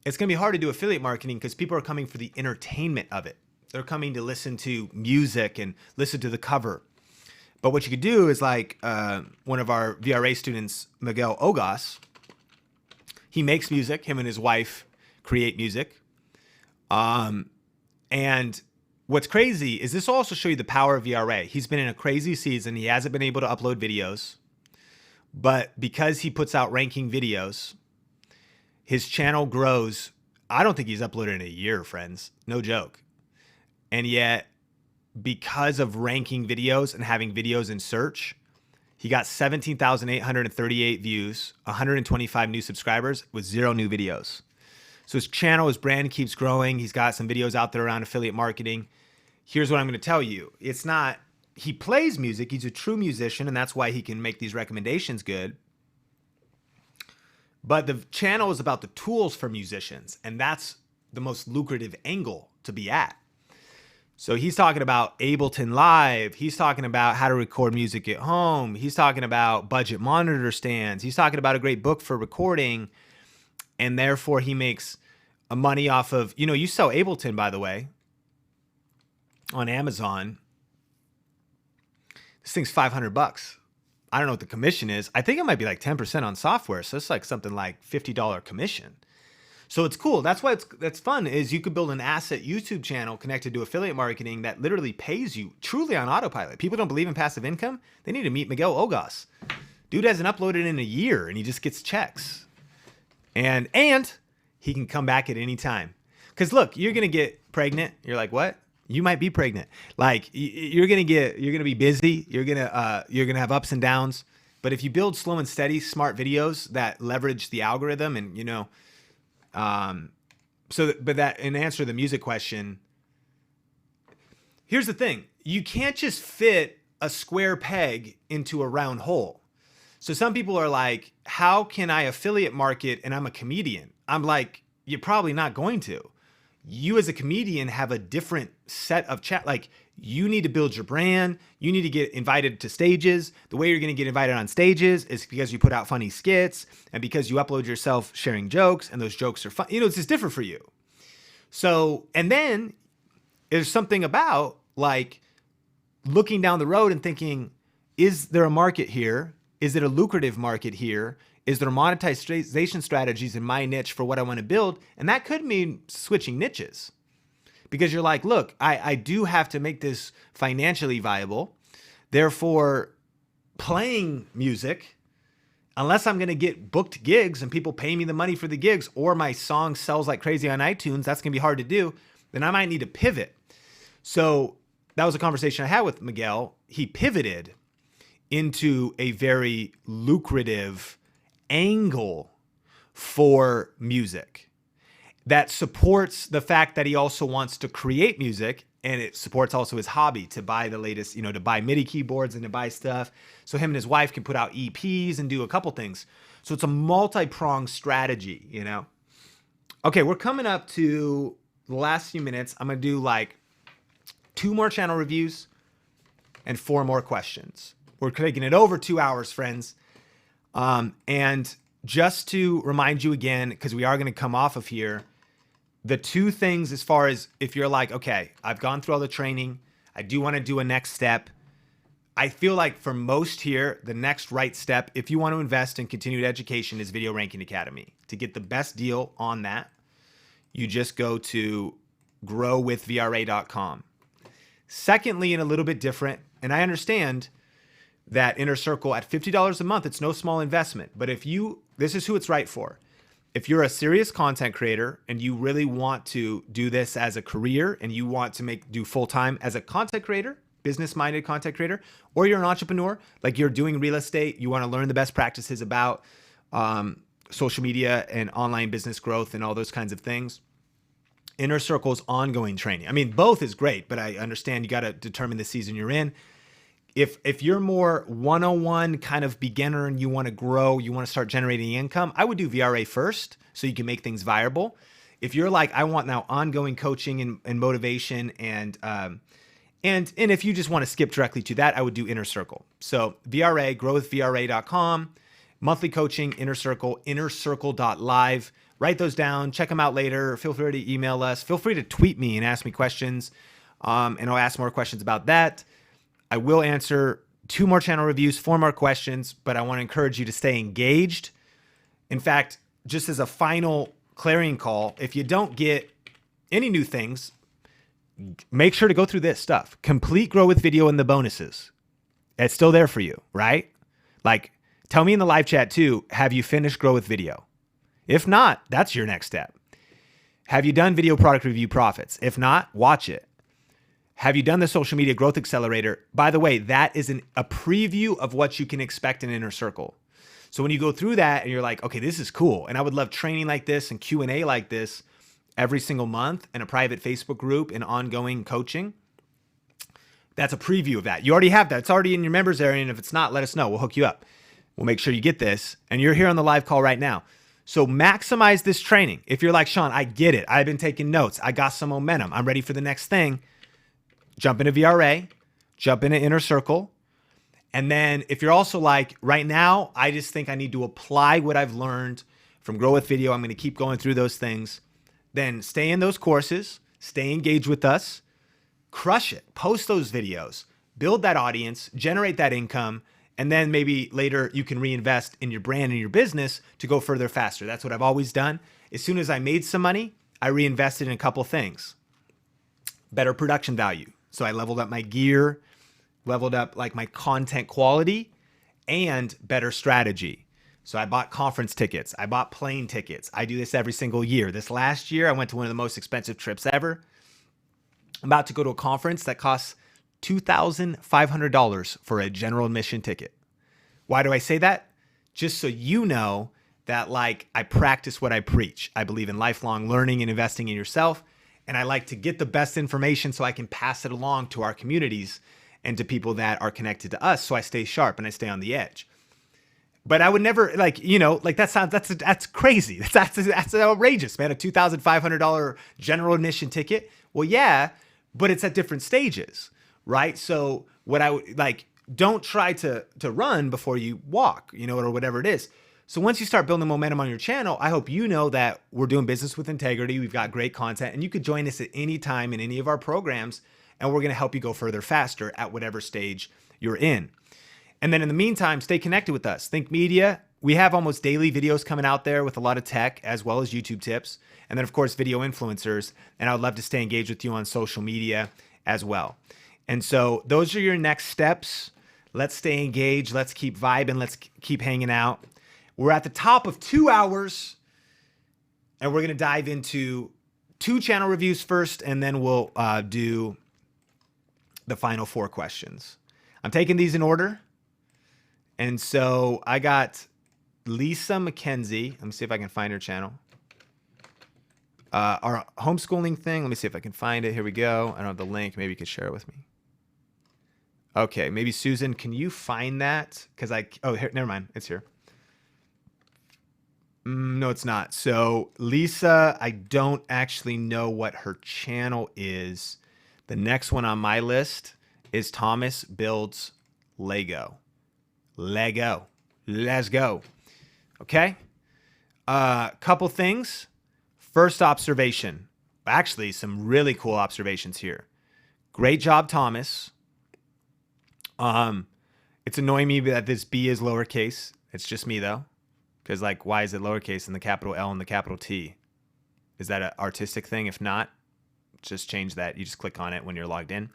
Speaker 1: it's going to be hard to do affiliate marketing because people are coming for the entertainment of it. They're coming to listen to music and listen to the cover. But what you could do is like one of our VRA students, Miguel Ogas, he makes music. Him and his wife create music. And what's crazy is this will also show you the power of VRA. He's been in a crazy season. He hasn't been able to upload videos. But because he puts out ranking videos, his channel grows. I don't think he's uploaded in a year, friends. No joke. And yet, because of ranking videos and having videos in search, he got 17,838 views, 125 new subscribers with 0 new videos. So his channel, his brand keeps growing. He's got some videos out there around affiliate marketing. Here's what I'm going to tell you. It's not, he plays music. He's a true musician, and that's why he can make these recommendations good. But the channel is about the tools for musicians, and that's the most lucrative angle to be at. So he's talking about Ableton Live. He's talking about how to record music at home. He's talking about budget monitor stands. He's talking about a great book for recording. And therefore he makes money off of, you sell Ableton, by the way, on Amazon. This thing's $500. I don't know what the commission is. I think it might be like 10% on software. So it's like something like $50 commission. So it's cool. That's why that's fun is you could build an asset YouTube channel connected to affiliate marketing that literally pays you truly on autopilot. People don't believe in passive income. They need to meet Miguel Ogas. Dude hasn't uploaded in a year and he just gets checks. And he can come back at any time. Because look, you're going to get pregnant. You're like, what? You might be pregnant. Like you're going to be busy. You're going to have ups and downs. But if you build slow and steady, smart videos that leverage the algorithm and, but that in answer to the music question, here's the thing. You can't just fit a square peg into a round hole. So some people are like, how can I affiliate market and I'm a comedian? I'm like, you're probably not going to. You as a comedian have a different set of chat. Like you need to build your brand. You need to get invited to stages. The way you're going to get invited on stages is because you put out funny skits and because you upload yourself sharing jokes and those jokes are fun. It's just different for you. So, and then there's something about like looking down the road and thinking, is there a market here? Is it a lucrative market here? Is there monetization strategies in my niche for what I want to build? And that could mean switching niches because you're like, look, I do have to make this financially viable. Therefore, playing music, unless I'm going to get booked gigs and people pay me the money for the gigs or my song sells like crazy on iTunes, that's going to be hard to do. Then I might need to pivot. So that was a conversation I had with Miguel. He pivoted into a very lucrative angle for music that supports the fact that he also wants to create music, and it supports also his hobby to buy the latest, to buy MIDI keyboards and to buy stuff. So him and his wife can put out EPs and do a couple things. So it's a multi-pronged strategy, Okay, we're coming up to the last few minutes. I'm going to do like 2 more channel reviews and 4 more questions. We're taking it over 2 hours, friends. And just to remind you again, because we are going to come off of here, the 2 things as far as if you're like, okay, I've gone through all the training. I do want to do a next step. I feel like for most here, the next right step, if you want to invest in continued education, is Video Ranking Academy. To get the best deal on that, you just go to growwithvra.com. Secondly, and a little bit different, and I understand that Inner Circle at $50 a month, it's no small investment. But this is who it's right for. If you're a serious content creator and you really want to do this as a career and you want to do full-time as a content creator, business-minded content creator, or you're an entrepreneur, like you're doing real estate, you want to learn the best practices about social media and online business growth and all those kinds of things, Inner Circle's ongoing training. I mean, both is great, but I understand you got to determine the season you're in. If you're more 101 kind of beginner and you want to grow, you want to start generating income, I would do VRA first so you can make things viable. If you're like, I want now ongoing coaching and motivation and if you just want to skip directly to that, I would do Inner Circle. So VRA, growwithvra.com, monthly coaching, Inner Circle, innercircle.live. Write those down, check them out later. Feel free to email us. Feel free to tweet me and ask me questions. And I'll ask more questions about that. I will answer 2 more channel reviews, 4 more questions, but I want to encourage you to stay engaged. In fact, just as a final clarion call, if you don't get any new things, make sure to go through this stuff. Complete Grow with Video and the bonuses. It's still there for you, right? Like, tell me in the live chat too, have you finished Grow with Video? If not, that's your next step. Have you done Video Product Review Profits? If not, watch it. Have you done the Social Media Growth Accelerator? By the way, that is a preview of what you can expect in Inner Circle. So when you go through that and you're like, okay, this is cool, and I would love training like this and Q&A like this every single month in a private Facebook group and ongoing coaching, that's a preview of that. You already have that. It's already in your members area, and if it's not, let us know. We'll hook you up. We'll make sure you get this, and you're here on the live call right now. So maximize this training. If you're like, Sean, I get it. I've been taking notes. I got some momentum. I'm ready for the next thing. Jump into VRA, jump into Inner Circle. And then if you're also like, right now, I just think I need to apply what I've learned from Grow with Video. I'm going to keep going through those things. Then stay in those courses, stay engaged with us, crush it, post those videos, build that audience, generate that income, and then maybe later you can reinvest in your brand and your business to go further faster. That's what I've always done. As soon as I made some money, I reinvested in a couple things. Better production value. So I leveled up my gear, leveled up like my content quality, and better strategy. So I bought conference tickets. I bought plane tickets. I do this every single year. This last year, I went to one of the most expensive trips ever. I'm about to go to a conference that costs $2,500 for a general admission ticket. Why do I say that? Just so you know that like I practice what I preach. I believe in lifelong learning and investing in yourself. And I like to get the best information so I can pass it along to our communities and to people that are connected to us. So I stay sharp and I stay on the edge. But I would never like, that's crazy. That's outrageous, man. A $2,500 general admission ticket. Well, yeah, but it's at different stages, right? So what I would like, don't try to run before you walk, or whatever it is. So once you start building momentum on your channel, I hope you know that we're doing business with integrity. We've got great content, and you could join us at any time in any of our programs, and we're going to help you go further faster at whatever stage you're in. And then in the meantime, stay connected with us. Think Media. We have almost daily videos coming out there with a lot of tech as well as YouTube tips. And then, of course, video influencers. And I would love to stay engaged with you on social media as well. And so those are your next steps. Let's stay engaged. Let's keep vibing. Let's keep hanging out. We're at the top of 2 hours, and we're going to dive into 2 channel reviews first, and then we'll do the final 4 questions. I'm taking these in order. And so I got Lisa McKenzie. Let me see if I can find her channel. Our homeschooling thing. Let me see if I can find it. Here we go. I don't have the link. Maybe you could share it with me. Okay, maybe Susan, can you find that? Because here, never mind. It's here. No, it's not. So Lisa, I don't actually know what her channel is. The next one on my list is Thomas Builds Lego. Lego. Let's go. Okay. Couple things. First observation. Actually, some really cool observations here. Great job, Thomas. It's annoying me that this B is lowercase. It's just me though. Because like, why is it lowercase and the capital L and the capital T? Is that an artistic thing? If not, just change that. You just click on it when you're logged in.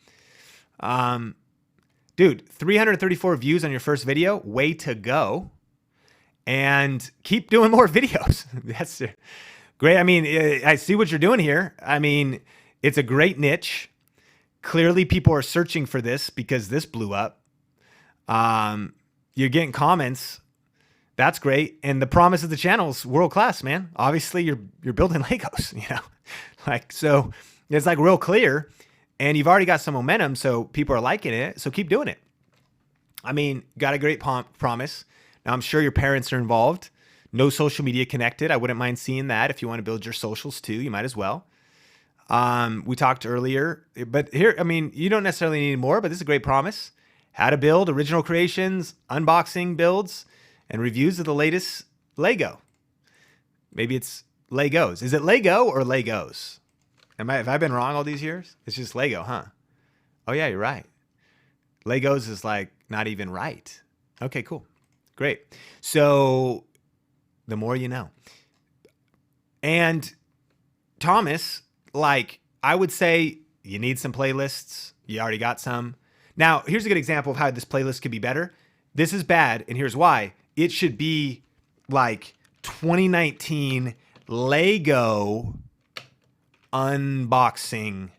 Speaker 1: Dude, 334 views on your first video. Way to go. And keep doing more videos. That's great. I mean, I see what you're doing here. I mean, it's a great niche. Clearly people are searching for this because this blew up. You're getting comments. That's great. And the promise of the channel is world class, man. Obviously you're building Legos, like, so it's like real clear and you've already got some momentum. So people are liking it. So keep doing it. I mean, got a great promise. Now, I'm sure your parents are involved. No social media connected. I wouldn't mind seeing that. If you want to build your socials too, you might as well. We talked earlier, but here, I mean, you don't necessarily need more, but this is a great promise. How to build original creations, unboxing builds, and reviews of the latest Lego. Maybe it's Legos. Is it Lego or Legos? Have I been wrong all these years? It's just Lego, huh? Oh yeah, you're right. Legos is like not even right. Okay, cool. Great. So the more you know. And Thomas, like, I would say you need some playlists. You already got some. Now, here's a good example of how this playlist could be better. This is bad, and here's why. It should be like 2019 Lego unboxing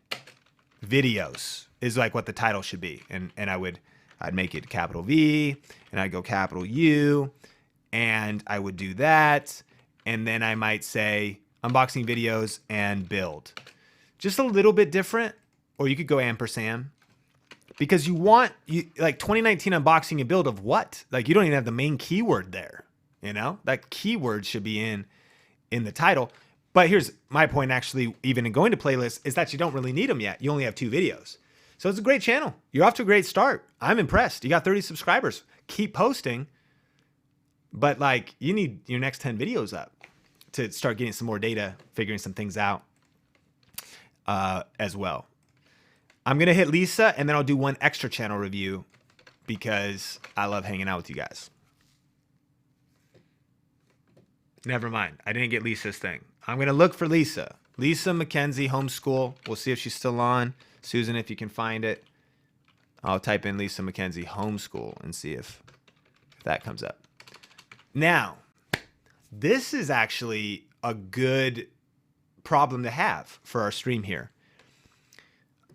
Speaker 1: videos is like what the title should be. And I'd make it capital V, and I'd go capital U, and I would do that. And then I might say unboxing videos and build. Just a little bit different, or you could go ampersand. Because you like 2019 unboxing and build of what? Like you don't even have the main keyword there, you know? That keyword should be in the title. But here's my point actually, even in going to playlists, is that you don't really need them yet. You only have 2 videos. So it's a great channel. You're off to a great start. I'm impressed. You got 30 subscribers. Keep posting. But like you need your next 10 videos up to start getting some more data, figuring some things out as well. I'm going to hit Lisa, and then I'll do one extra channel review because I love hanging out with you guys. Never mind. I didn't get Lisa's thing. I'm going to look for Lisa. Lisa McKenzie Homeschool. We'll see if she's still on. Susan, if you can find it. I'll type in Lisa McKenzie Homeschool and see if that comes up. Now, this is actually a good problem to have for our stream here.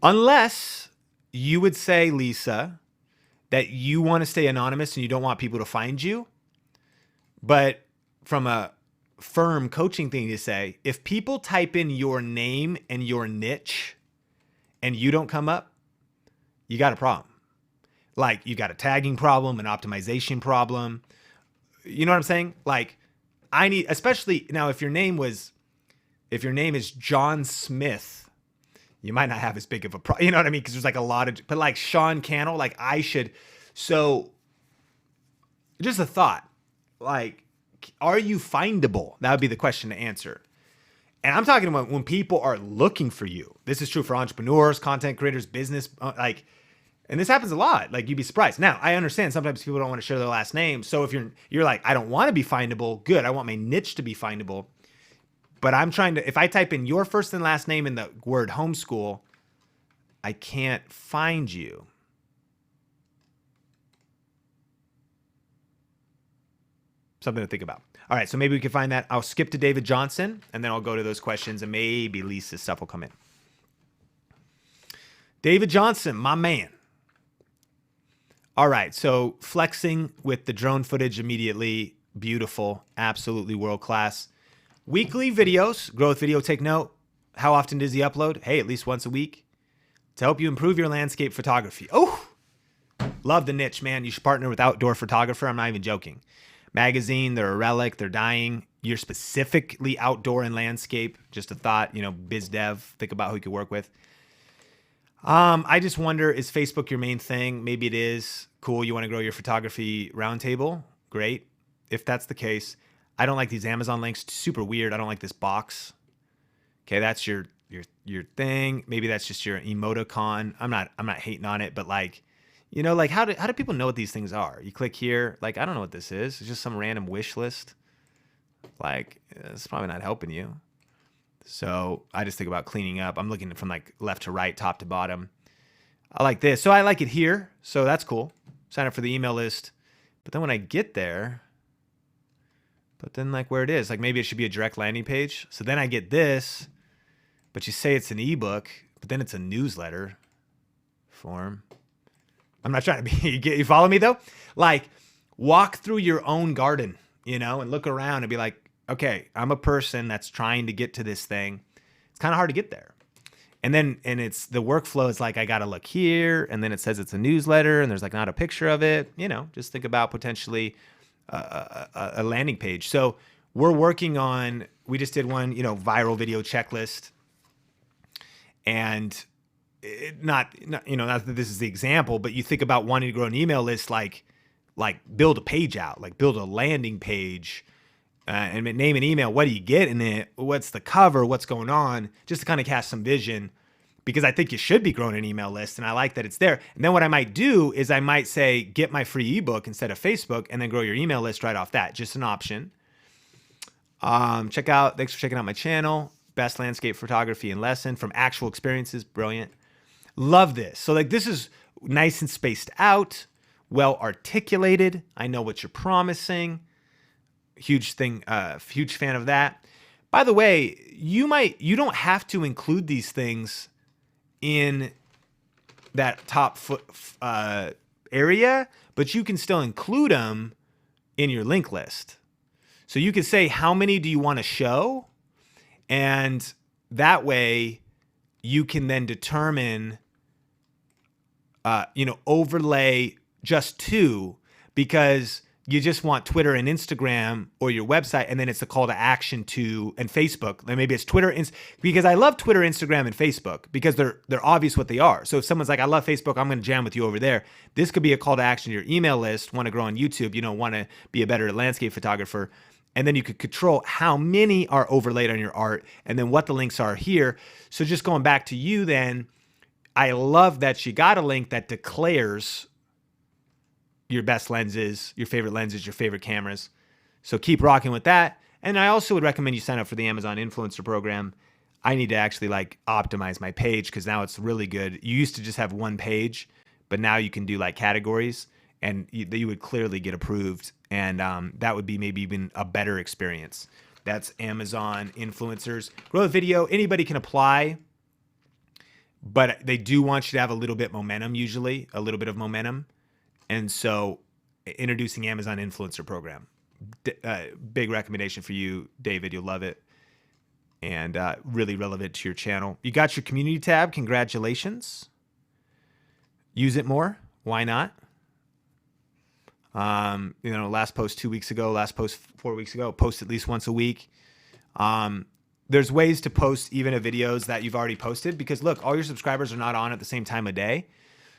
Speaker 1: Unless you would say, Lisa, that you want to stay anonymous and you don't want people to find you. But from a firm coaching thing to say, if people type in your name and your niche and you don't come up, you got a problem. Like you got a tagging problem, an optimization problem. You know what I'm saying? Like I need, especially now, if your name is John Smith, you might not have as big of a problem. You know what I mean? Because there's like a lot of, but like Sean Cannell, like I should. So just a thought, like, are you findable? That would be the question to answer. And I'm talking about when people are looking for you. This is true for entrepreneurs, content creators, business, like, and this happens a lot. Like you'd be surprised. Now I understand sometimes people don't want to share their last name. So if you're like, I don't want to be findable. Good. I want my niche to be findable. But I'm trying to, if I type in your first and last name in the word homeschool, I can't find you. Something to think about. All right, so maybe we can find that. I'll skip to David Johnson, and then I'll go to those questions, and maybe Lisa's stuff will come in. David Johnson, my man. All right, so flexing with the drone footage immediately. Beautiful, absolutely world-class. Weekly videos, growth video, take note. How often does he upload? Hey, at least once a week. To help you improve your landscape photography. Oh, love the niche, man. You should partner with Outdoor Photographer. I'm not even joking. Magazine, they're a relic. They're dying. You're specifically outdoor and landscape. Just a thought, biz dev. Think about who you could work with. I just wonder, is Facebook your main thing? Maybe it is. Cool. You want to grow your photography roundtable? Great. If that's the case, I don't like these Amazon links. Super weird. I don't like this box. Okay, that's your thing. Maybe that's just your emoticon. I'm not hating on it, but like, like how do people know what these things are? You click here, like I don't know what this is. It's just some random wish list. Like it's probably not helping you. So I just think about cleaning up. I'm looking from like left to right, top to bottom. I like this. So I like it here. So that's cool. Sign up for the email list. But then when I get there, but then like where it is, like maybe it should be a direct landing page. So then I get this, but you say it's an ebook, but then it's a newsletter form. I'm not trying to be, you follow me though? Like walk through your own garden, and look around and be like, okay, I'm a person that's trying to get to this thing. It's kind of hard to get there. And it's the workflow is like, I got to look here. And then it says it's a newsletter and there's like not a picture of it. Just think about potentially a landing page. So we just did one, viral video checklist. And not that this is the example, but you think about wanting to grow an email list, like build a page out, like build a landing page, and name an email. What do you get in it? What's the cover? What's going on? Just to kind of cast some vision, because I think you should be growing an email list, and I like that it's there. And then what I might do is I might say, get my free ebook instead of Facebook, and then grow your email list right off that. Just an option. Thanks for checking out my channel. Best landscape photography and lesson from actual experiences. Brilliant. Love this. So this is nice and spaced out, well articulated. I know what you're promising. Huge thing. Huge fan of that. By the way, you don't have to include these things in that top area, but you can still include them in your link list. So you can say, how many do you want to show? And that way you can then determine, overlay just 2, because you just want Twitter and Instagram or your website, and then it's a call to action and Facebook. Then maybe it's Twitter, because I love Twitter, Instagram, and Facebook because they're obvious what they are. So if someone's like, I love Facebook, I'm going to jam with you over there. This could be a call to action to your email list. Want to grow on YouTube? Want to be a better landscape photographer, and then you could control how many are overlaid on your art, and then what the links are here. So just going back to you, then I love that you got a link that declares your best lenses, your favorite cameras. So keep rocking with that. And I also would recommend you sign up for the Amazon Influencer Program. I need to actually optimize my page, because now it's really good. You used to just have one page, but now you can do categories, and you would clearly get approved. And that would be maybe even a better experience. That's Amazon Influencers. Grow a video. Anybody can apply, but they do want you to have a little bit of momentum, usually a little bit of momentum. And so introducing Amazon Influencer Program, big recommendation for you, David. You'll love it, and really relevant to your channel. You got your community tab. Congratulations. Use it more. Why not? Last post 2 weeks ago, last post 4 weeks ago, post at least once a week. There's ways to post even of videos that you've already posted, because look, all your subscribers are not on at the same time of day.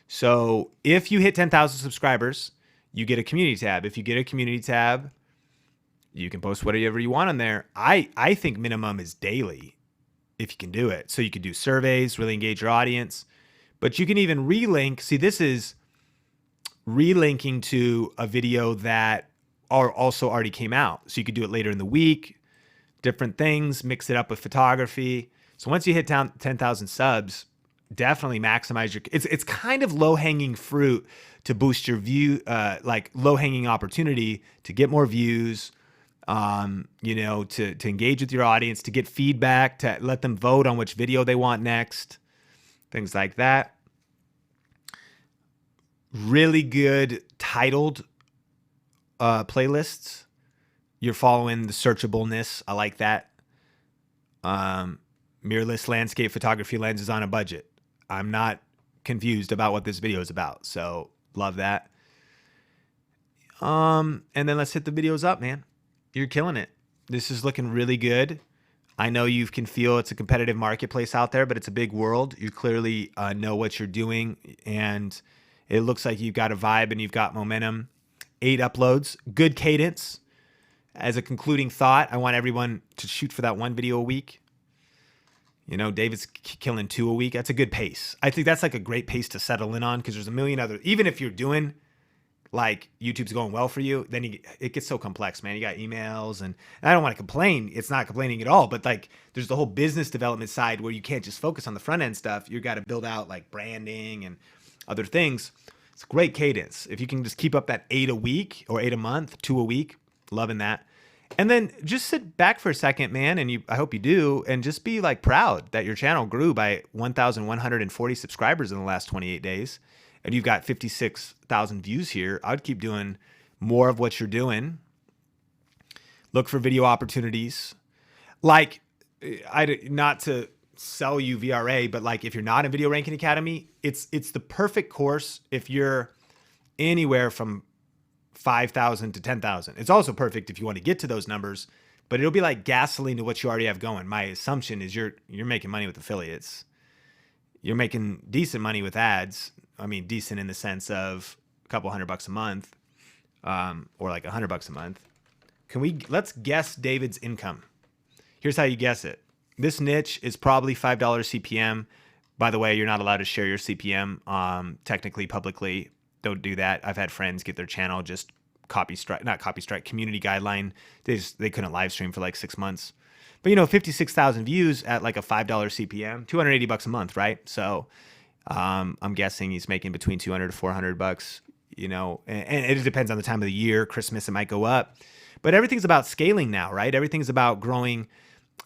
Speaker 1: So if you hit 10,000 subscribers, you get a community tab. If you get a community tab, you can post whatever you want on there. I think minimum is daily if you can do it. So you can do surveys, really engage your audience, but you can even relink. See, this is relinking to a video that also already came out. So you could do it later in the week, different things, mix it up with photography. So once you hit 10,000 subs, definitely maximize it's kind of low-hanging fruit to boost your view, low-hanging opportunity to get more views, to engage with your audience, to get feedback, to let them vote on which video they want next, things like that. Really good titled playlists. You're following the searchableness. I like that. Mirrorless landscape photography lenses on a budget. I'm not confused about what this video is about, so love that. And then let's hit the videos up, man. You're killing it. This is looking really good. I know you can feel it's a competitive marketplace out there, but it's a big world. You clearly know what you're doing, and it looks like you've got a vibe and you've got momentum. 8 uploads, good cadence. As a concluding thought, I want everyone to shoot for that 1 video a week. David's killing 2 a week. That's a good pace. I think that's a great pace to settle in on, because there's a million other, even if you're doing YouTube's going well for you, then it gets so complex, man. You got emails, and I don't want to complain. It's not complaining at all, but there's the whole business development side where you can't just focus on the front end stuff. You got to build out branding and other things. It's a great cadence. If you can just keep up that 8 a week or 8 a month, 2 a week, loving that. And then just sit back for a second, man, and I hope you do, and just be proud that your channel grew by 1,140 subscribers in the last 28 days, and you've got 56,000 views here. I'd keep doing more of what you're doing. Look for video opportunities. Not to sell you VRA, but like if you're not in Video Ranking Academy, it's the perfect course if you're anywhere from 5,000 to 10,000. It's also perfect if you want to get to those numbers, but it'll be like gasoline to what you already have going. My assumption is you're making money with affiliates. You're making decent money with ads. I mean, decent in the sense of a couple $100 a month, or like $100 a month. Let's guess David's income. Here's how you guess it. This niche is probably $5 CPM. By the way, you're not allowed to share your CPM, technically, publicly. Don't do that. I've had friends get their channel just community guideline. They couldn't live stream for like 6 months. But 56,000 views at like a $5 CPM, $280 a month, right? So I'm guessing he's making between $200 to $400. And it depends on the time of the year. Christmas, it might go up. But everything's about scaling now, right? Everything's about growing,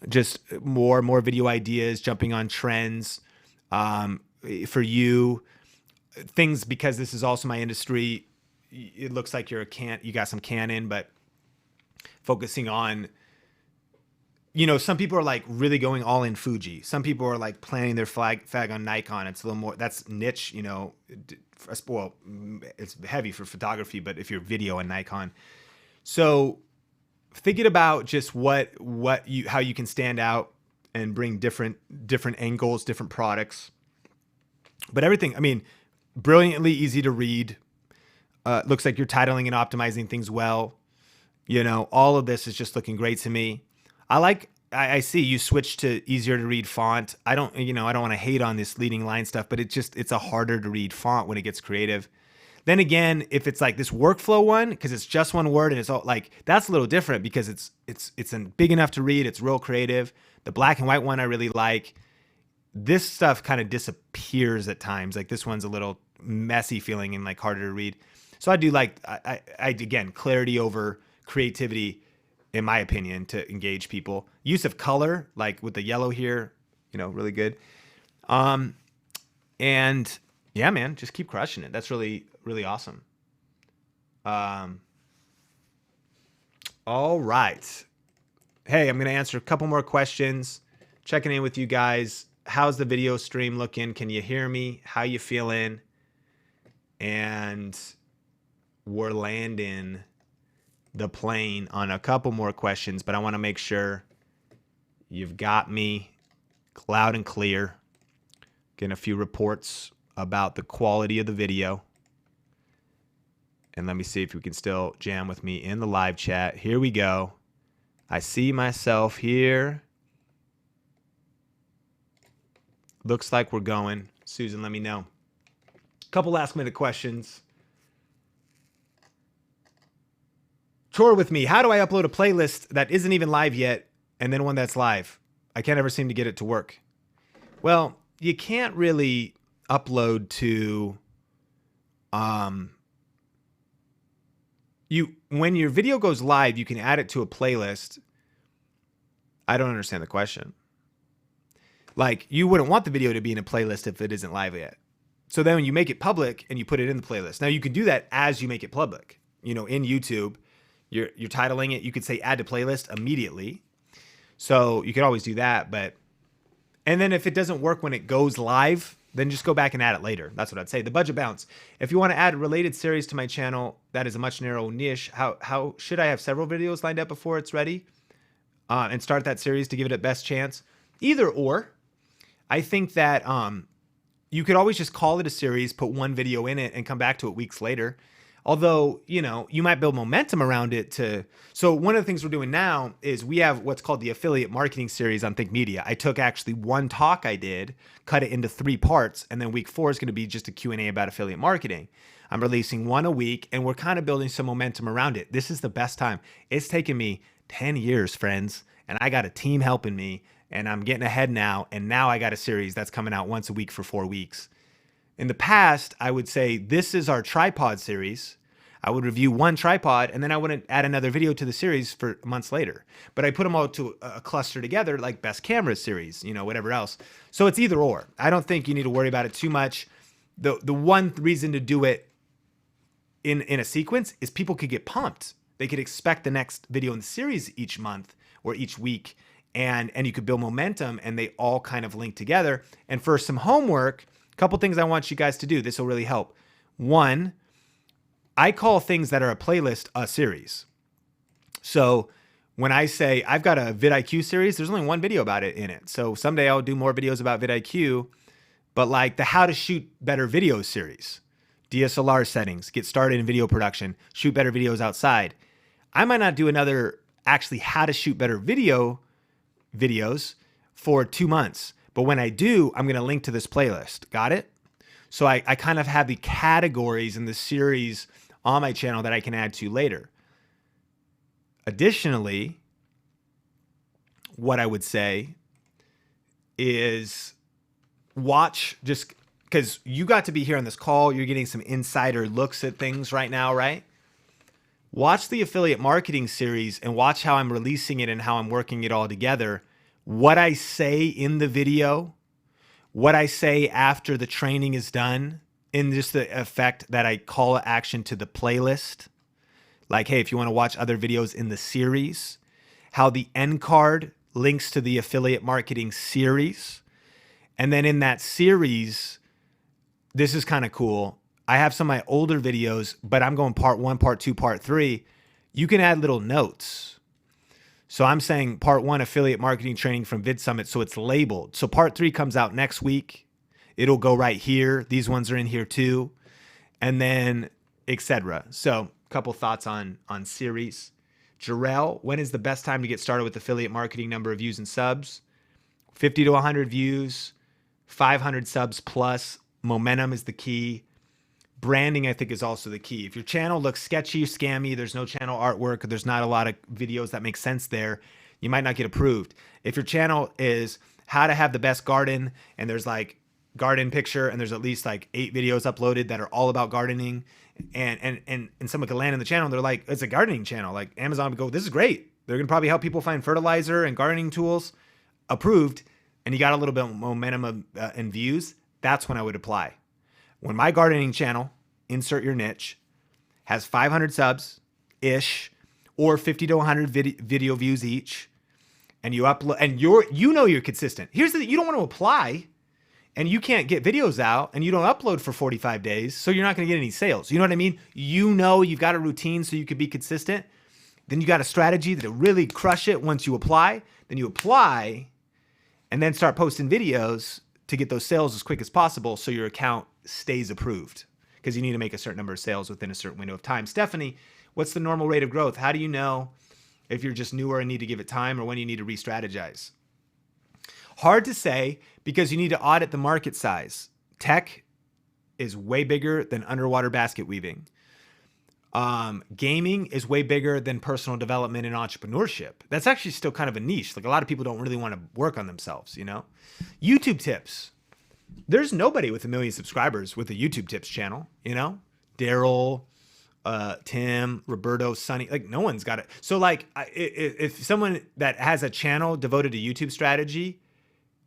Speaker 1: just more video ideas, jumping on trends. For you, things, because this is also my industry, it looks like you got some Canon, but focusing on, some people are like really going all in Fuji. Some people are like planting their flag on Nikon. It's a little more, that's niche, well, it's heavy for photography, but if you're video and Nikon. So thinking about just how you can stand out and bring different angles, different products, but everything, I mean, brilliantly easy to read. Looks like you're titling and optimizing things well. All of this is just looking great to me. I see you switched to easier to read font. I don't want to hate on this leading line stuff, but it's a harder to read font when it gets creative. Then again, if it's like this workflow one, because it's just one word and it's all like, that's a little different because it's big enough to read. It's real creative. The black and white one I really like. This stuff kind of disappears at times. Like this one's a little messy feeling and like harder to read. So I do like, I again, clarity over creativity, in my opinion, to engage people. Use of color, like with the yellow here, really good. And yeah, man, just keep crushing it. That's really, really awesome. All right. Hey, I'm going to answer a couple more questions. Checking in with you guys. How's the video stream looking? Can you hear me? How you feeling? And we're landing the plane on a couple more questions, but I want to make sure you've got me loud and clear. Getting a few reports about the quality of the video. And let me see if we can still jam with me in the live chat. Here we go. I see myself here. Looks like we're going. Susan, let me know. Couple last minute questions. Tour with me. How do I upload a playlist that isn't even live yet and then one that's live? I can't ever seem to get it to work. Well, you can't really upload to when your video goes live, you can add it to a playlist. I don't understand the question. Like, you wouldn't want the video to be in a playlist if it isn't live yet. So then when you make it public and you put it in the playlist. Now you can do that as you make it public. In YouTube, you're titling it. You could say add to playlist immediately. So you could always do that. And then if it doesn't work when it goes live, then just go back and add it later. That's what I'd say. The budget bounce. If you want to add a related series to my channel, that is a much narrower niche. How should I have several videos lined up before it's ready? And start that series to give it a best chance? Either or. I think that you could always just call it a series, put one video in it, and come back to it weeks later. Although, you might build momentum around it so one of the things we're doing now is we have what's called the affiliate marketing series on Think Media. I took actually one talk I did, cut it into 3 parts, and then week 4 is going to be just a Q&A about affiliate marketing. I'm releasing one a week, and we're kind of building some momentum around it. This is the best time. It's taken me 10 years, friends, and I got a team helping me, and I'm getting ahead now, and now I got a series that's coming out once a week for 4 weeks. In the past, I would say this is our tripod series. I would review one tripod and then I wouldn't add another video to the series for months later. But I put them all to a cluster together like best camera series, whatever else. So it's either or. I don't think you need to worry about it too much. The one reason to do it in a sequence is people could get pumped. They could expect the next video in the series each month or each week. and you could build momentum, and they all kind of link together. And for some homework, a couple things I want you guys to do. This will really help. One, I call things that are a playlist a series. So when I say I've got a vidIQ series, there's only one video about it in it. So someday I'll do more videos about vidIQ, but like the how to shoot better videos series, DSLR settings, get started in video production, shoot better videos outside. I might not do another actually how to shoot better videos for 2 months. But when I do, I'm going to link to this playlist. Got it? So I kind of have the categories in the series on my channel that I can add to later. Additionally, what I would say is watch, just because you got to be here on this call, you're getting some insider looks at things right now, right? Watch the affiliate marketing series and watch how I'm releasing it and how I'm working it all together. What I say in the video, what I say after the training is done, in just the effect that I call to action to the playlist. Like, hey, if you want to watch other videos in the series, how the end card links to the affiliate marketing series. And then in that series, this is kind of cool. I have some of my older videos, but I'm going part 1, part 2, part 3. You can add little notes. So I'm saying part 1, affiliate marketing training from VidSummit. So it's labeled. So part 3 comes out next week. It'll go right here. These ones are in here too. And then etc. So a couple thoughts on series. Jarrell, when is the best time to get started with affiliate marketing? Number of views and subs? 50 to 100 views, 500 subs plus. Momentum is the key. Branding, I think, is also the key. If your channel looks sketchy, scammy, there's no channel artwork, there's not a lot of videos that make sense there, you might not get approved. If your channel is how to have the best garden, and there's like garden picture, and there's at least like 8 videos uploaded that are all about gardening, and someone can land on the channel, they're like, it's a gardening channel. Like Amazon would go, this is great. They're gonna probably help people find fertilizer and gardening tools. Approved, and you got a little bit of momentum and views. That's when I would apply. When my gardening channel, insert your niche, has 500 subs ish, or 50 to 100 video views each, and you upload, and you're consistent. Here's the thing, you don't want to apply, and you can't get videos out, and you don't upload for 45 days, so you're not going to get any sales. You know what I mean? You know you've got a routine so you could be consistent. Then you got a strategy that'll really crush it once you apply. Then you apply, and then start posting videos to get those sales as quick as possible so your account stays approved, because you need to make a certain number of sales within a certain window of time. Stephanie, what's the normal rate of growth? How do you know if you're just newer and need to give it time, or when you need to re-strategize? Hard to say, because you need to audit the market size. Tech is way bigger than underwater basket weaving. Gaming is way bigger than personal development and entrepreneurship. That's actually still kind of a niche. Like, a lot of people don't really want to work on themselves, you know? YouTube tips. There's nobody with 1 million subscribers with a YouTube tips channel, you know? Daryl, Tim, Roberto, Sonny, like no one's got it. So like if someone that has a channel devoted to YouTube strategy,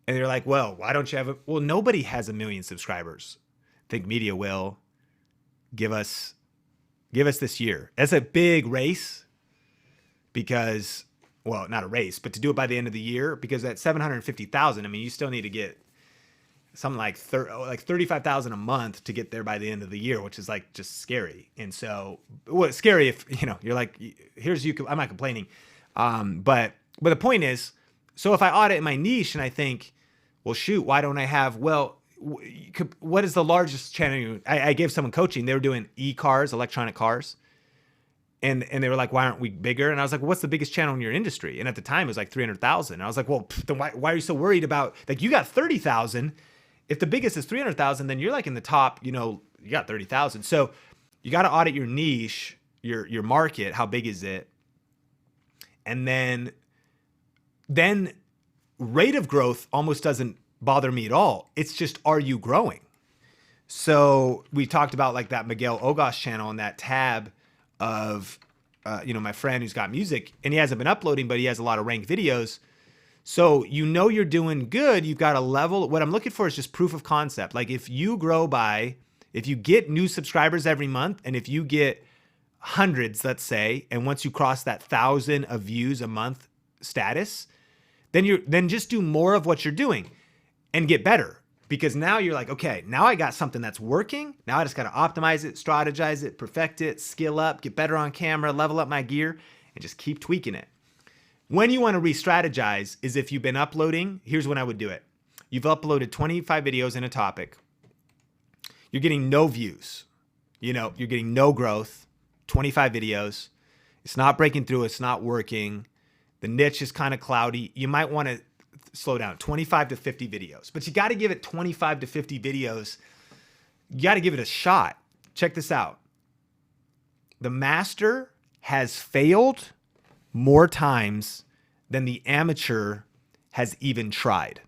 Speaker 1: and they're like, well, why don't you have it? Well, nobody has 1 million subscribers. Think Media will give us this year. That's a big race, because, well, not a race, but to do it by the end of the year, because at 750,000, I mean, you still need to get something like 35,000 a month to get there by the end of the year, which is like just scary. And so, well, it's scary if, you know, you're like, here's you, I'm not complaining. But the point is, so if I audit my niche and I think, well, shoot, why don't I have, well, what is the largest channel? I gave someone coaching. They were doing e-cars, electronic cars. And they were like, why aren't we bigger? And I was like, well, what's the biggest channel in your industry? And at the time it was like 300,000. And I was like, well, then why are you so worried about, like, you got 30,000. If the biggest is 300,000, then you're like in the top, you know, you got 30,000. So you got to audit your niche, your market. How big is it? And then rate of growth almost doesn't bother me at all. It's just, are you growing? So we talked about like that Miguel Ogos channel and that tab of, you know, my friend who's got music, and he hasn't been uploading, but he has a lot of ranked videos. So, you know, you're doing good. You've got a level. What I'm looking for is just proof of concept. Like, if you get new subscribers every month, and if you get hundreds, let's say, and once you cross that 1,000 of views a month status, then just do more of what you're doing and get better. Because now you're like, okay, now I got something that's working. Now I just got to optimize it, strategize it, perfect it, skill up, get better on camera, level up my gear, and just keep tweaking it. When you want to re-strategize is if you've been uploading, here's when I would do it. You've uploaded 25 videos in a topic. You're getting no views. You're getting no growth, 25 videos. It's not breaking through. It's not working. The niche is kind of cloudy. You might want to slow down, 25 to 50 videos, but you got to give it 25 to 50 videos. You got to give it a shot. Check this out. The master has failed more times than the amateur has even tried.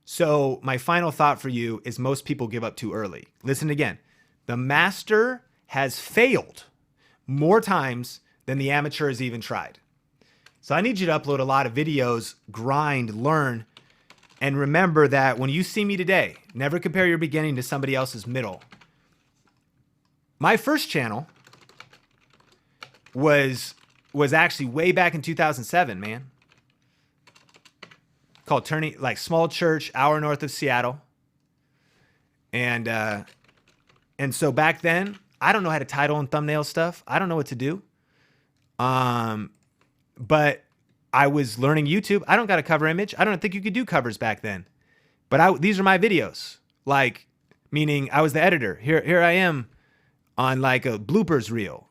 Speaker 1: So my final thought for you is most people give up too early. Listen again. The master has failed more times than the amateur has even tried. So I need you to upload a lot of videos, grind, learn, and remember that when you see me today, never compare your beginning to somebody else's middle. My first channel was actually way back in 2007, man. Called Turning, like small church, hour north of Seattle. And so back then, I don't know how to title and thumbnail stuff. I don't know what to do. But I was learning YouTube. I don't got a cover image. I don't think you could do covers back then. But these are my videos. Like, meaning I was the editor. Here I am on like a bloopers reel,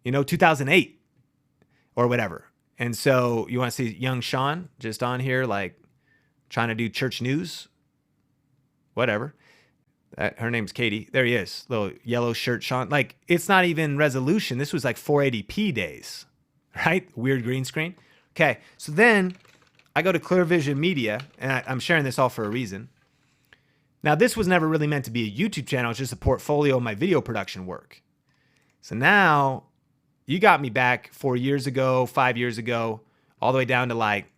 Speaker 1: 2008 or whatever. And so you want to see young Sean just on here, like trying to do church news, whatever. Her name's Katie. There he is. Little yellow shirt Sean. Like, it's not even resolution. This was like 480p days. Right? Weird green screen. Okay. So then I go to Clear Vision Media, and I'm sharing this all for a reason. Now, this was never really meant to be a YouTube channel. It's just a portfolio of my video production work. So now you got me back 4 years ago, 5 years ago, all the way down to like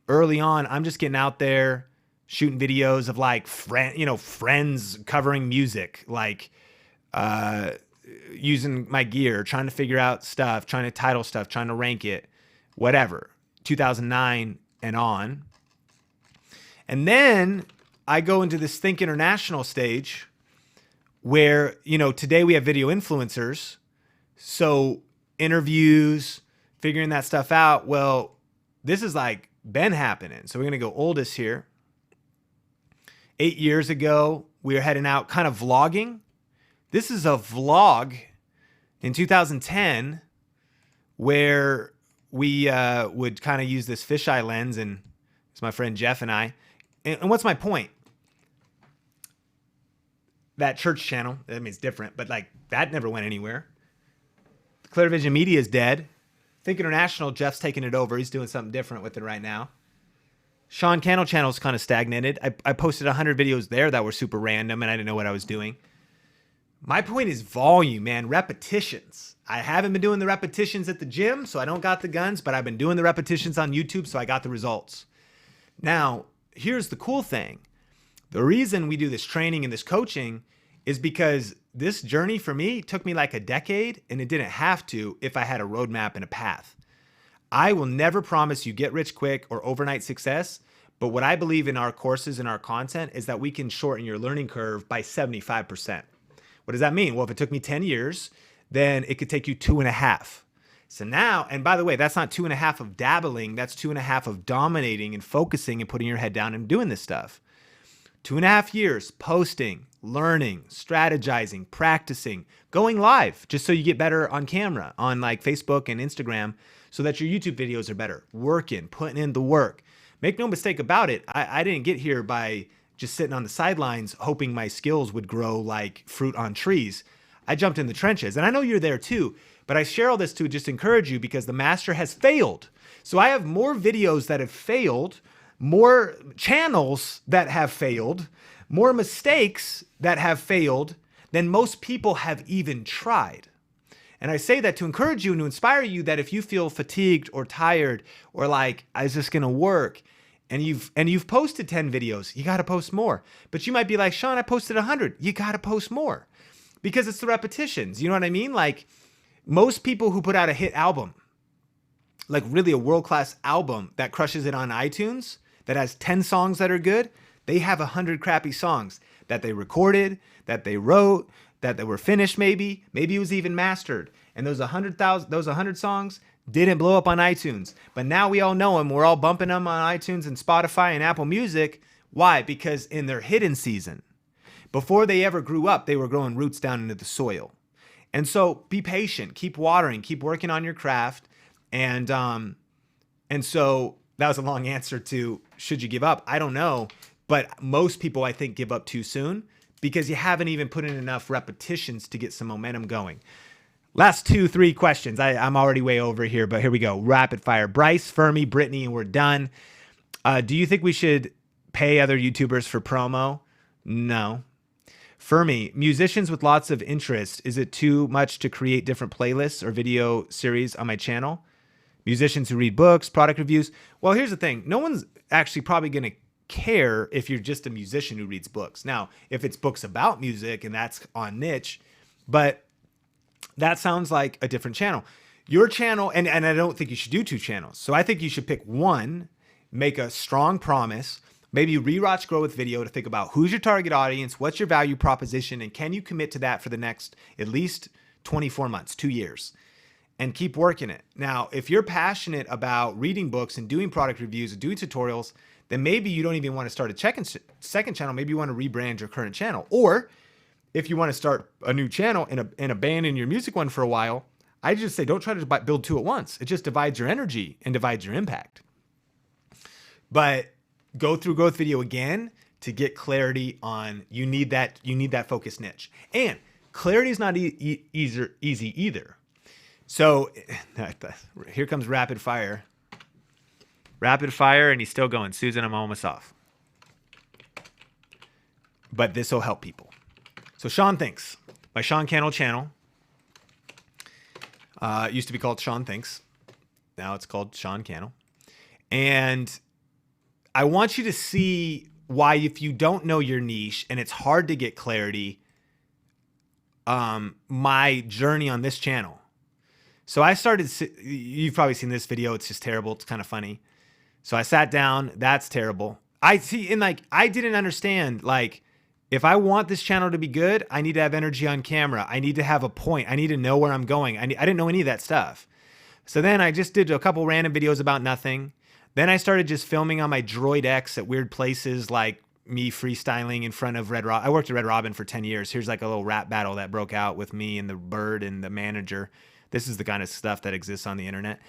Speaker 1: early on. I'm just getting out there shooting videos of like friends covering music, like, using my gear, trying to figure out stuff, trying to title stuff, trying to rank it, whatever, 2009 and on. And then I go into this Think International stage where, today we have video influencers. So interviews, figuring that stuff out. Well, this is like been happening. So we're going to go oldest here. 8 years ago, we were heading out kind of vlogging. This is a vlog in 2010 where we would kind of use this fisheye lens, and it's my friend Jeff and I. And what's my point? That church channel, I mean, it's different, but like that never went anywhere. Clear Vision Media is dead. Think International, Jeff's taking it over. He's doing something different with it right now. Sean Cannell channel's kind of stagnated. I posted 100 videos there that were super random, and I didn't know what I was doing. My point is volume, man, repetitions. I haven't been doing the repetitions at the gym, so I don't got the guns, but I've been doing the repetitions on YouTube, so I got the results. Now, here's the cool thing. The reason we do this training and this coaching is because this journey for me took me like a decade, and it didn't have to if I had a roadmap and a path. I will never promise you get rich quick or overnight success, but what I believe in our courses and our content is that we can shorten your learning curve by 75%. What does that mean? Well, if it took me 10 years, then it could take you 2.5. So now, and by the way, that's not 2.5 of dabbling. That's 2.5 of dominating and focusing and putting your head down and doing this stuff. 2.5 years posting, learning, strategizing, practicing, going live just so you get better on camera on like Facebook and Instagram so that your YouTube videos are better. Working, putting in the work. Make no mistake about it. I didn't get here by just sitting on the sidelines hoping my skills would grow like fruit on trees. I jumped in the trenches, and I know you're there too, but I share all this to just encourage you because the master has failed. So I have more videos that have failed, more channels that have failed, more mistakes that have failed than most people have even tried. And I say that to encourage you and to inspire you that if you feel fatigued or tired or like, is this gonna work? And you've posted 10 videos, you gotta post more. But you might be like, Sean, I posted 100. You gotta post more because it's the repetitions. You know what I mean? Like most people who put out a hit album, like really a world-class album that crushes it on iTunes, that has 10 songs that are good, they have 100 crappy songs that they recorded, that they wrote, that they were finished maybe it was even mastered. And those 100 songs didn't blow up on iTunes. But now we all know them. We're all bumping them on iTunes and Spotify and Apple Music. Why? Because in their hidden season, before they ever grew up, they were growing roots down into the soil. And so be patient, keep watering, keep working on your craft. And so that was a long answer to, should you give up? I don't know. But most people, I think, give up too soon because you haven't even put in enough repetitions to get some momentum going. Last 2-3 questions. I'm already way over here, but here we go. Rapid fire. Bryce, Fermi, Brittany, and we're done. Do you think we should pay other YouTubers for promo? No. Fermi, musicians with lots of interest. Is it too much to create different playlists or video series on my channel? Musicians who read books, product reviews. Well, here's the thing. No one's actually probably going to care if you're just a musician who reads books. Now, if it's books about music and that's on niche, but that sounds like a different channel. Your channel, and I don't think you should do 2 channels. So I think you should pick one, make a strong promise, maybe rewatch Grow with Video to think about who's your target audience, what's your value proposition, and can you commit to that for the next at least 24 months, 2 years, and keep working it. Now, if you're passionate about reading books and doing product reviews and doing tutorials, then maybe you don't even want to start a second channel. Maybe you want to rebrand your current channel. Or if you want to start a new channel and abandon your music one for a while, I just say don't try to build 2 at once. It just divides your energy and divides your impact. But go through Growth Video again to get clarity on, you need that focused niche. And clarity is not easy either. So here comes rapid fire. Rapid fire, and he's still going. Susan, I'm almost off. But this will help people. So Sean Thinks, my Sean Cannell channel. It used to be called Sean Thinks. Now it's called Sean Cannell. And I want you to see why, if you don't know your niche and it's hard to get clarity, my journey on this channel. So I started, you've probably seen this video. It's just terrible. It's kind of funny. So I sat down. That's terrible. I didn't understand, if I want this channel to be good, I need to have energy on camera. I need to have a point. I need to know where I'm going. I didn't know any of that stuff. So then I just did a couple random videos about nothing. Then I started just filming on my Droid X at weird places, like me freestyling in front of Red Robin. I worked at Red Robin for 10 years. Here's like a little rap battle that broke out with me and the bird and the manager. This is the kind of stuff that exists on the internet.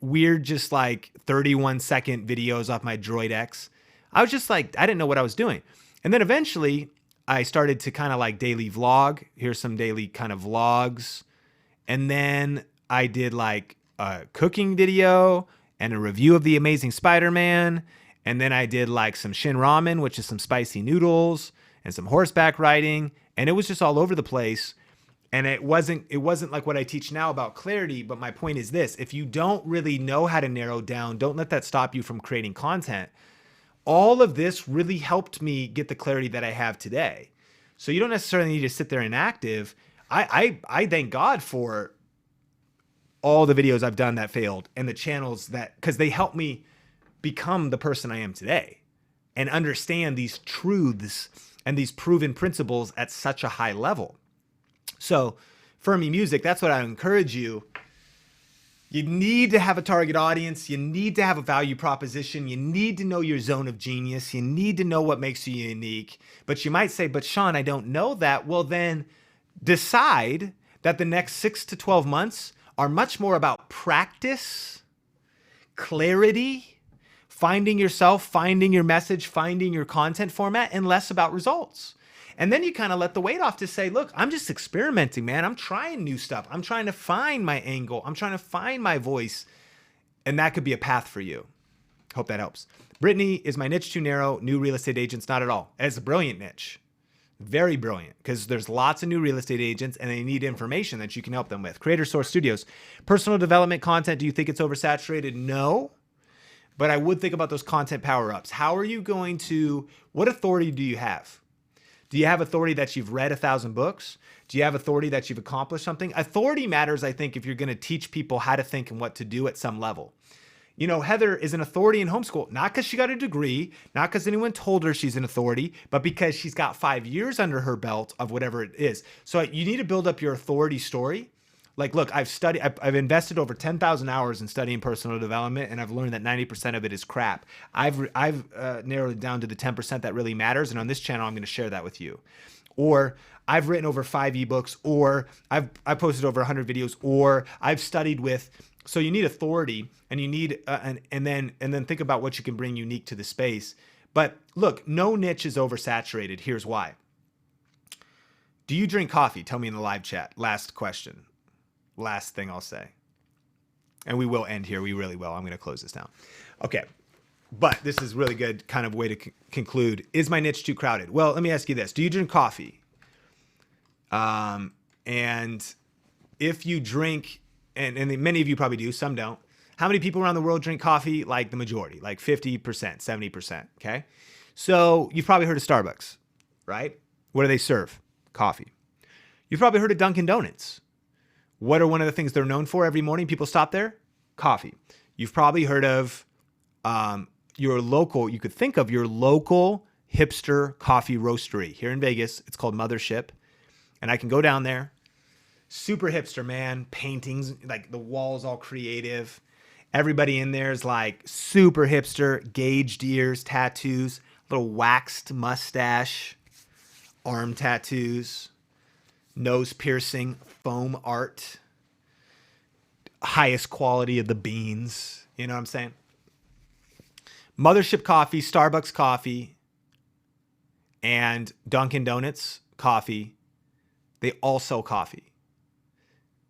Speaker 1: Weird, just like 31-second videos off my Droid X. I was just like, I didn't know what I was doing. And then eventually I started to kind of like daily vlog. Here's some daily kind of vlogs. And then I did like a cooking video and a review of The Amazing Spider-Man. And then I did like some Shin Ramen, which is some spicy noodles, and some horseback riding. And it was just all over the place. And it wasn't like what I teach now about clarity. But my point is this: if you don't really know how to narrow down, don't let that stop you from creating content. All of this really helped me get the clarity that I have today. So you don't necessarily need to sit there inactive. I thank God for all the videos I've done that failed and the channels because they helped me become the person I am today and understand these truths and these proven principles at such a high level. So Fermi Music, that's what I encourage you. You need to have a target audience. You need to have a value proposition. You need to know your zone of genius. You need to know what makes you unique. But you might say, but Sean, I don't know that. Well, then decide that the next 6 to 12 months are much more about practice, clarity, finding yourself, finding your message, finding your content format, and less about results. And then you kind of let the weight off to say, look, I'm just experimenting, man. I'm trying new stuff. I'm trying to find my angle. I'm trying to find my voice. And that could be a path for you. Hope that helps. Brittany, is my niche too narrow? New real estate agents? Not at all. It's a brilliant niche. Very brilliant, because there's lots of new real estate agents and they need information that you can help them with. Creator Source Studios. Personal development content. Do you think it's oversaturated? No. But I would think about those content power-ups. How are you going to, what authority do you have Do you have authority that you've read 1,000 books? Do you have authority that you've accomplished something? Authority matters, I think, if you're going to teach people how to think and what to do at some level. You know, Heather is an authority in homeschool, not because she got a degree, not because anyone told her she's an authority, but because she's got 5 years under her belt of whatever it is. So you need to build up your authority story. Like, look, I've invested over 10,000 hours in studying personal development, and I've learned that 90% of it is crap. I've narrowed it down to the 10% that really matters. And on this channel, I'm going to share that with you. Or I've written over 5 ebooks, or I've posted over 100 videos, or I've studied with. So you need authority, and you need, and then think about what you can bring unique to the space. But look, no niche is oversaturated. Here's why. Do you drink coffee? Tell me in the live chat. Last question. Last thing I'll say. And we will end here. We really will. I'm going to close this down. Okay. But this is really good kind of way to conclude. Is my niche too crowded? Well, let me ask you this. Do you drink coffee? And if you drink, and many of you probably do, some don't. How many people around the world drink coffee? Like the majority, like 50%, 70%. Okay. So you've probably heard of Starbucks, right? What do they serve? Coffee. You've probably heard of Dunkin' Donuts. What are one of the things they're known for every morning? People stop there? Coffee. You've probably heard of your local, you could think of your local hipster coffee roastery here in Vegas. It's called Mothership. And I can go down there. Super hipster, man. Paintings, like the walls all creative. Everybody in there is like super hipster, gauged ears, tattoos, little waxed mustache, arm tattoos, nose piercing, foam art, highest quality of the beans. You know what I'm saying? Mothership coffee, Starbucks coffee, and Dunkin' Donuts coffee. They all sell coffee,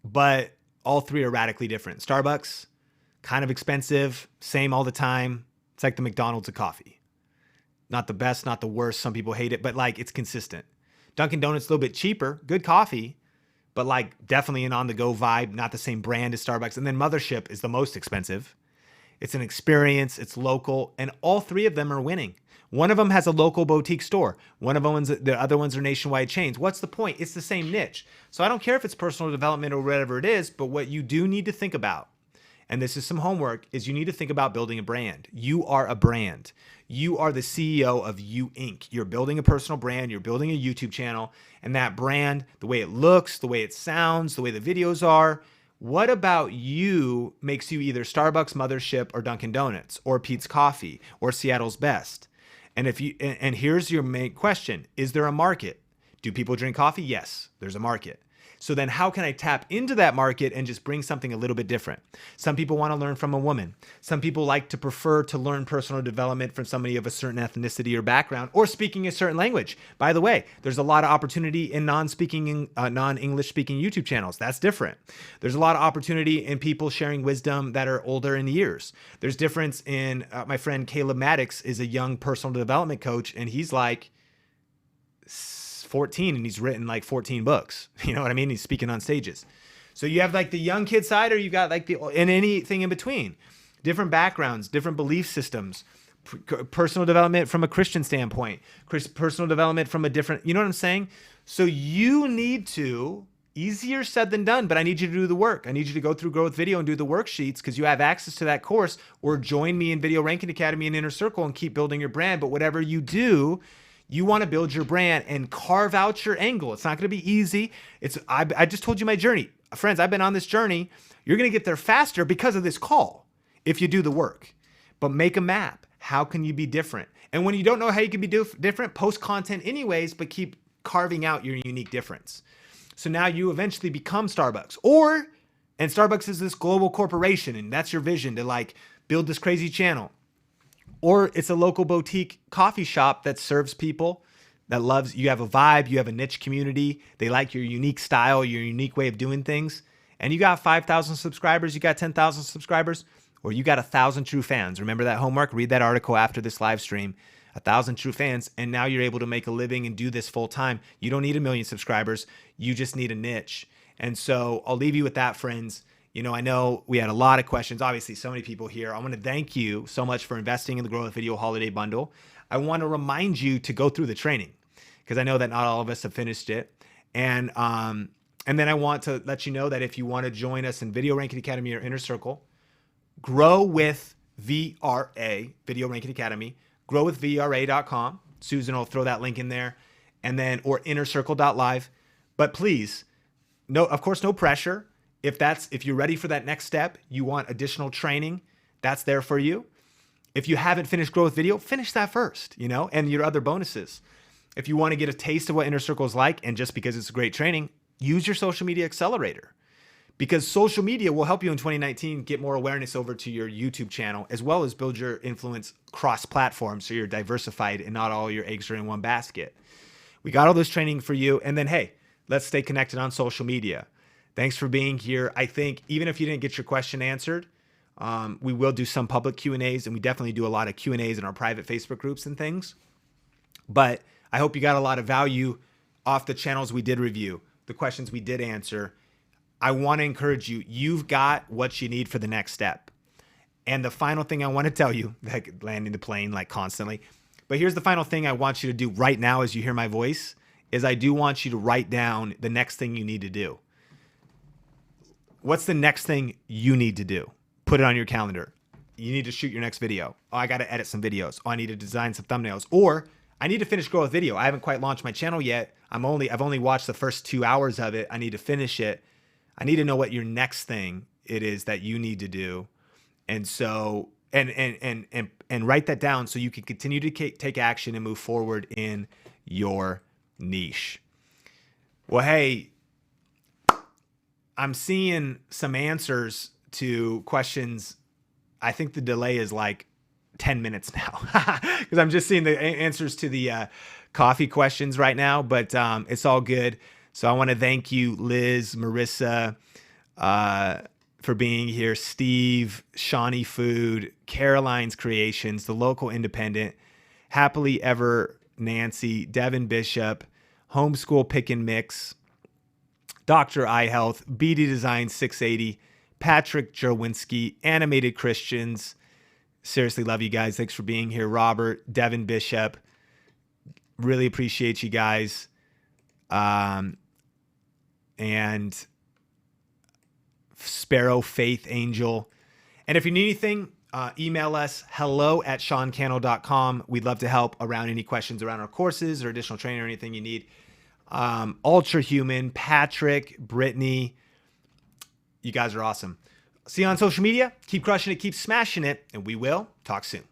Speaker 1: but all three are radically different. Starbucks, kind of expensive, same all the time. It's like the McDonald's of coffee. Not the best, not the worst. Some people hate it, but like it's consistent. Dunkin' Donuts, a little bit cheaper, good coffee, but like definitely an on-the-go vibe, not the same brand as Starbucks. And then Mothership is the most expensive. It's an experience, it's local, and all three of them are winning. One of them has a local boutique store. One of them, the other ones are nationwide chains. What's the point? It's the same niche. So I don't care if it's personal development or whatever it is, but what you do need to think about, and this is some homework, is you need to think about building a brand. You are a brand. You are the CEO of You Inc. You're building a personal brand. You're building a YouTube channel. And that brand, the way it looks, the way it sounds, the way the videos are, what about you makes you either Starbucks, Mothership, or Dunkin' Donuts, or Pete's Coffee, or Seattle's Best? And and here's your main question. Is there a market? Do people drink coffee? Yes, there's a market. So then how can I tap into that market and just bring something a little bit different? Some people want to learn from a woman. Some people like to prefer to learn personal development from somebody of a certain ethnicity or background, or speaking a certain language. By the way, there's a lot of opportunity in non-English speaking YouTube channels. That's different. There's a lot of opportunity in people sharing wisdom that are older in years. There's difference in, my friend Caleb Maddox is a young personal development coach, and he's like 14 and he's written like 14 books. You know what I mean? He's speaking on stages. So you have like the young kid side, or you got like and anything in between. Different backgrounds, different belief systems, personal development from a Christian standpoint, personal development from a different, you know what I'm saying? So you need to, easier said than done, but I need you to do the work. I need you to go through Grow with Video and do the worksheets, because you have access to that course, or join me in Video Ranking Academy and Inner Circle and keep building your brand. But whatever you do, you want to build your brand and carve out your angle. It's not going to be easy. I just told you my journey. Friends, I've been on this journey. You're going to get there faster because of this call if you do the work. But make a map. How can you be different? And when you don't know how you can be different, post content anyways, but keep carving out your unique difference. So now you eventually become Starbucks. And Starbucks is this global corporation, and that's your vision to like build this crazy channel. Or it's a local boutique coffee shop that serves people, that loves, you have a vibe, you have a niche community, they like your unique style, your unique way of doing things, and you got 5,000 subscribers, you got 10,000 subscribers, or you got 1,000 true fans. Remember that homework? Read that article after this live stream. 1,000 true fans, and now you're able to make a living and do this full time. You don't need 1 million subscribers, you just need a niche. And so I'll leave you with that, friends. You know, I know we had a lot of questions. Obviously, so many people here. I want to thank you so much for investing in the Grow with Video Holiday Bundle. I want to remind you to go through the training, because I know that not all of us have finished it. And then I want to let you know that if you want to join us in Video Ranking Academy or Inner Circle, grow with VRA, Video Ranking Academy, growwithvra.com. Susan will throw that link in there, and then, or innercircle.live. But please, no, of course, no pressure. If you're ready for that next step, you want additional training, that's there for you. If you haven't finished Grow with Video, finish that first, and your other bonuses. If you want to get a taste of what Inner Circle is like, and just because it's a great training, use your social media accelerator, because social media will help you in 2019 get more awareness over to your YouTube channel, as well as build your influence cross-platform so you're diversified and not all your eggs are in one basket. We got all this training for you. And then, hey, let's stay connected on social media. Thanks for being here. I think even if you didn't get your question answered, we will do some public Q&As, and we definitely do a lot of Q&As in our private Facebook groups and things. But I hope you got a lot of value off the channels we did review, the questions we did answer. I want to encourage you, you've got what you need for the next step. And the final thing I want to tell you, like landing the plane like constantly, but here's the final thing I want you to do right now as you hear my voice, is I do want you to write down the next thing you need to do. What's the next thing you need to do? Put it on your calendar. You need to shoot your next video. Oh, I got to edit some videos. Oh, I need to design some thumbnails. Or I need to finish Grow with Video. I haven't quite launched my channel yet. I've only watched the first 2 hours of it. I need to finish it. I need to know what your next thing it is that you need to do. And so, and write that down so you can continue to take action and move forward in your niche. Well, hey, I'm seeing some answers to questions. I think the delay is like 10 minutes now because I'm just seeing the answers to the coffee questions right now, but it's all good. So I want to thank you, Liz, Marissa, for being here, Steve, Shawnee Food, Caroline's Creations, The Local Independent, Happily Ever Nancy, Devin Bishop, Homeschool Pick and Mix, Dr. Eye Health, BD Design 680, Patrick Jerwinski, Animated Christians. Seriously, love you guys. Thanks for being here. Robert, Devin Bishop. Really appreciate you guys. And Sparrow Faith Angel. And if you need anything, email us hello@seancannell.com. We'd love to help around any questions around our courses or additional training or anything you need. Ultra Human, Patrick, Brittany, you guys are awesome. See you on social media. Keep crushing it, keep smashing it, and we will talk soon.